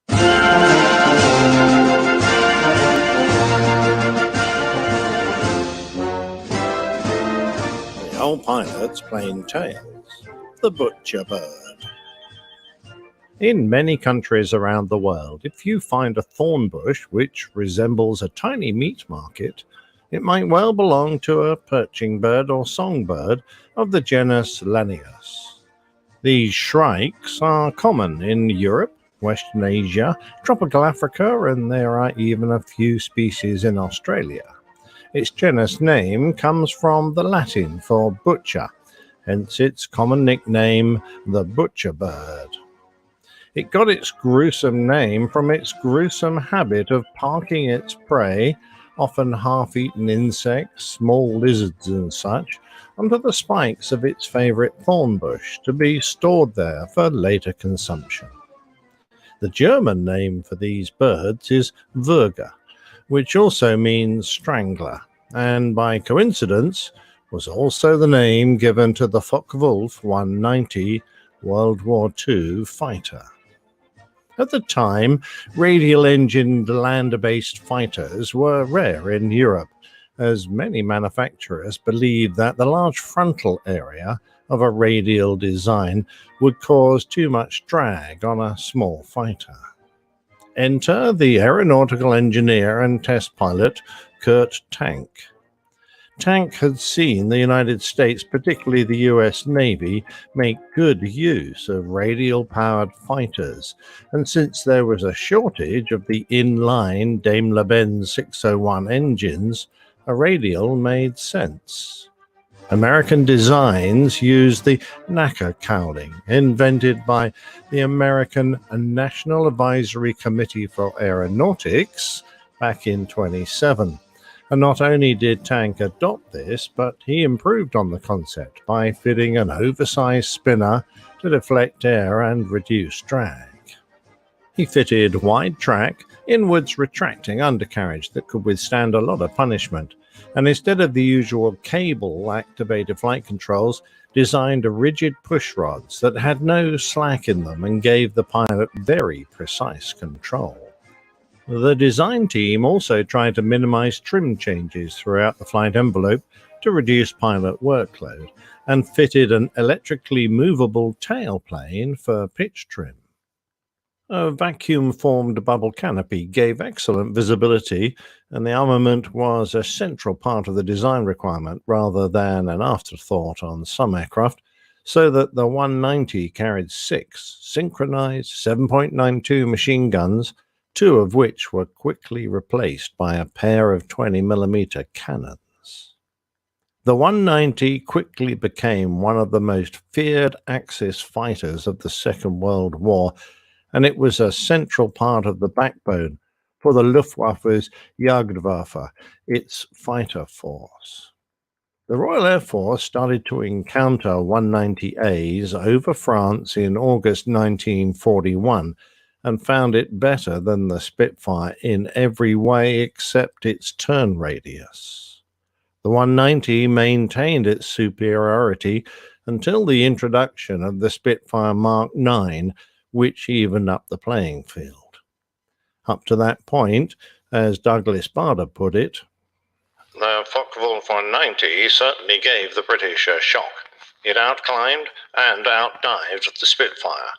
The old pilot's Plain Tales, The Butcher Bird. In many countries around the world, if you find a thorn bush which resembles a tiny meat market, it might well belong to a perching bird or songbird of the genus Lanius. These shrikes are common in Europe, Western Asia, tropical Africa, and there are even a few species in Australia. Its genus name comes from the Latin for butcher, hence its common nickname, the butcher bird. It got its gruesome name from its gruesome habit of parking its prey, often half-eaten insects, small lizards and such, onto the spikes of its favourite thorn bush to be stored there for later consumption. The German name for these birds is Würger, which also means strangler, and by coincidence was also the name given to the Focke-Wulf 190 World War II fighter. At the time, radial-engined land-based fighters were rare in Europe, as many manufacturers believed that the large frontal area of a radial design would cause too much drag on a small fighter. Enter the aeronautical engineer and test pilot Kurt Tank. Tank had seen the United States, particularly the US Navy, make good use of radial-powered fighters, and since there was a shortage of the inline Daimler-Benz 601 engines, a radial made sense. American designs used the NACA cowling, invented by the American National Advisory Committee for Aeronautics back in 1927. And not only did Tank adopt this, but he improved on the concept by fitting an oversized spinner to deflect air and reduce drag. He fitted wide track, inwards retracting undercarriage that could withstand a lot of punishment, and instead of the usual cable-activated flight controls, designed rigid push rods that had no slack in them and gave the pilot very precise control. The design team also tried to minimize trim changes throughout the flight envelope to reduce pilot workload, and fitted an electrically movable tailplane for pitch trim. A vacuum-formed bubble canopy gave excellent visibility, and the armament was a central part of the design requirement rather than an afterthought on some aircraft, so that the 190 carried 6 synchronized 7.92 machine guns, 2 of which were quickly replaced by a pair of 20mm cannons. The 190 quickly became one of the most feared Axis fighters of the Second World War, and it was a central part of the backbone for the Luftwaffe's Jagdwaffe, its fighter force. The Royal Air Force started to encounter 190As over France in August 1941, and found it better than the Spitfire in every way except its turn radius. The 190 maintained its superiority until the introduction of the Spitfire Mark IX, which evened up the playing field. Up to that point, as Douglas Bader put it, the Focke-Wulf 190 certainly gave the British a shock. It outclimbed and outdived the Spitfire.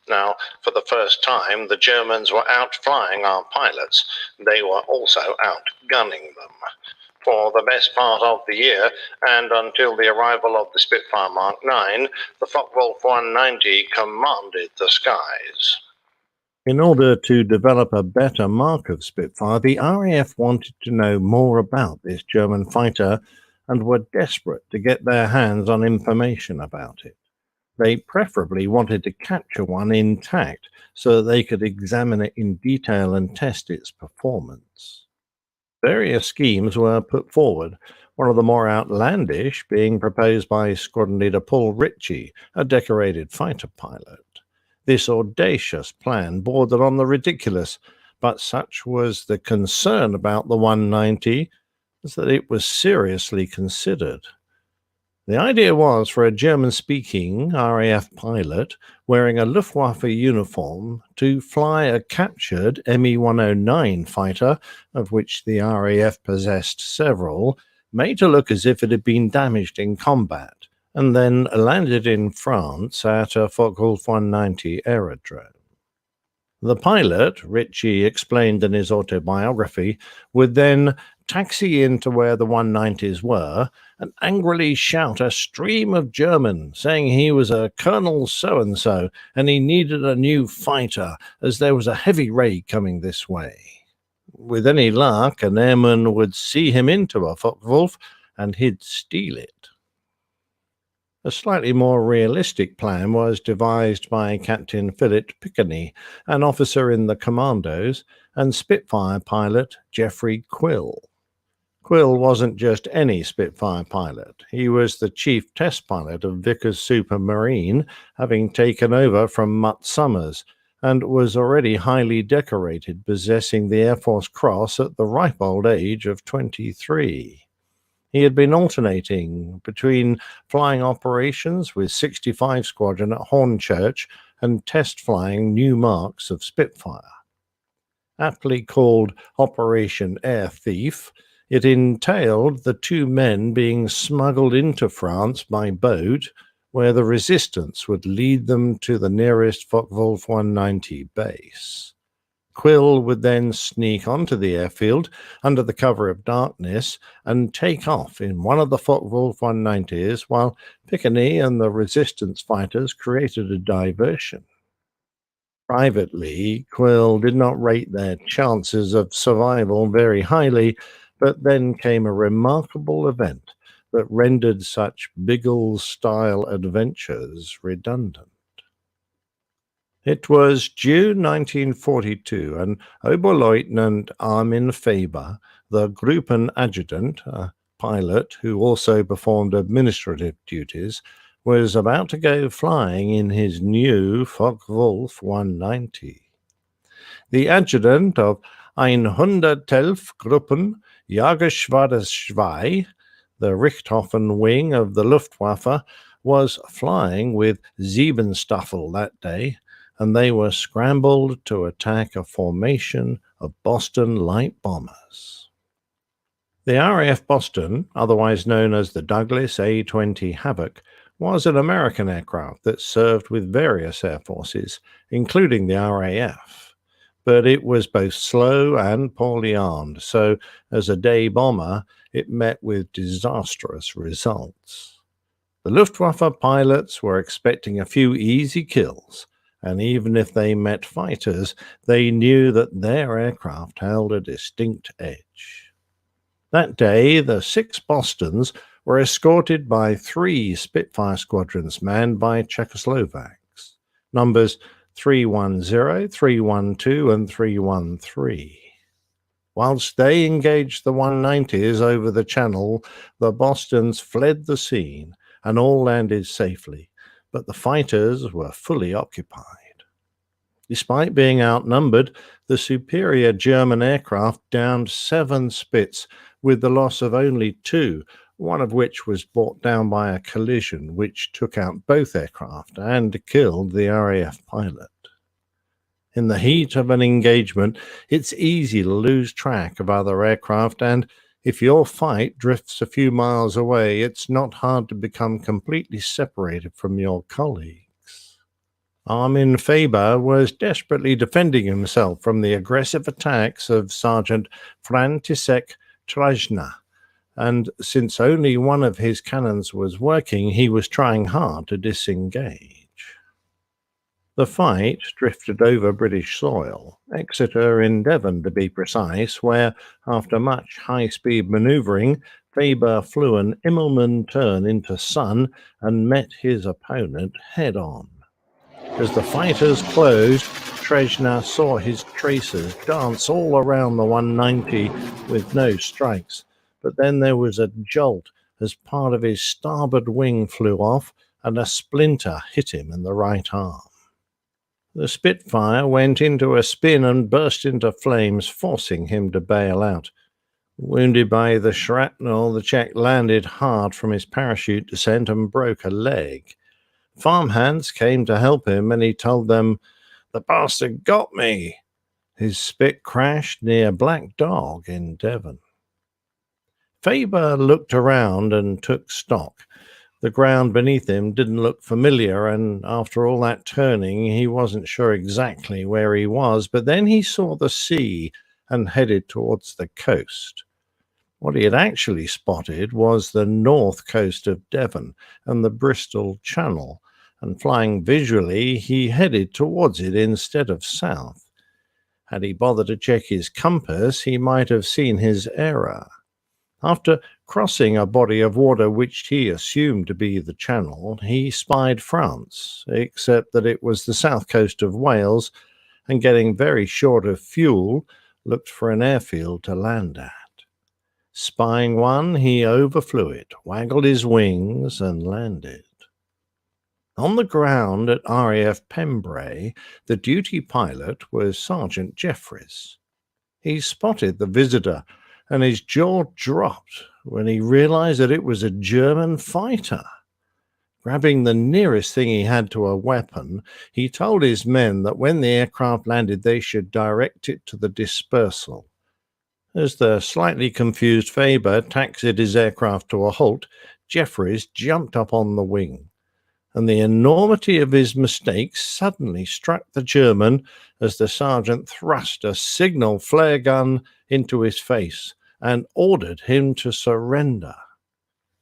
Now, for the first time, the Germans were outflying our pilots. They were also outgunning them. For the best part of the year, and until the arrival of the Spitfire Mark IX, the Focke-Wulf 190 commanded the skies. In order to develop a better mark of Spitfire, the RAF wanted to know more about this German fighter and were desperate to get their hands on information about it. They preferably wanted to capture one intact so that they could examine it in detail and test its performance. Various schemes were put forward, one of the more outlandish being proposed by Squadron Leader Paul Ritchie, a decorated fighter pilot. This audacious plan bordered on the ridiculous, but such was the concern about the 190 that it was seriously considered. The idea was for a German-speaking RAF pilot wearing a Luftwaffe uniform to fly a captured Me-109 fighter, of which the RAF possessed several, made to look as if it had been damaged in combat, and then landed in France at a Focke-Wulf 190 aerodrome. The pilot, Ritchie explained in his autobiography, would then taxi into where the 190s were and angrily shout a stream of German, saying he was a Colonel so-and-so and he needed a new fighter as there was a heavy raid coming this way. With any luck, an airman would see him into a Focke-Wulf and he'd steal it. A slightly more realistic plan was devised by Captain Philip Pickney, an officer in the Commandos, and Spitfire pilot Geoffrey Quill. Quill wasn't just any Spitfire pilot. He was the chief test pilot of Vickers Supermarine, having taken over from Mutt Summers, and was already highly decorated, possessing the Air Force Cross at the ripe old age of 23. He had been alternating between flying operations with 65 Squadron at Hornchurch and test flying new marks of Spitfire. Aptly called Operation Air Thief, it entailed the two men being smuggled into France by boat, where the resistance would lead them to the nearest Focke-Wulf 190 base. Quill would then sneak onto the airfield under the cover of darkness and take off in one of the Focke-Wulf 190s while Pickney and the resistance fighters created a diversion. Privately, Quill did not rate their chances of survival very highly, but then came a remarkable event that rendered such Biggles-style adventures redundant. It was June 1942, and Oberleutnant Armin Faber, the Gruppen Adjutant, a pilot who also performed administrative duties, was about to go flying in his new Focke-Wulf 190. The adjutant of 111 Gruppen Jagerschwader 2, the Richthofen wing of the Luftwaffe, was flying with Siebenstaffel that day, and they were scrambled to attack a formation of Boston light bombers. The RAF Boston, otherwise known as the Douglas A-20 Havoc, was an American aircraft that served with various air forces, including the RAF. But it was both slow and poorly armed, so as a day bomber, it met with disastrous results. The Luftwaffe pilots were expecting a few easy kills, and even if they met fighters, they knew that their aircraft held a distinct edge. That day, the 6 Bostons were escorted by 3 Spitfire squadrons manned by Czechoslovaks, numbers 310, 312, and 313. Whilst they engaged the 190s over the channel, the Bostons fled the scene and all landed safely, but the fighters were fully occupied. Despite being outnumbered, the superior German aircraft downed 7 Spits with the loss of only 2, one of which was brought down by a collision which took out both aircraft and killed the RAF pilot. In the heat of an engagement, it's easy to lose track of other aircraft, and if your fight drifts a few miles away, it's not hard to become completely separated from your colleagues. Armin Faber was desperately defending himself from the aggressive attacks of Sergeant František Trajna, and since only one of his cannons was working, he was trying hard to disengage. The fight drifted over British soil, Exeter in Devon to be precise, where, after much high-speed manoeuvring, Faber flew an Immelmann turn into sun and met his opponent head-on. As the fighters closed, Trejna saw his tracers dance all around the 190 with no strikes, but then there was a jolt as part of his starboard wing flew off and a splinter hit him in the right arm. The Spitfire went into a spin and burst into flames, forcing him to bail out. Wounded by the shrapnel, the Czech landed hard from his parachute descent and broke a leg. Farmhands came to help him, and he told them, "The bastard got me." His Spit crashed near Black Dog in Devon. Faber looked around and took stock. The ground beneath him didn't look familiar, and after all that turning, he wasn't sure exactly where he was, but then he saw the sea and headed towards the coast. What he had actually spotted was the north coast of Devon and the Bristol Channel, and flying visually, he headed towards it instead of south. Had he bothered to check his compass, he might have seen his error. After crossing a body of water which he assumed to be the Channel, he spied France, except that it was the south coast of Wales, and getting very short of fuel, looked for an airfield to land at. Spying one, he overflew it, waggled his wings, and landed. On the ground at RAF Pembrey, the duty pilot was Sergeant Jeffries. He spotted the visitor, and his jaw dropped when he realized that it was a German fighter. Grabbing the nearest thing he had to a weapon, he told his men that when the aircraft landed, they should direct it to the dispersal. As the slightly confused Faber taxied his aircraft to a halt, Jeffries jumped up on the wing, and the enormity of his mistake suddenly struck the German as the sergeant thrust a signal flare gun into his face and ordered him to surrender.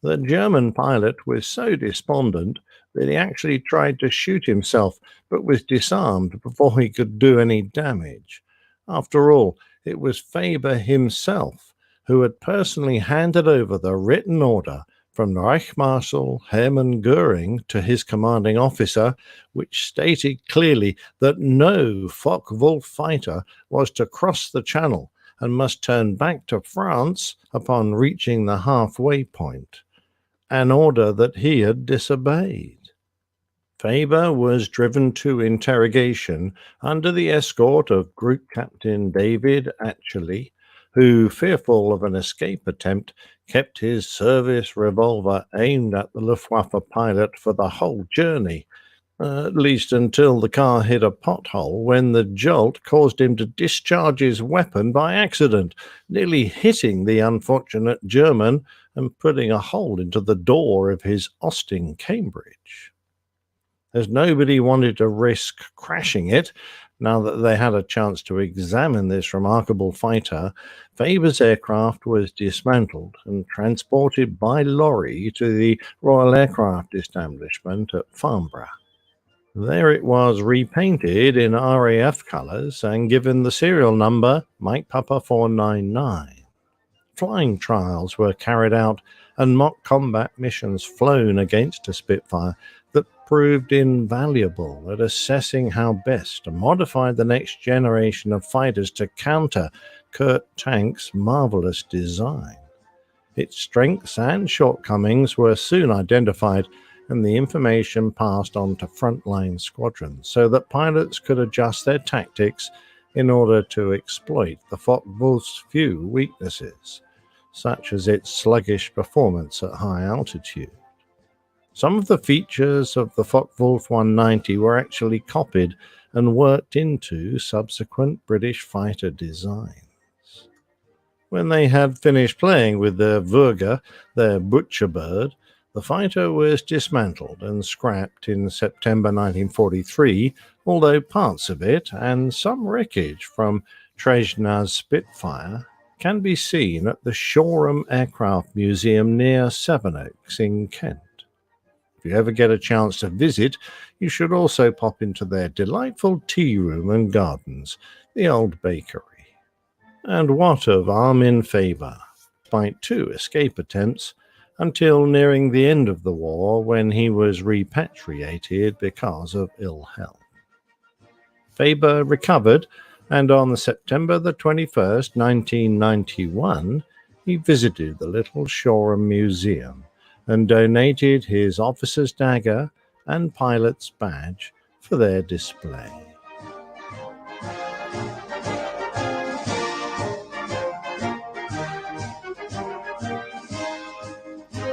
The German pilot was so despondent that he actually tried to shoot himself, but was disarmed before he could do any damage. After all, it was Faber himself who had personally handed over the written order from Reich Marshal Hermann Goering to his commanding officer, which stated clearly that no Focke-Wulf fighter was to cross the Channel and must turn back to France upon reaching the halfway point, an order that he had disobeyed. Faber was driven to interrogation under the escort of Group Captain David Atchley, who, fearful of an escape attempt, kept his service revolver aimed at the Luftwaffe pilot for the whole journey, at least until the car hit a pothole, when the jolt caused him to discharge his weapon by accident, nearly hitting the unfortunate German and putting a hole into the door of his Austin Cambridge. As nobody wanted to risk crashing it, now that they had a chance to examine this remarkable fighter, Faber's aircraft was dismantled and transported by lorry to the Royal Aircraft Establishment at Farnborough. There it was repainted in RAF colours and given the serial number Mike Papa 499. Flying trials were carried out and mock combat missions flown against a Spitfire that proved invaluable at assessing how best to modify the next generation of fighters to counter Kurt Tank's marvellous design. Its strengths and shortcomings were soon identified, and the information passed on to frontline squadrons so that pilots could adjust their tactics in order to exploit the Focke-Wulf's few weaknesses, such as its sluggish performance at high altitude. Some of the features of the Focke-Wulf 190 were actually copied and worked into subsequent British fighter designs. When they had finished playing with their Würger, their butcher bird, the fighter was dismantled and scrapped in September 1943, although parts of it and some wreckage from Tresna's Spitfire can be seen at the Shoreham Aircraft Museum near Sevenoaks in Kent. If you ever get a chance to visit, you should also pop into their delightful tea room and gardens, the Old Bakery. And what of Armin Faber, despite 2 escape attempts, until nearing the end of the war when he was repatriated because of ill health. Faber recovered, and on September the 21st, 1991, he visited the Little Shoreham Museum and donated his officer's dagger and pilot's badge for their display.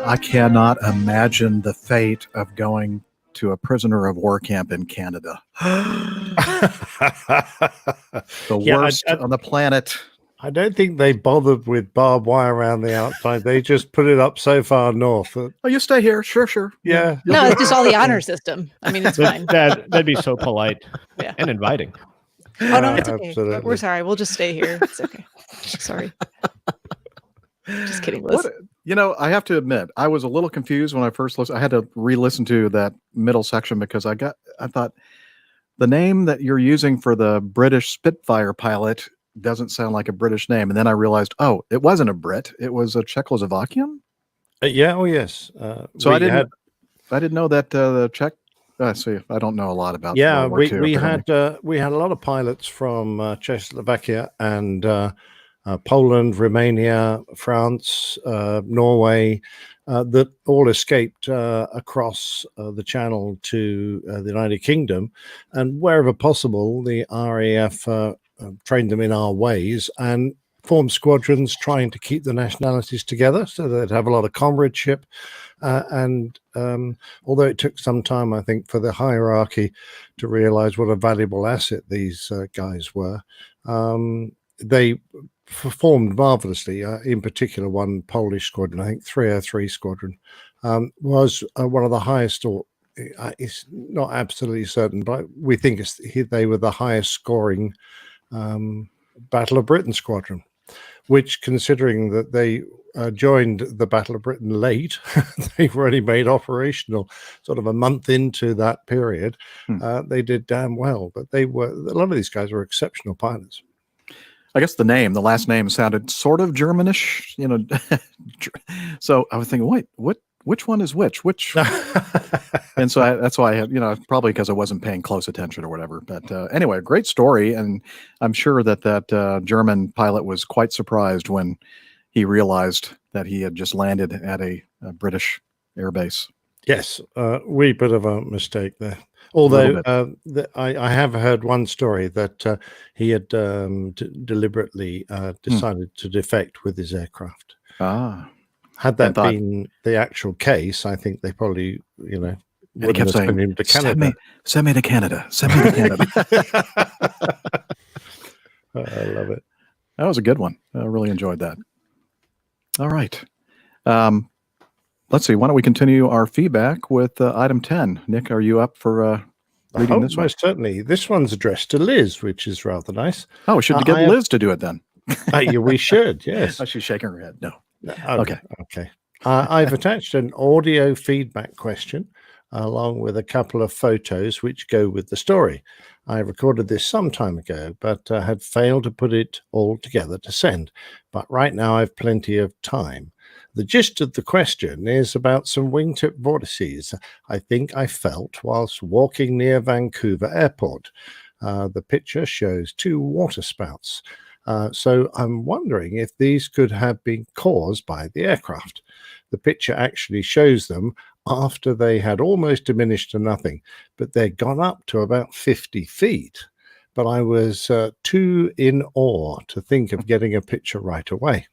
I cannot imagine the fate of going to a prisoner of war camp in Canada. The worst on the planet. I don't think they bothered with barbed wire around the outside. They just put it up so far north. Oh, you stay here. Sure. Yeah. No, it's just all the honor system. I mean, it's fine. That'd be so polite Yeah. and inviting. Oh, no, it's okay. Absolutely. We're sorry. We'll just stay here. It's okay. Sorry. Just kidding, Liz. I have to admit, I was a little confused when I first listened. I had to re-listen to that middle section because I thought the name that you're using for the British Spitfire pilot doesn't sound like a British name. And then I realized, it wasn't a Brit. It was a Czechoslovakian. Yeah. Oh, yes. So I didn't know that the Czech. See, I don't know a lot about. Yeah, World War II, we had a lot of pilots from Czechoslovakia and Poland, Romania, France, Norway, that all escaped across the Channel to the United Kingdom, and wherever possible, the RAF trained them in our ways and formed squadrons trying to keep the nationalities together so they'd have a lot of comradeship. And although it took some time, I think, for the hierarchy to realize what a valuable asset these guys were, they performed marvelously. In particular, one Polish squadron, I think 303 Squadron, was one of the highest, or it's not absolutely certain, but we think they were the highest scoring Battle of Britain squadron, which, considering that they joined the Battle of Britain late, they were only made operational sort of a month into that period. They did damn well, but a lot of these guys were exceptional pilots. I guess the last name sounded sort of Germanish, so I was thinking, wait, which one is which? And so that's why I had, probably because I wasn't paying close attention or whatever. But anyway, great story. And I'm sure that German pilot was quite surprised when he realized that he had just landed at a British airbase. Yes, wee bit of a mistake there. Although I have heard one story that he had deliberately decided to defect with his aircraft. Had that been the actual case, I think they probably, wouldn't have sent him to Canada. Send me to Canada. Send me to Canada. I love it. That was a good one. I really enjoyed that. All right. Let's see. Why don't we continue our feedback with item 10? Nick, are you up for reading this one? Most certainly. This one's addressed to Liz, which is rather nice. Oh, we should get Liz to do it then. We should, yes. Oh, she's shaking her head. No. Okay. I've attached an audio feedback question along with a couple of photos which go with the story. I recorded this some time ago, but had failed to put it all together to send. But right now I've plenty of time. The gist of the question is about some wingtip vortices I think I felt whilst walking near Vancouver Airport. The picture shows 2 water spouts. So I'm wondering if these could have been caused by the aircraft. The picture actually shows them after they had almost diminished to nothing, but they'd gone up to about 50 feet. But I was too in awe to think of getting a picture right away.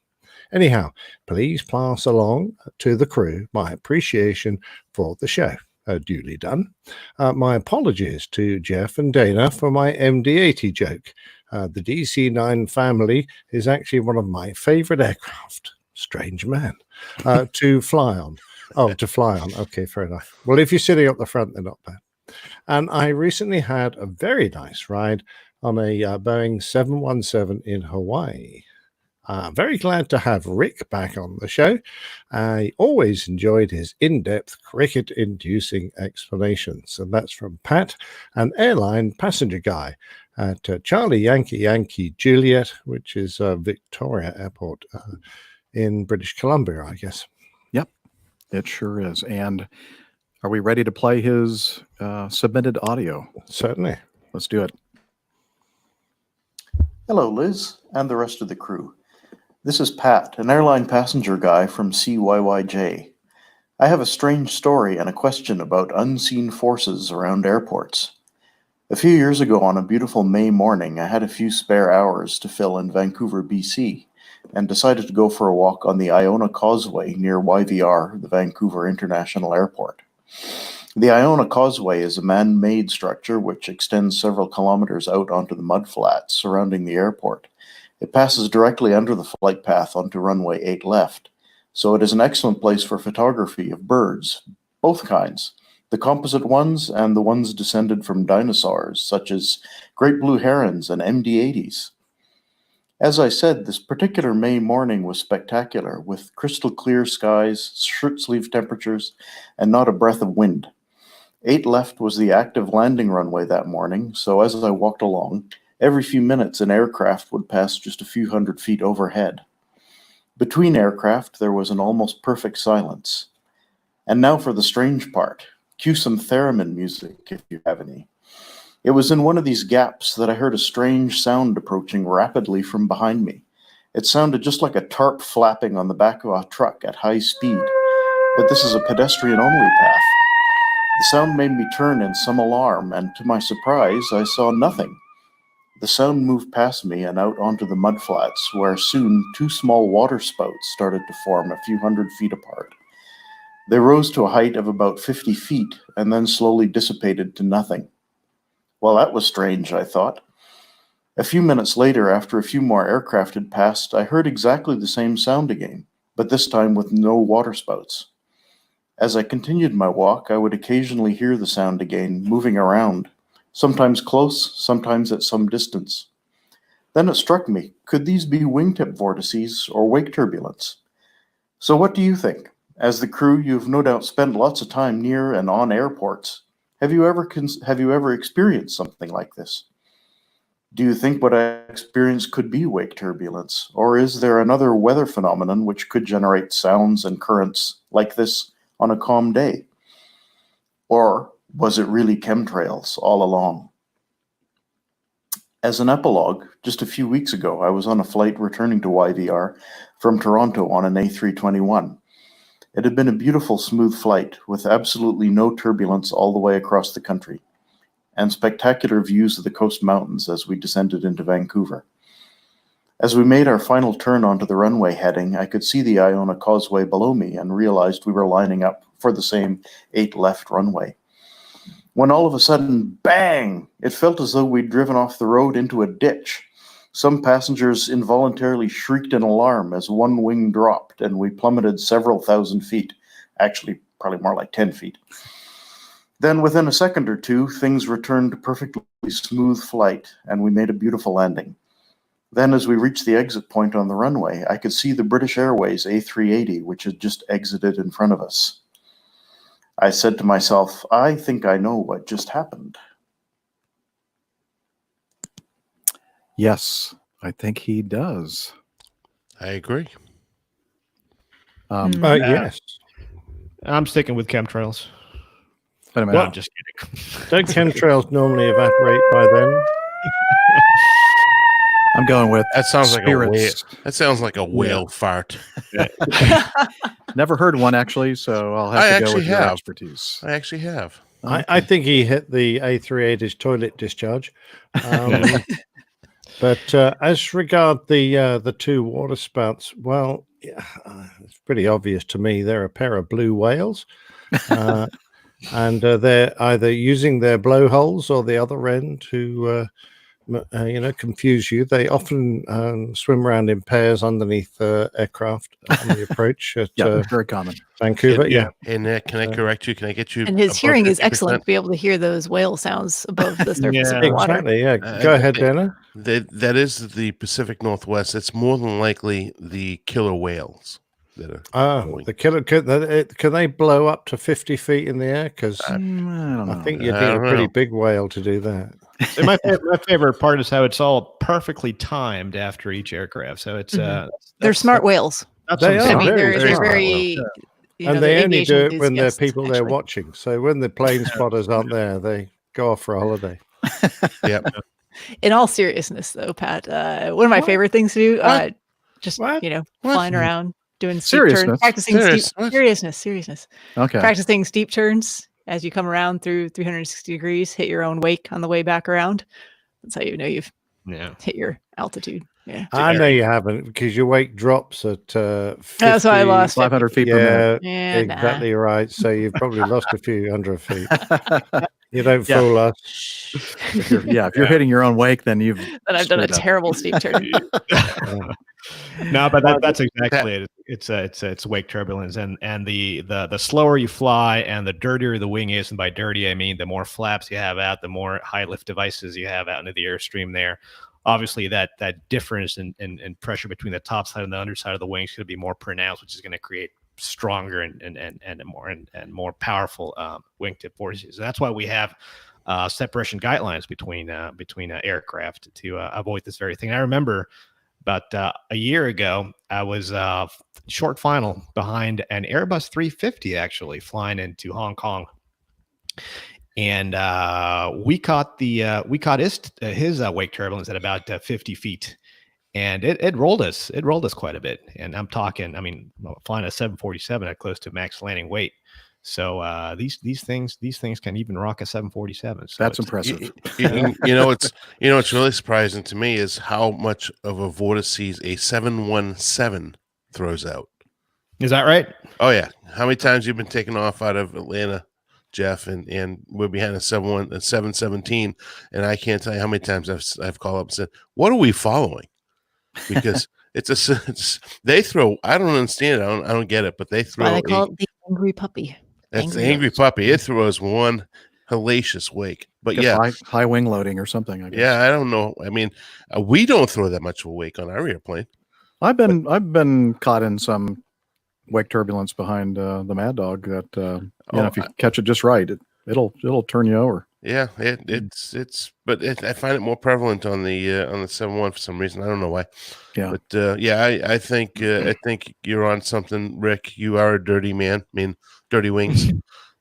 Anyhow, please pass along to the crew my appreciation for the show. Duly done. My apologies to Jeff and Dana for my MD-80 joke. The DC-9 family is actually one of my favorite aircraft. Strange man. To fly on. Oh, to fly on. Okay, fair enough. Well, if you're sitting up the front, they're not bad. And I recently had a very nice ride on a Boeing 717 in Hawaii. Very glad to have Rick back on the show. I always enjoyed his in-depth cricket-inducing explanations. And that's from Pat, an airline passenger guy at Charlie Yankee Yankee Juliet, which is Victoria Airport in British Columbia, I guess. Yep, it sure is. And are we ready to play his submitted audio? Certainly. Let's do it. Hello, Liz, and the rest of the crew. This is Pat, an airline passenger guy from CYYJ. I have a strange story and a question about unseen forces around airports. A few years ago on a beautiful May morning, I had a few spare hours to fill in Vancouver, BC, and decided to go for a walk on the Iona Causeway near YVR, the Vancouver International Airport. The Iona Causeway is a man-made structure which extends several kilometers out onto the mudflats surrounding the airport. It passes directly under the flight path onto runway 8 left, so it is an excellent place for photography of birds, both kinds, the composite ones and the ones descended from dinosaurs, such as great blue herons and MD-80s. As I said, this particular May morning was spectacular, with crystal clear skies, shirt-sleeve temperatures, and not a breath of wind. 8 left was the active landing runway that morning, so as I walked along, every few minutes an aircraft would pass just a few hundred feet overhead. Between aircraft, there was an almost perfect silence. And now for the strange part. Cue some theremin music, if you have any. It was in one of these gaps that I heard a strange sound approaching rapidly from behind me. It sounded just like a tarp flapping on the back of a truck at high speed, but this is a pedestrian-only path. The sound made me turn in some alarm, and to my surprise, I saw nothing. The sound moved past me and out onto the mudflats, where soon 2 small waterspouts started to form a few hundred feet apart. They rose to a height of about 50 feet and then slowly dissipated to nothing. Well, that was strange, I thought. A few minutes later, after a few more aircraft had passed, I heard exactly the same sound again, but this time with no waterspouts. As I continued my walk, I would occasionally hear the sound again, moving around, sometimes close, sometimes at some distance. Then it struck me, could these be wingtip vortices or wake turbulence? So what do you think? As the crew, you've no doubt spent lots of time near and on airports. Have you ever experienced something like this? Do you think what I experienced could be wake turbulence, or is there another weather phenomenon which could generate sounds and currents like this on a calm day? Or was it really chemtrails all along? As an epilogue, just a few weeks ago, I was on a flight returning to YVR from Toronto on an A321. It had been a beautiful, smooth flight with absolutely no turbulence all the way across the country, and spectacular views of the coast mountains as we descended into Vancouver. As we made our final turn onto the runway heading, I could see the Iona Causeway below me and realized we were lining up for the same 8 left runway. When all of a sudden, bang! It felt as though we'd driven off the road into a ditch. Some passengers involuntarily shrieked in alarm as one wing dropped and we plummeted several thousand feet, actually probably more like 10 feet. Then within a second or two, things returned to perfectly smooth flight and we made a beautiful landing. Then as we reached the exit point on the runway, I could see the British Airways A380, which had just exited in front of us. I said to myself, I think I know what just happened. Yes, I think he does. I agree. Yes. I'm sticking with chemtrails. Wait a minute. Well, I'm just kidding. Don't chemtrails normally evaporate by then? I'm going with that. Sounds like a whale. spirits. That sounds like a whale fart. Never heard one actually, so I'll have to go with your expertise. I actually have. I think he hit the A380's toilet discharge. But as regard the 2 water spouts, well, it's pretty obvious to me they're a pair of blue whales, and they're either using their blowholes or the other end to confuse you. They often swim around in pairs underneath aircraft on the approach at very common. Vancouver. And can I correct you? Can I get you? And his hearing is 50%? excellent to be able to hear those whale sounds above the surface of the water. Exactly. Yeah. Go ahead, Dana. That is the Pacific Northwest. It's more than likely the killer whales that are. The killer. Can they blow up to 50 feet in the air? Because I don't know. I think you'd need a pretty big whale to do that. So my favorite part is how it's all perfectly timed after each aircraft. So it's they're smart whales. They are. I mean, very they're smart very. whales. And they only do it when there are people there watching. So when the plane spotters aren't there, they go off for a holiday. Yep. In all seriousness, though, Pat, one of my favorite things to do, just flying around, doing steep turns, practicing seriousness. Okay. Practicing steep turns as you come around through 360 degrees, hit your own wake on the way back around. That's how you know you've hit your altitude. Yeah. I know you haven't because your wake drops at 50, That's why I lost 500 feet per minute. Yeah, Yeah, exactly right. So you've probably lost a few hundred feet. You don't Yeah. fool us. If you're hitting your own wake, then you've Then I've done a screwed up. terrible steep turn. No, but that's exactly it. It's wake turbulence, and the slower you fly and the dirtier the wing is, and by dirty I mean the more flaps you have out, the more high lift devices you have out into the airstream there. Obviously, that difference in pressure between the top side and the underside of the wing is going to be more pronounced, which is going to create stronger and more powerful wingtip forces. So that's why we have separation guidelines between aircraft to avoid this very thing. And I remember about a year ago, I was short final behind an Airbus 350 actually flying into Hong Kong. And we caught his wake turbulence at about 50 feet, and it rolled us. It rolled us quite a bit. And I'm talking, I mean, flying a 747 at close to max landing weight. So these things can even rock a 747. So That's impressive. It's really surprising to me is how much of a vortices a 717 throws out. Is that right? Oh yeah. How many times you've been taken off out of Atlanta, Jeff, and we're behind a 717, and I can't tell you how many times I've called up and said, "What are we following?" Because they throw. I don't understand it. I don't get it, but they throw. Why they call it the angry puppy. That's the angry puppy. It throws one hellacious wake. But yeah, high wing loading or something. I guess. Yeah, I don't know. I mean, we don't throw that much of a wake on our airplane. I've been caught in some wake turbulence behind the Mad Dog that if you catch it just right, it'll turn you over. Yeah, but I find it more prevalent on the 7-1 for some reason. I don't know why. Yeah, but I think you're on something, Rick. You are a dirty man. I mean, dirty wings.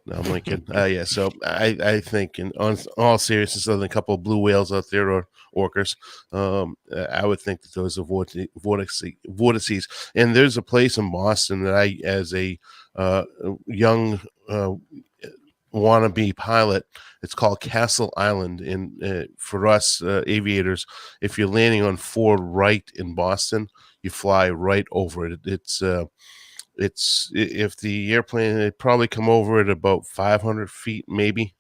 No, I'm only kidding. Yeah, so I think, on all seriousness, other than a couple of blue whales out there or orcas, I would think that those are vortices. And there's a place in Boston that I, as a young wannabe pilot, it's called Castle Island. And for us aviators, if you're landing on Ford Wright in Boston, you fly right over it. It's if the airplane, it'd probably come over at about 500 feet maybe,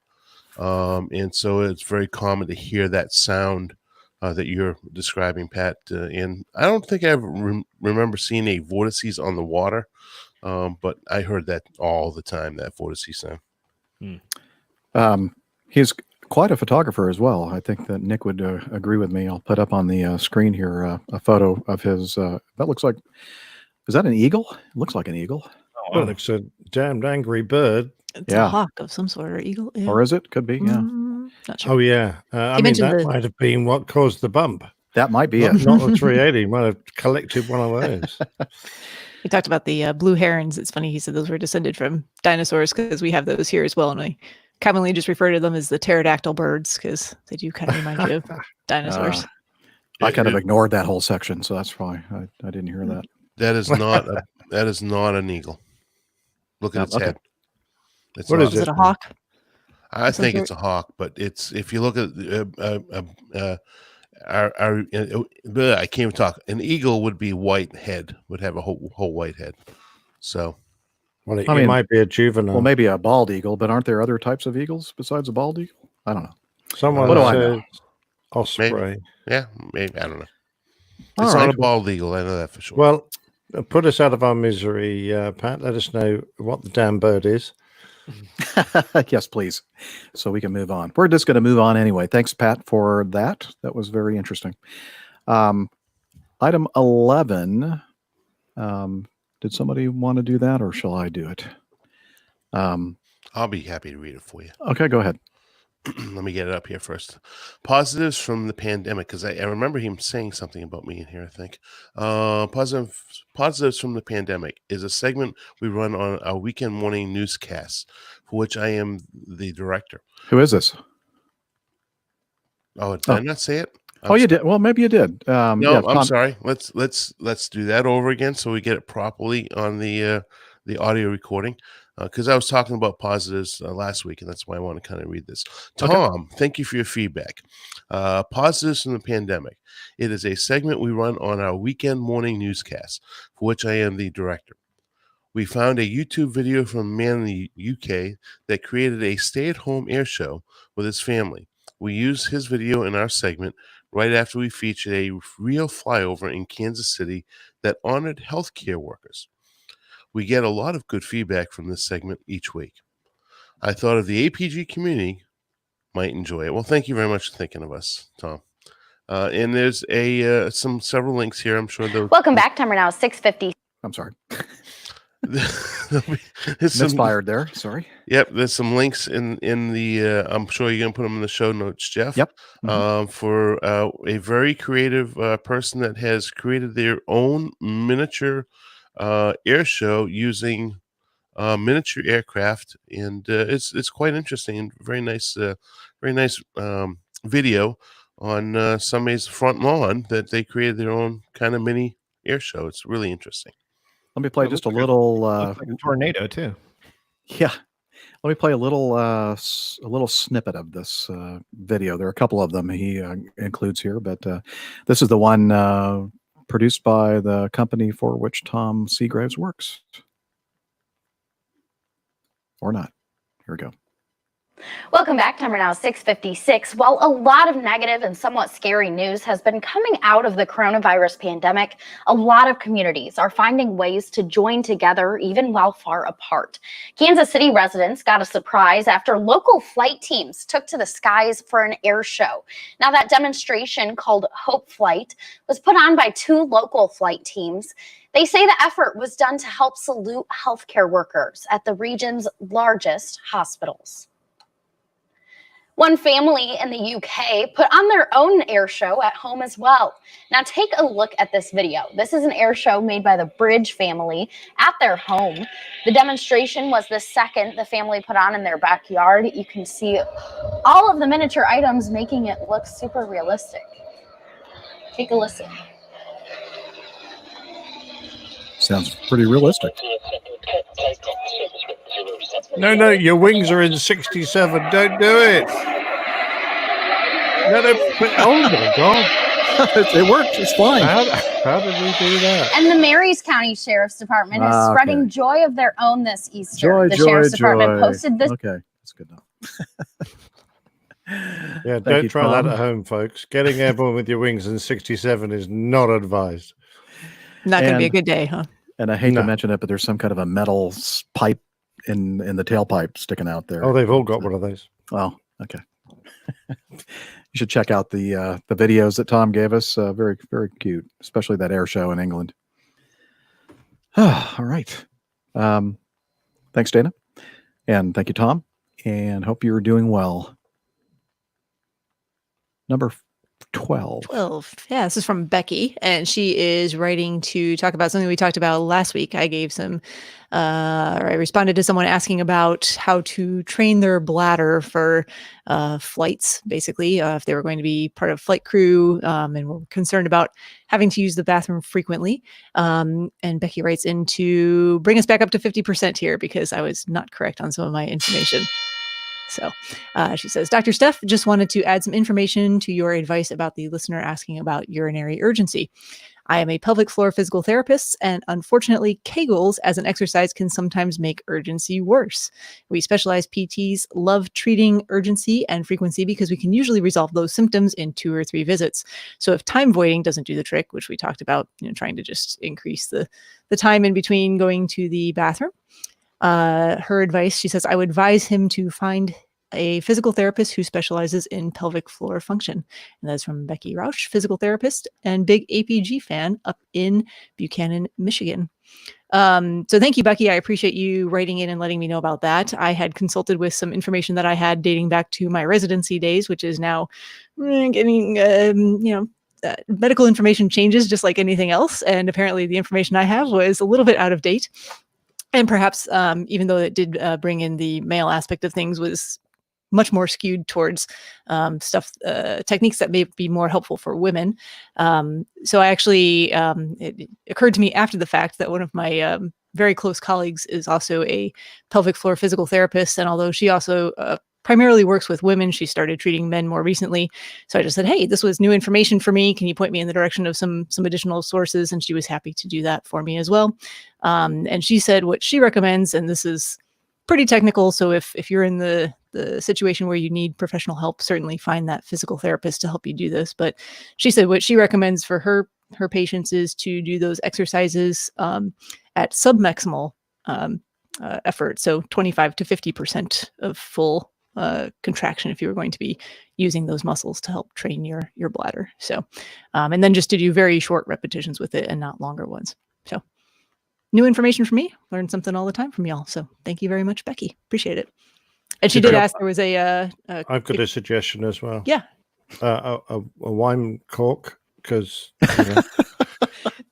and so it's very common to hear that sound that you're describing, Pat. And I don't think I ever remember seeing a vortices on the water, but I heard that all the time, that vortices sound. He's quite a photographer as well. I think that Nick would agree with me. I'll put up on the screen here a photo of his. That looks like. Is that an eagle? It looks like an eagle. Well, it's a damned angry bird. It's a hawk of some sort, or eagle. Yeah. Or is it? Could be, yeah. Not sure. Oh, yeah. I mean, that might have been what caused the bump. That might be it. Not the 380. Might have collected one of those. We talked about the blue herons. It's funny. He said those were descended from dinosaurs because we have those here as well. And we commonly just refer to them as the pterodactyl birds because they do kind of remind you of dinosaurs. I kind of ignored that whole section, so that's why I didn't hear that. That is not an eagle. Look at its head. What is it? Is it a hawk? I think it's a hawk, but it's, if you look at I can't even talk. An eagle would be white head, would have a whole white head. So, well, it might be a juvenile. Well, maybe a bald eagle, but aren't there other types of eagles besides a bald eagle? I don't know. Someone what do I know? Osprey. Maybe. Yeah, maybe, I don't know. It's not a bald eagle. I know that for sure. Well, put us out of our misery, Pat. Let us know what the damn bird is. Yes, please. So we can move on. We're just going to move on anyway. Thanks, Pat, for that. That was very interesting. Item 11. Did somebody want to do that, or shall I do it? I'll be happy to read it for you. Okay, go ahead. Let me get it up here first. Positives from the pandemic, because I remember him saying something about me in here, I think. Positives from the pandemic is a segment we run on our weekend morning newscasts, for which I am the director. Who is this? Oh, did I not say it? You did. Well, maybe you did. No, I'm sorry. Let's do that over again so we get it properly on the audio recording. because I was talking about positives last week, and that's why I want to kind of read this. Tom, thank you for your feedback. Positives from the pandemic. It is a segment we run on our weekend morning newscast, for which I am the director. We found a YouTube video from a man in the UK that created a stay-at-home air show with his family. We used his video in our segment right after we featured a real flyover in Kansas City that honored healthcare workers. We get a lot of good feedback from this segment each week. I thought of the APG community might enjoy it. Well, thank you very much for thinking of us, Tom. And there's several links here. I'm sure those. Welcome back. Timer now is 6:50. I'm sorry. There's Misfired there. Sorry. Yep, there's some links in the. I'm sure you're gonna put them in the show notes, Jeff. Yep. For a very creative person that has created their own miniature air show using miniature aircraft, and it's quite interesting and very nice video on somebody's front lawn that they created their own kind of mini air show. It's really interesting. Let me play just a little Looks like a tornado too. Yeah. Let me play a little snippet of this video. There are a couple of them he includes here, but this is the one produced by the company for which Tom Seagraves works. Or not. Here we go. Welcome back. Timer now is 6:56. While a lot of negative and somewhat scary news has been coming out of the coronavirus pandemic, a lot of communities are finding ways to join together even while far apart. Kansas City residents got a surprise after local flight teams took to the skies for an air show. Now, that demonstration, called Hope Flight, was put on by 2 local flight teams. They say the effort was done to help salute healthcare workers at the region's largest hospitals. One family in the UK put on their own air show at home as well. Now take a look at this video. This is an air show made by the Bridge family at their home. The demonstration was the second the family put on in their backyard. You can see all of the miniature items making it look super realistic. Take a listen. Sounds pretty realistic. No, your wings are in 67. Don't do it. No, oh my God. It worked. It's fine. How did we do that? And the Marys County Sheriff's Department is spreading joy of their own this Easter. The Sheriff's Department posted this. Okay, that's good enough. Yeah, don't try that at home, folks. Getting airborne with your wings in 67 is not advised. Not going to be a good day, huh? And I hate to mention it, but there's some kind of a metal pipe in the tailpipe sticking out there. Oh, they've all got one of those. Oh, okay. You should check out the videos that Tom gave us. Very, very cute, especially that air show in England. All right. Thanks, Dana. And thank you, Tom. And hope you're doing well. Number 12. Yeah, this is from Becky, and she is writing to talk about something we talked about last week. I responded to someone asking about how to train their bladder for flights, basically, if they were going to be part of flight crew, and were concerned about having to use the bathroom frequently. And Becky writes in to bring us back up to 50% here because I was not correct on some of my information. So she says, Dr. Steph, just wanted to add some information to your advice about the listener asking about urinary urgency. I am a pelvic floor physical therapist, and unfortunately, Kegels as an exercise can sometimes make urgency worse. We specialized PTs love treating urgency and frequency because we can usually resolve those symptoms in 2 or 3 visits. So if time voiding doesn't do the trick, which we talked about, trying to just increase the time in between going to the bathroom, her advice, she says, I would advise him to find a physical therapist who specializes in pelvic floor function. And that's from Becky Rausch, physical therapist and big APG fan up in Buchanan, Michigan. So thank you, Becky. I appreciate you writing in and letting me know about that. I had consulted with some information that I had dating back to my residency days, which is now getting, medical information changes just like anything else. And apparently the information I have was a little bit out of date. And perhaps, even though it did bring in the male aspect of things, was much more skewed towards techniques that may be more helpful for women. So I actually, it occurred to me after the fact that one of my very close colleagues is also a pelvic floor physical therapist. And although she also primarily works with women, she started treating men more recently. So I just said, hey, this was new information for me. Can you point me in the direction of some additional sources? And she was happy to do that for me as well. And she said what she recommends, and this is pretty technical. So if you're in the situation where you need professional help, certainly find that physical therapist to help you do this. But she said what she recommends for her patients is to do those exercises at submaximal effort. So 25 to 50% of full contraction if you were going to be using those muscles to help train your bladder. So, and then just to do very short repetitions with it and not longer ones. So new information from me. Learn something all the time from y'all. So thank you very much, Becky. Appreciate it. And she did ask, there was I've got a suggestion as well. Yeah. A wine cork, because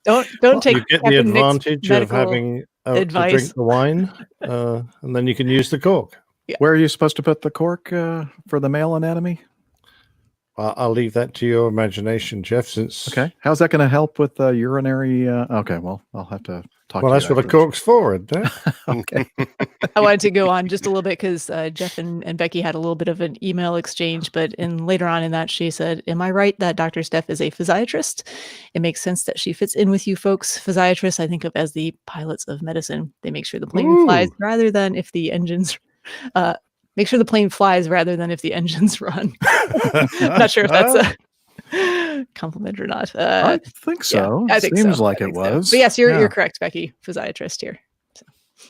don't take you get the Captain Nick's advantage of having to advice. drink the wine, and then you can use the cork. Yeah. Where are you supposed to put the cork for the male anatomy? I'll leave that to your imagination, Jeff. Since Okay, how's that going to help with urinary? Okay, well, I'll have to talk. Well, to that's you what a cork's for, isn't it? Okay. I wanted to go on just a little bit because Jeff and Becky had a little bit of an email exchange, but later on in that, she said, am I right that Dr. Steph is a physiatrist? It makes sense that she fits in with you folks. Physiatrists, I think of as the pilots of medicine. They make sure the plane flies rather than if the engines, make sure the plane flies rather than if the engines run. Not sure if that's a compliment or not. I think so. Yeah, I think Seems so. like I it think so. was. But yes, you're Yeah. correct, Becky. Physiatrist here. So,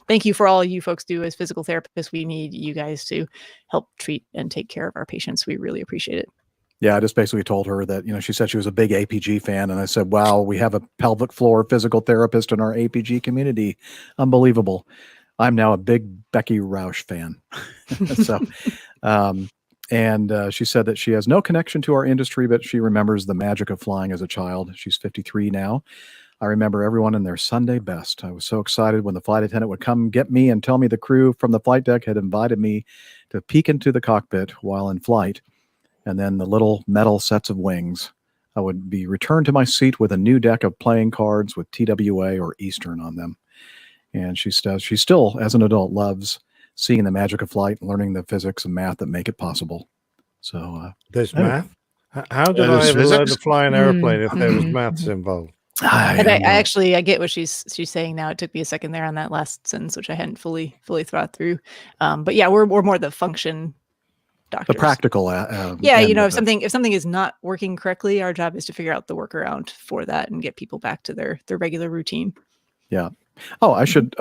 thank you for all you folks do as physical therapists. We need you guys to help treat and take care of our patients. We really appreciate it. Yeah, I just basically told her that, she said she was a big APG fan. And I said, wow, we have a pelvic floor physical therapist in our APG community. Unbelievable. I'm now a big Becky Roush fan. So, and she said that she has no connection to our industry, but she remembers the magic of flying as a child. She's 53 now. I remember everyone in their Sunday best. I was so excited when the flight attendant would come get me and tell me the crew from the flight deck had invited me to peek into the cockpit while in flight. And then the little metal sets of wings. I would be returned to my seat with a new deck of playing cards with TWA or Eastern on them. And she says she still, as an adult, loves seeing the magic of flight and learning the physics and math that make it possible. So there's math. How did I ever learn to fly an airplane if there was maths involved? And I get what she's saying now. It took me a second there on that last sentence, which I hadn't fully thought through. But yeah, we're more the function doctors. the practical. Yeah, end if of it. something is not working correctly, our job is to figure out the workaround for that and get people back to their regular routine. Yeah. Oh, I should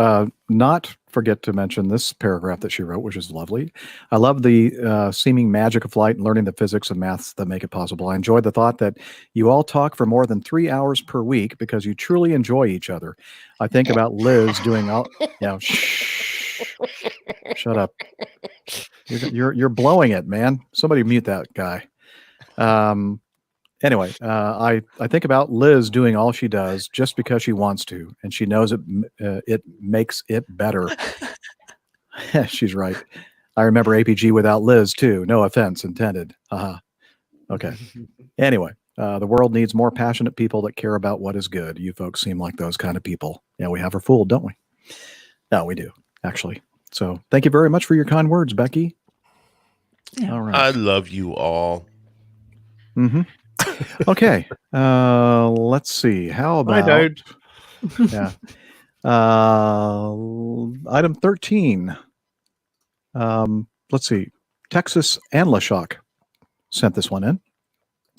not forget to mention this paragraph that she wrote, which is lovely. I love the seeming magic of flight and learning the physics and maths that make it possible. I enjoy the thought that you all talk for more than 3 hours per week because you truly enjoy each other. I think about Liz doing all, shut up. You're blowing it, man. Somebody mute that guy. Anyway, I think about Liz doing all she does just because she wants to, and she knows it makes it better. She's right. I remember APG without Liz too. No offense intended. Okay. Anyway, the world needs more passionate people that care about what is good. You folks seem like those kind of people. Yeah, we have her fooled, don't we? No, we do, actually. So thank you very much for your kind words, Becky. Yeah. All right. I love you all. Mm-hmm. Okay. Let's see. How about... I don't. Yeah. Item 13. Let's see. Texas and LaShock sent this one in.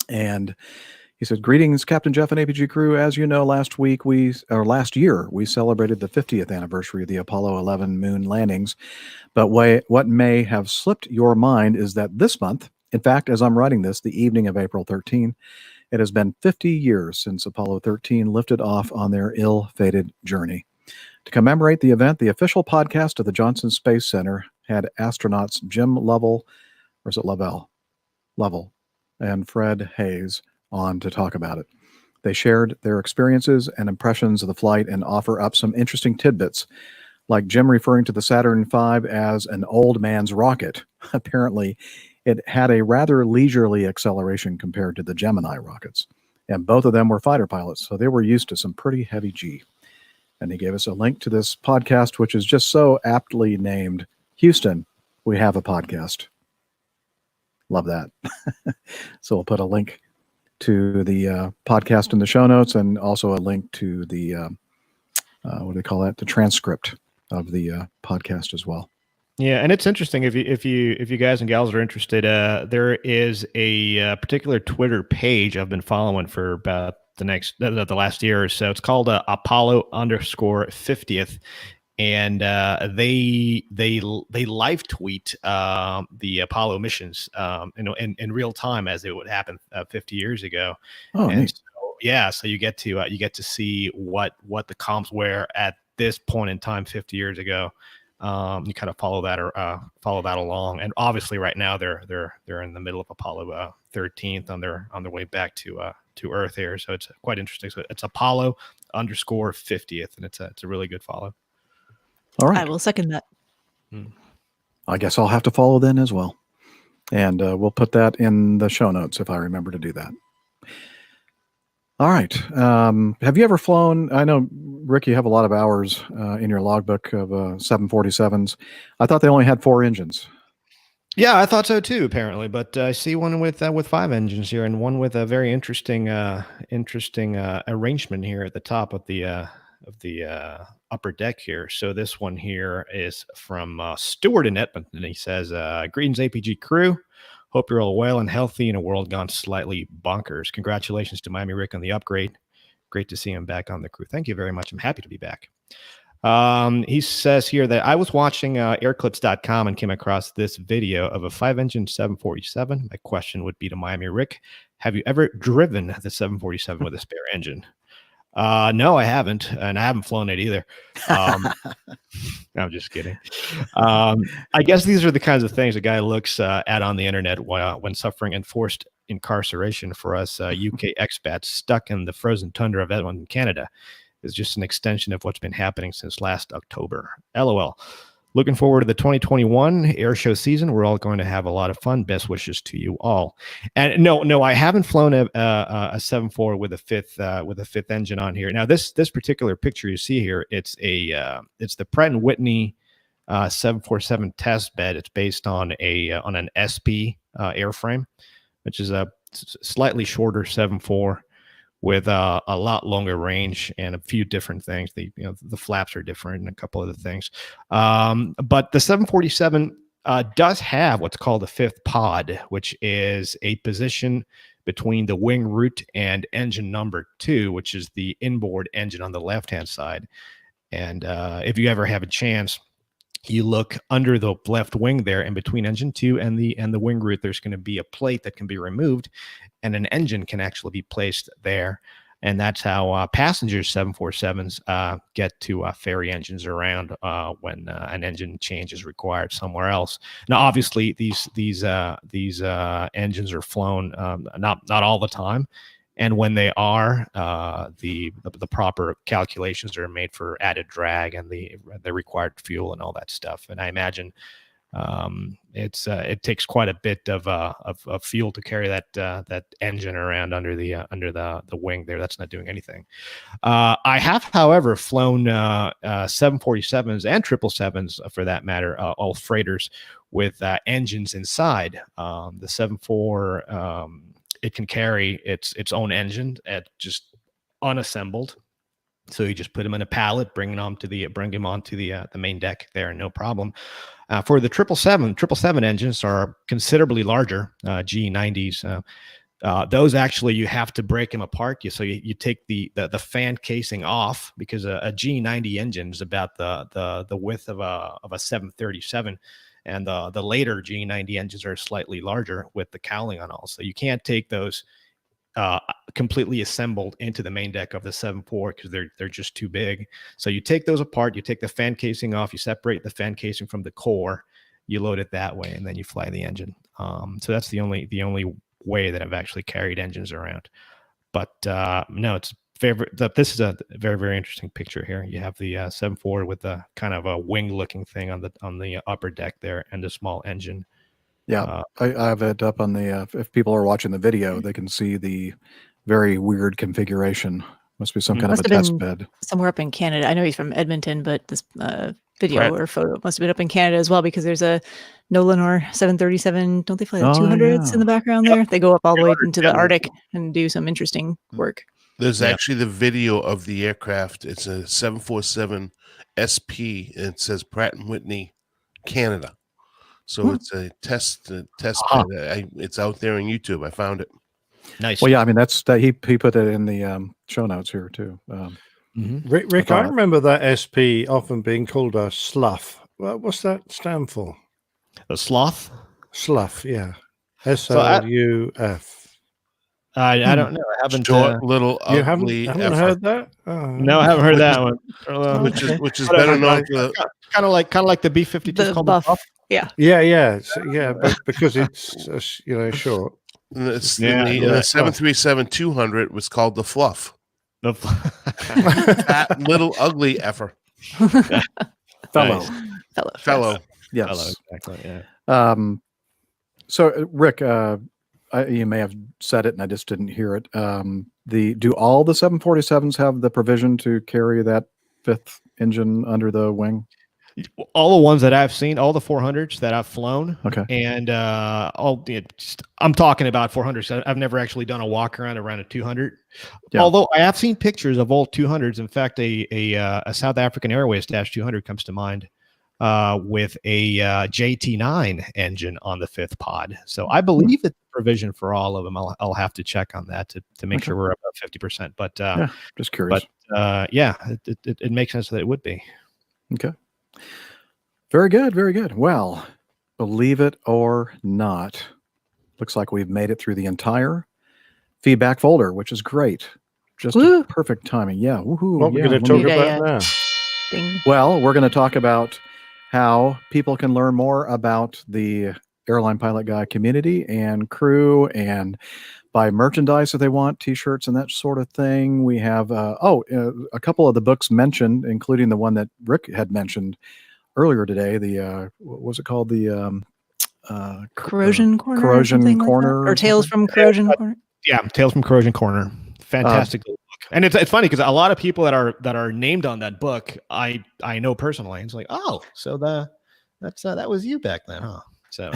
And he said, greetings, Captain Jeff and APG crew. As you know, last year, we celebrated the 50th anniversary of the Apollo 11 moon landings. But what may have slipped your mind is that this month, in fact, as I'm writing this, the evening of April 13, it has been 50 years since Apollo 13 lifted off on their ill-fated journey. To commemorate the event, the official podcast of the Johnson Space Center had astronauts Jim Lovell, or is it Lovell, and Fred Hayes on to talk about it. They shared their experiences and impressions of the flight and offer up some interesting tidbits, like Jim referring to the Saturn V as an old man's rocket. Apparently, it had a rather leisurely acceleration compared to the Gemini rockets, and both of them were fighter pilots, so they were used to some pretty heavy G. And he gave us a link to this podcast, which is just so aptly named Houston, We Have a Podcast. Love that. So we'll put a link to the podcast in the show notes, and also a link to the, what do they call that? The transcript of the podcast as well. Yeah, and it's interesting if you guys and gals are interested. There is a particular Twitter page I've been following for about the last year or so. It's called Apollo_50th, and they live tweet the Apollo missions, in real time as it would happen 50 years ago. Oh, and neat. so, yeah, so you get to see what the comms were at this point in time 50 years ago. You kind of follow that along, and obviously right now they're in the middle of Apollo 13th on their way back to Earth here, so it's quite interesting. So it's Apollo_50th, and it's a really good follow. All right, I will second that. I guess I'll have to follow then as well, and we'll put that in the show notes if I remember to do that. All right. Have you ever flown? I know, Rick, you have a lot of hours in your logbook of 747s. I thought they only had 4 engines. Yeah, I thought so too, apparently. But I see one with 5 engines here, and one with a very interesting arrangement here at the top of the upper deck here. So this one here is from Stuart in Edmonton. He says, "Greetings, APG crew. Hope you're all well and healthy in a world gone slightly bonkers. Congratulations to Miami Rick on the upgrade. Great to see him back on the crew. Thank you very much. I'm happy to be back." He says here that I was watching airclips.com and came across this video of a 5-engine 747. My question would be to Miami Rick, have you ever driven the 747 with a spare engine? No, I haven't, and I haven't flown it either. I'm just kidding. I guess these are the kinds of things a guy looks at on the internet when suffering enforced incarceration for us UK expats stuck in the frozen tundra of Edmonton, Canada. It's just an extension of what's been happening since last October. LOL. Looking forward to the 2021 air show season. We're all going to have a lot of fun. Best wishes to you all. And no, I haven't flown a 7.4 with a fifth engine on here. Now this particular picture you see here, it's the Pratt & Whitney 747 test bed. It's based on an SP airframe, which is a slightly shorter 7.4 with a lot longer range and a few different things. The flaps are different and a couple other things. But the 747 does have what's called a fifth pod, which is a position between the wing root and engine number 2, which is the inboard engine on the left-hand side. And if you ever have a chance, you look under the left wing there, in between engine 2 and the wing root, there's going to be a plate that can be removed, and an engine can actually be placed there. And that's how passenger 747s get to ferry engines around when an engine change is required somewhere else. Now, obviously, these engines are flown not all the time, and when they are, the proper calculations are made for added drag and the required fuel and all that stuff. And I imagine it takes quite a bit of fuel to carry that engine around under the wing there. That's not doing anything. I have, however, flown 747s and 777s for that matter, all freighters with engines inside. The 7.4 it can carry its own engine at just unassembled. So you just put them in a pallet, bring them onto the main deck there, no problem. For the 777 engines are considerably larger, G90s. Those actually you have to break them apart. So you take the fan casing off, because a G90 engine is about the width of a 737. And the later G90 engines are slightly larger with the cowling on all. So you can't take those completely assembled into the main deck of the 7.4 because they're just too big. So you take those apart, you take the fan casing off, you separate the fan casing from the core, you load it that way, and then you fly the engine. So that's the only way that I've actually carried engines around. But no, it's this is a very, very interesting picture here. You have the 7.4 with the kind of a wing looking thing on the upper deck there, and a small engine. Yeah, I have it up on the, if people are watching the video, they can see the very weird configuration Must be some kind of Must a have test been bed. somewhere up in Canada. I know he's from Edmonton, but this video Right. or photo must have been up in Canada as well, because there's a Nolan 737. Don't they fly the Oh, 200s yeah. in the background there? They go up all the way into the yeah. Arctic and do some interesting work. There's Yeah. actually the video of the aircraft. It's a 747 SP, and it says Pratt and Whitney, Canada. So it's a test bed. It's out there on YouTube. I found it. Nice. Well, yeah, I mean, he put it in the show notes here too. Rick, I remember that SP often being called a slough. What's that stand for? A sloth? Slough, yeah. SLUF. I don't know. I haven't. Short, little, You ugly. haven't heard that? Oh, No, I haven't heard that one. Which is better known for kind of like the B-52 is called the buff. Yeah. But because it's short. the 737-200 was called the Fluff. That little ugly effer. Fellow. Yes. Fellow, exactly. Yeah. So, Rick, you may have said it and I just didn't hear it. Do all the 747s have the provision to carry that fifth engine under the wing? All the ones that I've seen, all the 400s that I've flown, okay, and I'm talking about 400s. I've never actually done a walk around a 200. Yeah. Although I have seen pictures of old 200s. In fact, a South African Airways -200 comes to mind with a JT9 engine on the fifth pod. So I believe it's provision for all of them. I'll have to check on that to make sure we're about 50%. But just curious. But it makes sense that it would be. Okay. Very good. Very good. Well, believe it or not, looks like we've made it through the entire feedback folder, which is great. Just perfect timing. Yeah. Woohoo. What we're going to talk about now? Well, we're going to talk about how people can learn more about the Airline Pilot Guy community and crew and buy merchandise if they want, t-shirts and that sort of thing. We have a couple of the books mentioned, including the one that Rick had mentioned earlier today. The what was it called? The Corrosion Corner, Corrosion Corner, or Tales from Corrosion Corner. Yeah, Tales from Corrosion Corner. Fantastic book. And it's funny because a lot of people that are named on that book, I know personally. It's like, oh, so that was you back then, huh? So.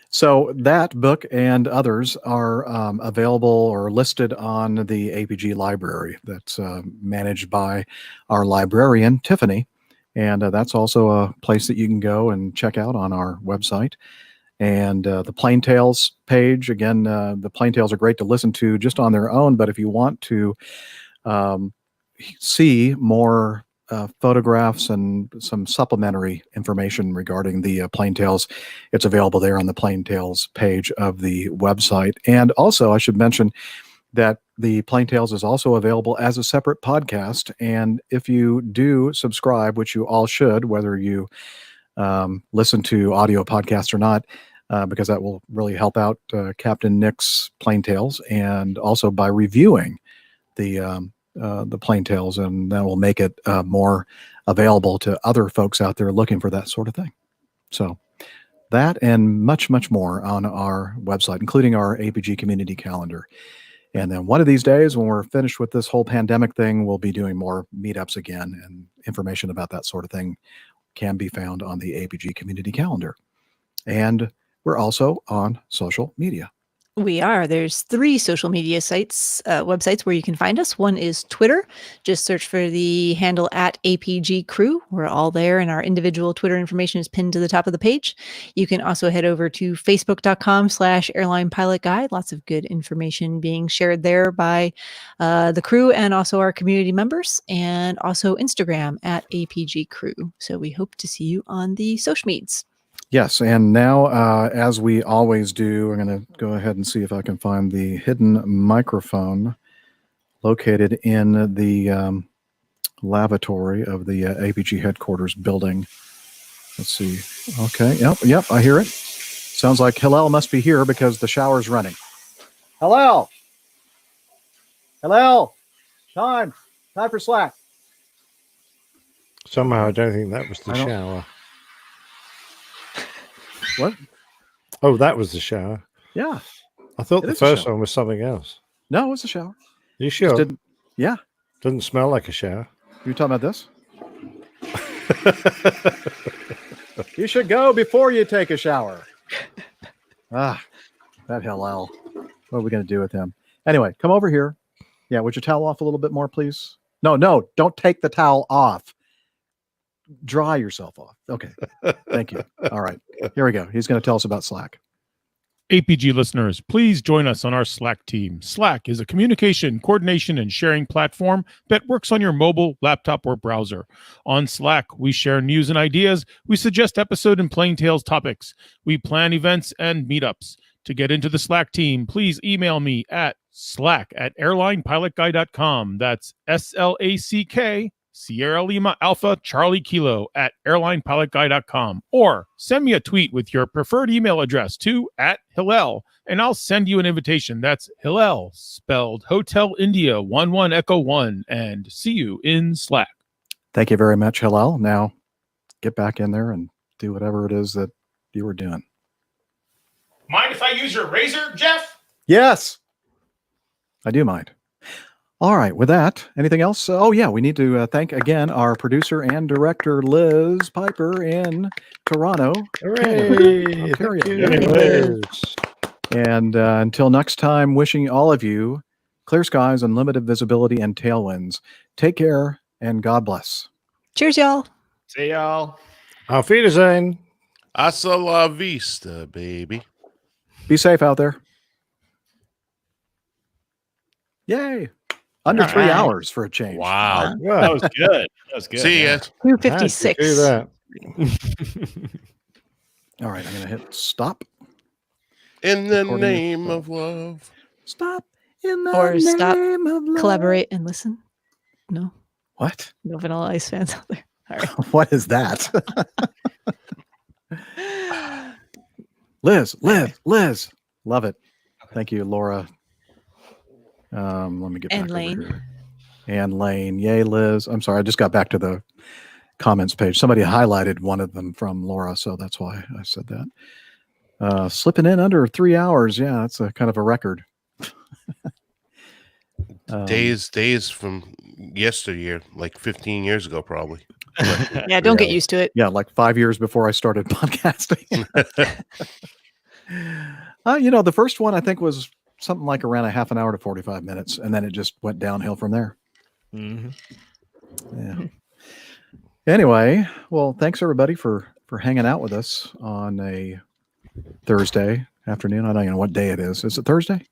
So that book and others are available or listed on the APG library that's managed by our librarian, Tiffany. And that's also a place that you can go and check out on our website. And the Plain Tales page, again, the Plain Tales are great to listen to just on their own. But if you want to see more photographs and some supplementary information regarding the Plain Tales, it's available there on the Plain Tales page of the website. And also, I should mention that the Plain Tales is also available as a separate podcast. And if you do subscribe, which you all should, whether you listen to audio podcasts or not, because that will really help out Captain Nick's Plain Tales, and also by reviewing the Plain Tales, and that will make it more available to other folks out there looking for that sort of thing. So that and much, much more on our website, including our APG community calendar. And then one of these days, when we're finished with this whole pandemic thing, we'll be doing more meetups again, and information about that sort of thing can be found on the APG community calendar. And we're also on social media. We are. There's 3 social media sites, websites where you can find us. One is Twitter. Just search for the handle @APG Crew. We're all there, and our individual Twitter information is pinned to the top of the page. You can also head over to facebook.com/Airline Pilot Guide. Lots of good information being shared there by the crew and also our community members, and also Instagram @APG Crew. So we hope to see you on the social medias. Yes, and now, as we always do, I'm going to go ahead and see if I can find the hidden microphone located in the lavatory of the APG headquarters building. Let's see. Okay, yep, I hear it. Sounds like Hillel must be here because the shower's running. Hillel! Time for slack. Somehow I don't think that was the shower. What? Oh, that was the shower. Yeah. I thought the first one was something else. No, it was the shower. You sure? Yeah. Doesn't smell like a shower. You talking about this? You should go before you take a shower. That Hillel. What are we going to do with him? Anyway, come over here. Yeah, would you towel off a little bit more, please? No, don't take the towel off. Dry yourself off. Okay. Thank you. All right. Here we go. He's going to tell us about Slack. APG listeners, please join us on our Slack team. Slack is a communication, coordination, and sharing platform that works on your mobile, laptop, or browser. On Slack, we share news and ideas. We suggest episode and plain tales topics. We plan events and meetups. To get into the Slack team, please email me at slack@airlinepilotguy.com. That's SLACK Sierra Lima Alpha Charlie Kilo @airlinepilotguy.com, or send me a tweet with your preferred email address to @Hillel, and I'll send you an invitation. That's Hillel, spelled Hotel India 11 Echo 1, and see you in Slack. Thank you very much, Hillel. Now get back in there and do whatever it is that you were doing. Mind if I use your razor, Jeff? Yes, I do mind. All right, with that, anything else? Oh, yeah, we need to thank again our producer and director, Liz Pyper in Toronto. Hooray! Ontario. Thank you, Liz. And until next time, wishing all of you clear skies, unlimited visibility, and tailwinds. Take care, and God bless. Cheers, y'all. See y'all. Auf Wiedersehen. Hasta la vista, baby. Be safe out there. Yay. Under 3 hours for a change. Wow. That was good. That was good. See ya. 2:56. Do that. All right, I'm going to hit stop. In the Recording name is- of love. Stop in the Or name stop, of love. collaborate, and listen. No, What? no Vanilla Ice fans out there. All right. What is that? Liz. Love it. Thank you, Laura. Let me get And back Lane. over here. And Lane. Yay, Liz. I'm sorry. I just got back to the comments page. Somebody highlighted one of them from Laura, so that's why I said that. Slipping in under 3 hours. Yeah, that's a kind of a record. Days from yesteryear, like 15 years ago, probably. Yeah, don't get used to it. Yeah, like 5 years before I started podcasting. The first one I think was something like around a half an hour to 45 minutes, and then it just went downhill from there. Mm-hmm. Yeah. Anyway, well, thanks everybody for hanging out with us on a Thursday afternoon. I don't even know what day it is. Is it Thursday?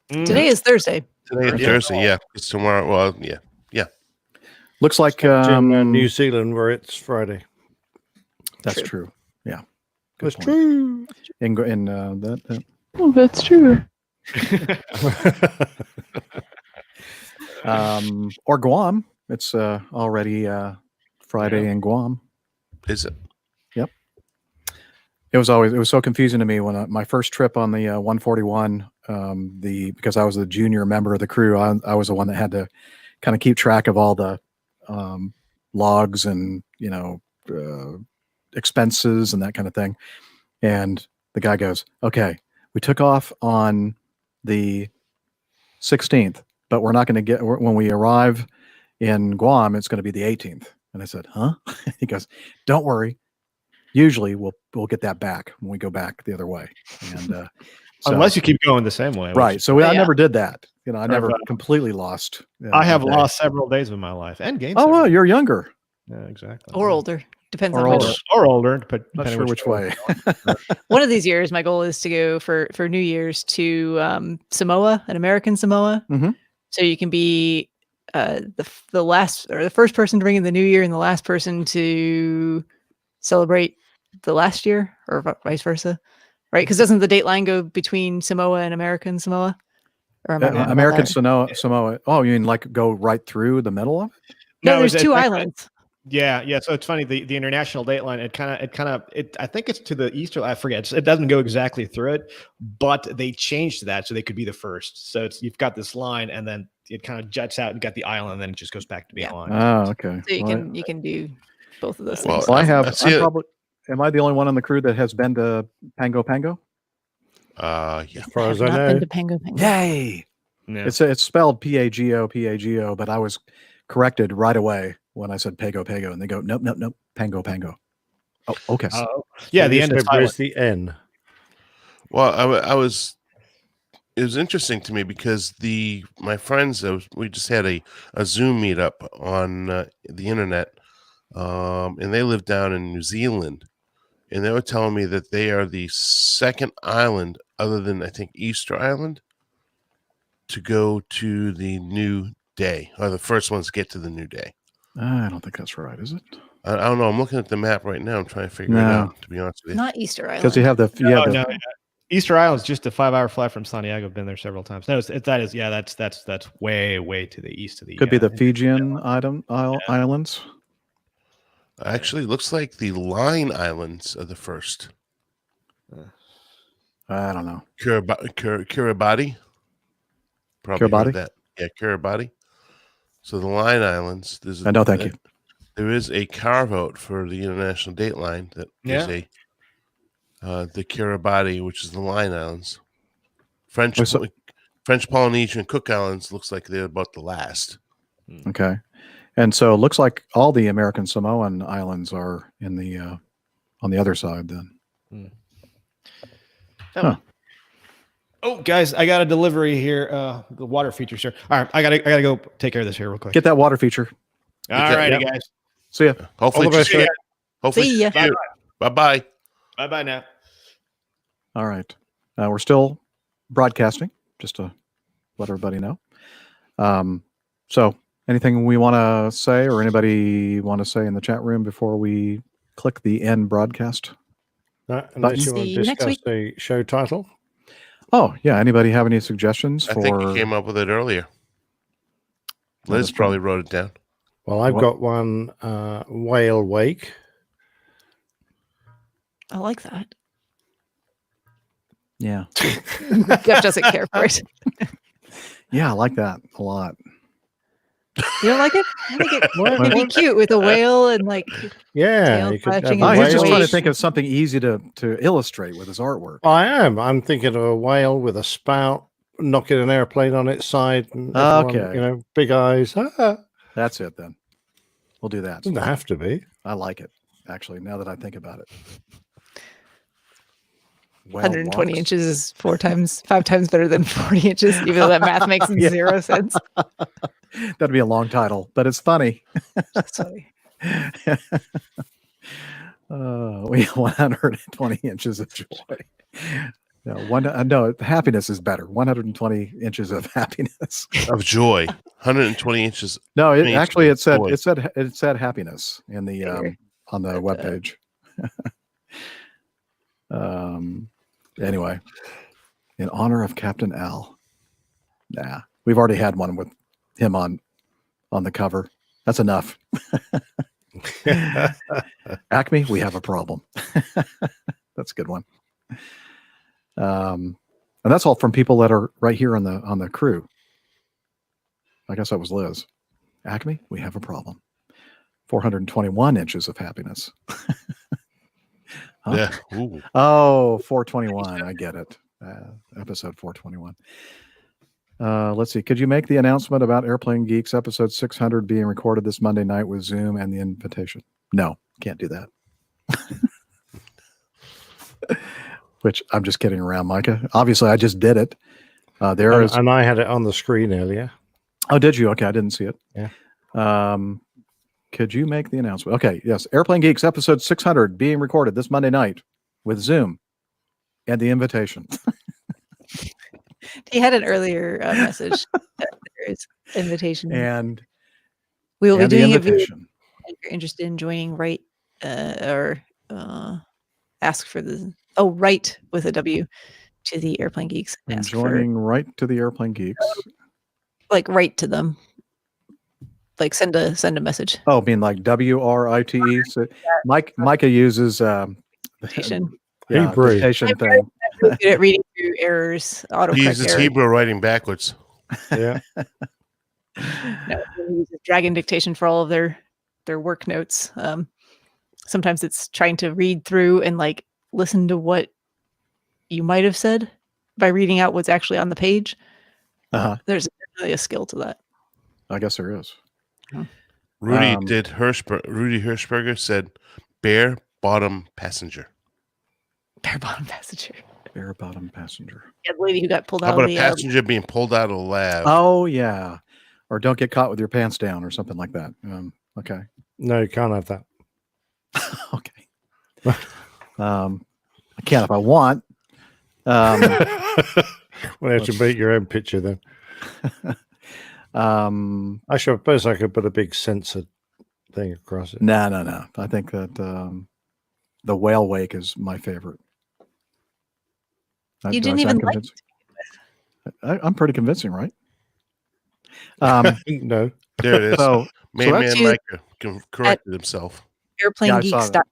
Today is Thursday. Today is Thursday, yeah. It's tomorrow. Well, yeah. Looks like in New Zealand where it's Friday. That's true. Yeah, That's point. true. In that. Oh, that's true. Or Guam. It's already Friday in Guam. Is it? Yep. It was so confusing to me when my first trip on the 141. Because I was the junior member of the crew, I was the one that had to kind of keep track of all the logs and expenses and that kind of thing. And the guy goes, "Okay, we took off on the 16th, but we're not going to get, when we arrive in Guam, it's going to be the 18th." And I said, "Huh?" He goes, "Don't worry. Usually we'll get that back when we go back the other way." And Unless you keep going the same way. right. So I never did that. I never Right. completely lost. I have a day. lost several days of my life and gained. Oh, well, you're younger. Yeah, exactly. Or older. Depends Or on older. which. Or older. Not Depending sure which way. One of these years, my goal is to go for New Year's to Samoa, an American Samoa. Mm-hmm. So you can be the last or the first person to bring in the new year and the last person to celebrate the last year, or vice versa, right? Because doesn't the date line go between Samoa and American Samoa? Or am I wrong about American that? Samoa. Oh, you mean like go right through the middle of it? No, there's it's two actually- islands. Yeah. So it's funny. The international date line. I think it's to the east. I forget. It doesn't go exactly through it, but they changed that so they could be the first. So you've got this line, and then it kind of juts out and got the island, and then it just goes back to being a line. Oh, okay. So you Well, can do both of those Well, things. Well, I have. That's I'm it. probably. Am I the only one on the crew that has been to Pango Pango? Yeah. As far as I Not know. been to Pango Pango. Yay! Yeah. It's spelled Pago, but I was corrected right away when I said Pago, and they go, nope, Pango. Oh, okay. Yeah, So the end is where's silent. the N? Well, I was. It was interesting to me because my friends, we just had a Zoom meetup on the internet, and they live down in New Zealand, and they were telling me that they are the second island, other than I think Easter Island, to go to the new day, or the first ones to get to the new day. I don't think that's right, is it? I don't know. I'm looking at the map right now. I'm trying to figure it No. out. To be honest with you, Not Easter Island. Because you have the No, Easter Island's just a 5-hour flight from Santiago. I've been there several times. No, that's way to the east of the. could be the Fijian islands. actually, it looks like the Line Islands are the first. I don't know. Kiribati. Probably Kiribati? heard that. Yeah, Kiribati. So the Line Islands. No, thank you. There is a carve out for the International Date Line that is the Kiribati, which is the Line Islands. French Polynesian and Cook Islands looks like they're about the last. Okay. And so it looks like all the American Samoan islands are in the on the other side then. Huh. Oh, guys, I got a delivery here. The water feature, sir. All right, I gotta go take care of this here real quick. Get that water feature. All righty, guys. See ya. Hopefully, See ya. Bye-bye. Bye now. All right. We're still broadcasting, just to let everybody know. So anything we want to say or anybody want to say in the chat room before we click the end broadcast? Unless you want to discuss the show title. Oh, yeah. Anybody have any suggestions I for? think you came up with it earlier. Liz probably wrote it down. Well, I've got one, Whale Wake. I like that. Yeah. Jeff doesn't care for it. Yeah, I like that a lot. You don't like it? I think it would be cute with a whale and like tail you could have flashing a and He's just whale. trying to think of something easy to illustrate with his artwork. I am. I'm thinking of a whale with a spout, knocking an airplane on its side. And everyone, Okay. Big eyes. That's it then. We'll do that. Doesn't have to be. I like it, actually, now that I think about it. 120 inches is 5 times better than 40 inches, even though that math makes zero sense. That'd be a long title, but it's funny. That's funny. We have 120 inches of joy. No, happiness is better. 120 inches of happiness. Of joy. 120 inches. No, it joy. said happiness in the on the webpage. Anyway, in honor of Captain Al. Nah, we've already had one with him on the cover. That's enough. Acme, we have a problem. That's a good one. And that's all from people that are right here on the crew. I guess that was Liz. Acme, we have a problem. 421 inches of happiness. Huh? Yeah. Ooh. Oh, 421. I get it. Episode 421. Let's see. Could you make the announcement about Airplane Geeks episode 600 being recorded this Monday night with Zoom and the invitation? No, can't do that. Which I'm just kidding around, Micah. Obviously, I just did it. And I had it on the screen earlier. Oh, did you? Okay, I didn't see it. Yeah. Could you make the announcement? Okay, yes. Airplane Geeks episode 600 being recorded this Monday night with Zoom and the invitation. He had an earlier message that there is invitation. And we will be doing it if you're interested in joining right or ask for the right with a W to the Airplane Geeks. And Ask joining right to the Airplane Geeks. like write to them. Like send a message. Oh, being like WRITE. So Micah uses Dictation. Hebrew dictation thing. I'm really good at reading through errors. He uses Hebrew writing backwards. Yeah. No, he uses Dragon dictation for all of their work notes. Sometimes it's trying to read through and like listen to what you might have said by reading out what's actually on the page. There's really a skill to that. I guess there is. Rudy Hirschberger said, "Bare bottom passenger." Bare bottom passenger. Bare bottom passenger. Yeah, the lady who got pulled How out about of a the passenger being pulled out of the lab? Oh yeah, or don't get caught with your pants down or something like that. Okay. No, you can't have that. Okay. I can if I want. Well, you have to beat your own picture then. I suppose I could put a big sensor thing across it. No. I think that the whale wake is my favorite. You didn't even like it. I'm pretty convincing, right? No. There it is. So Man that's Mike corrected himself. AirplaneGeeks.com.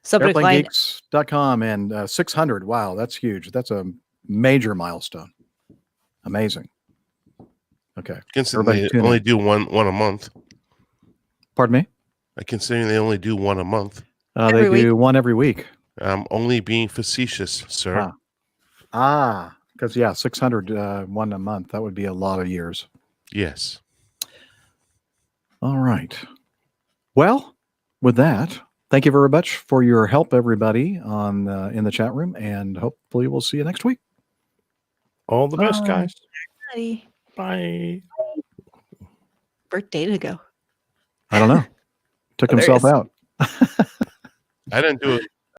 Subject line. AirplaneGeeks.com and 600. Wow, that's huge. That's a major milestone. Amazing. Okay. Considering they only do one a month. Pardon me? Considering they only do one a month. They do one every week. I'm only being facetious, sir. Because 600 one a month. That would be a lot of years. Yes. All right. Well, with that, thank you very much for your help, everybody, on in the chat room, and hopefully we'll see you next week. All the best, guys. Bye. Birthday to go. I don't know. Took himself out. I didn't do it.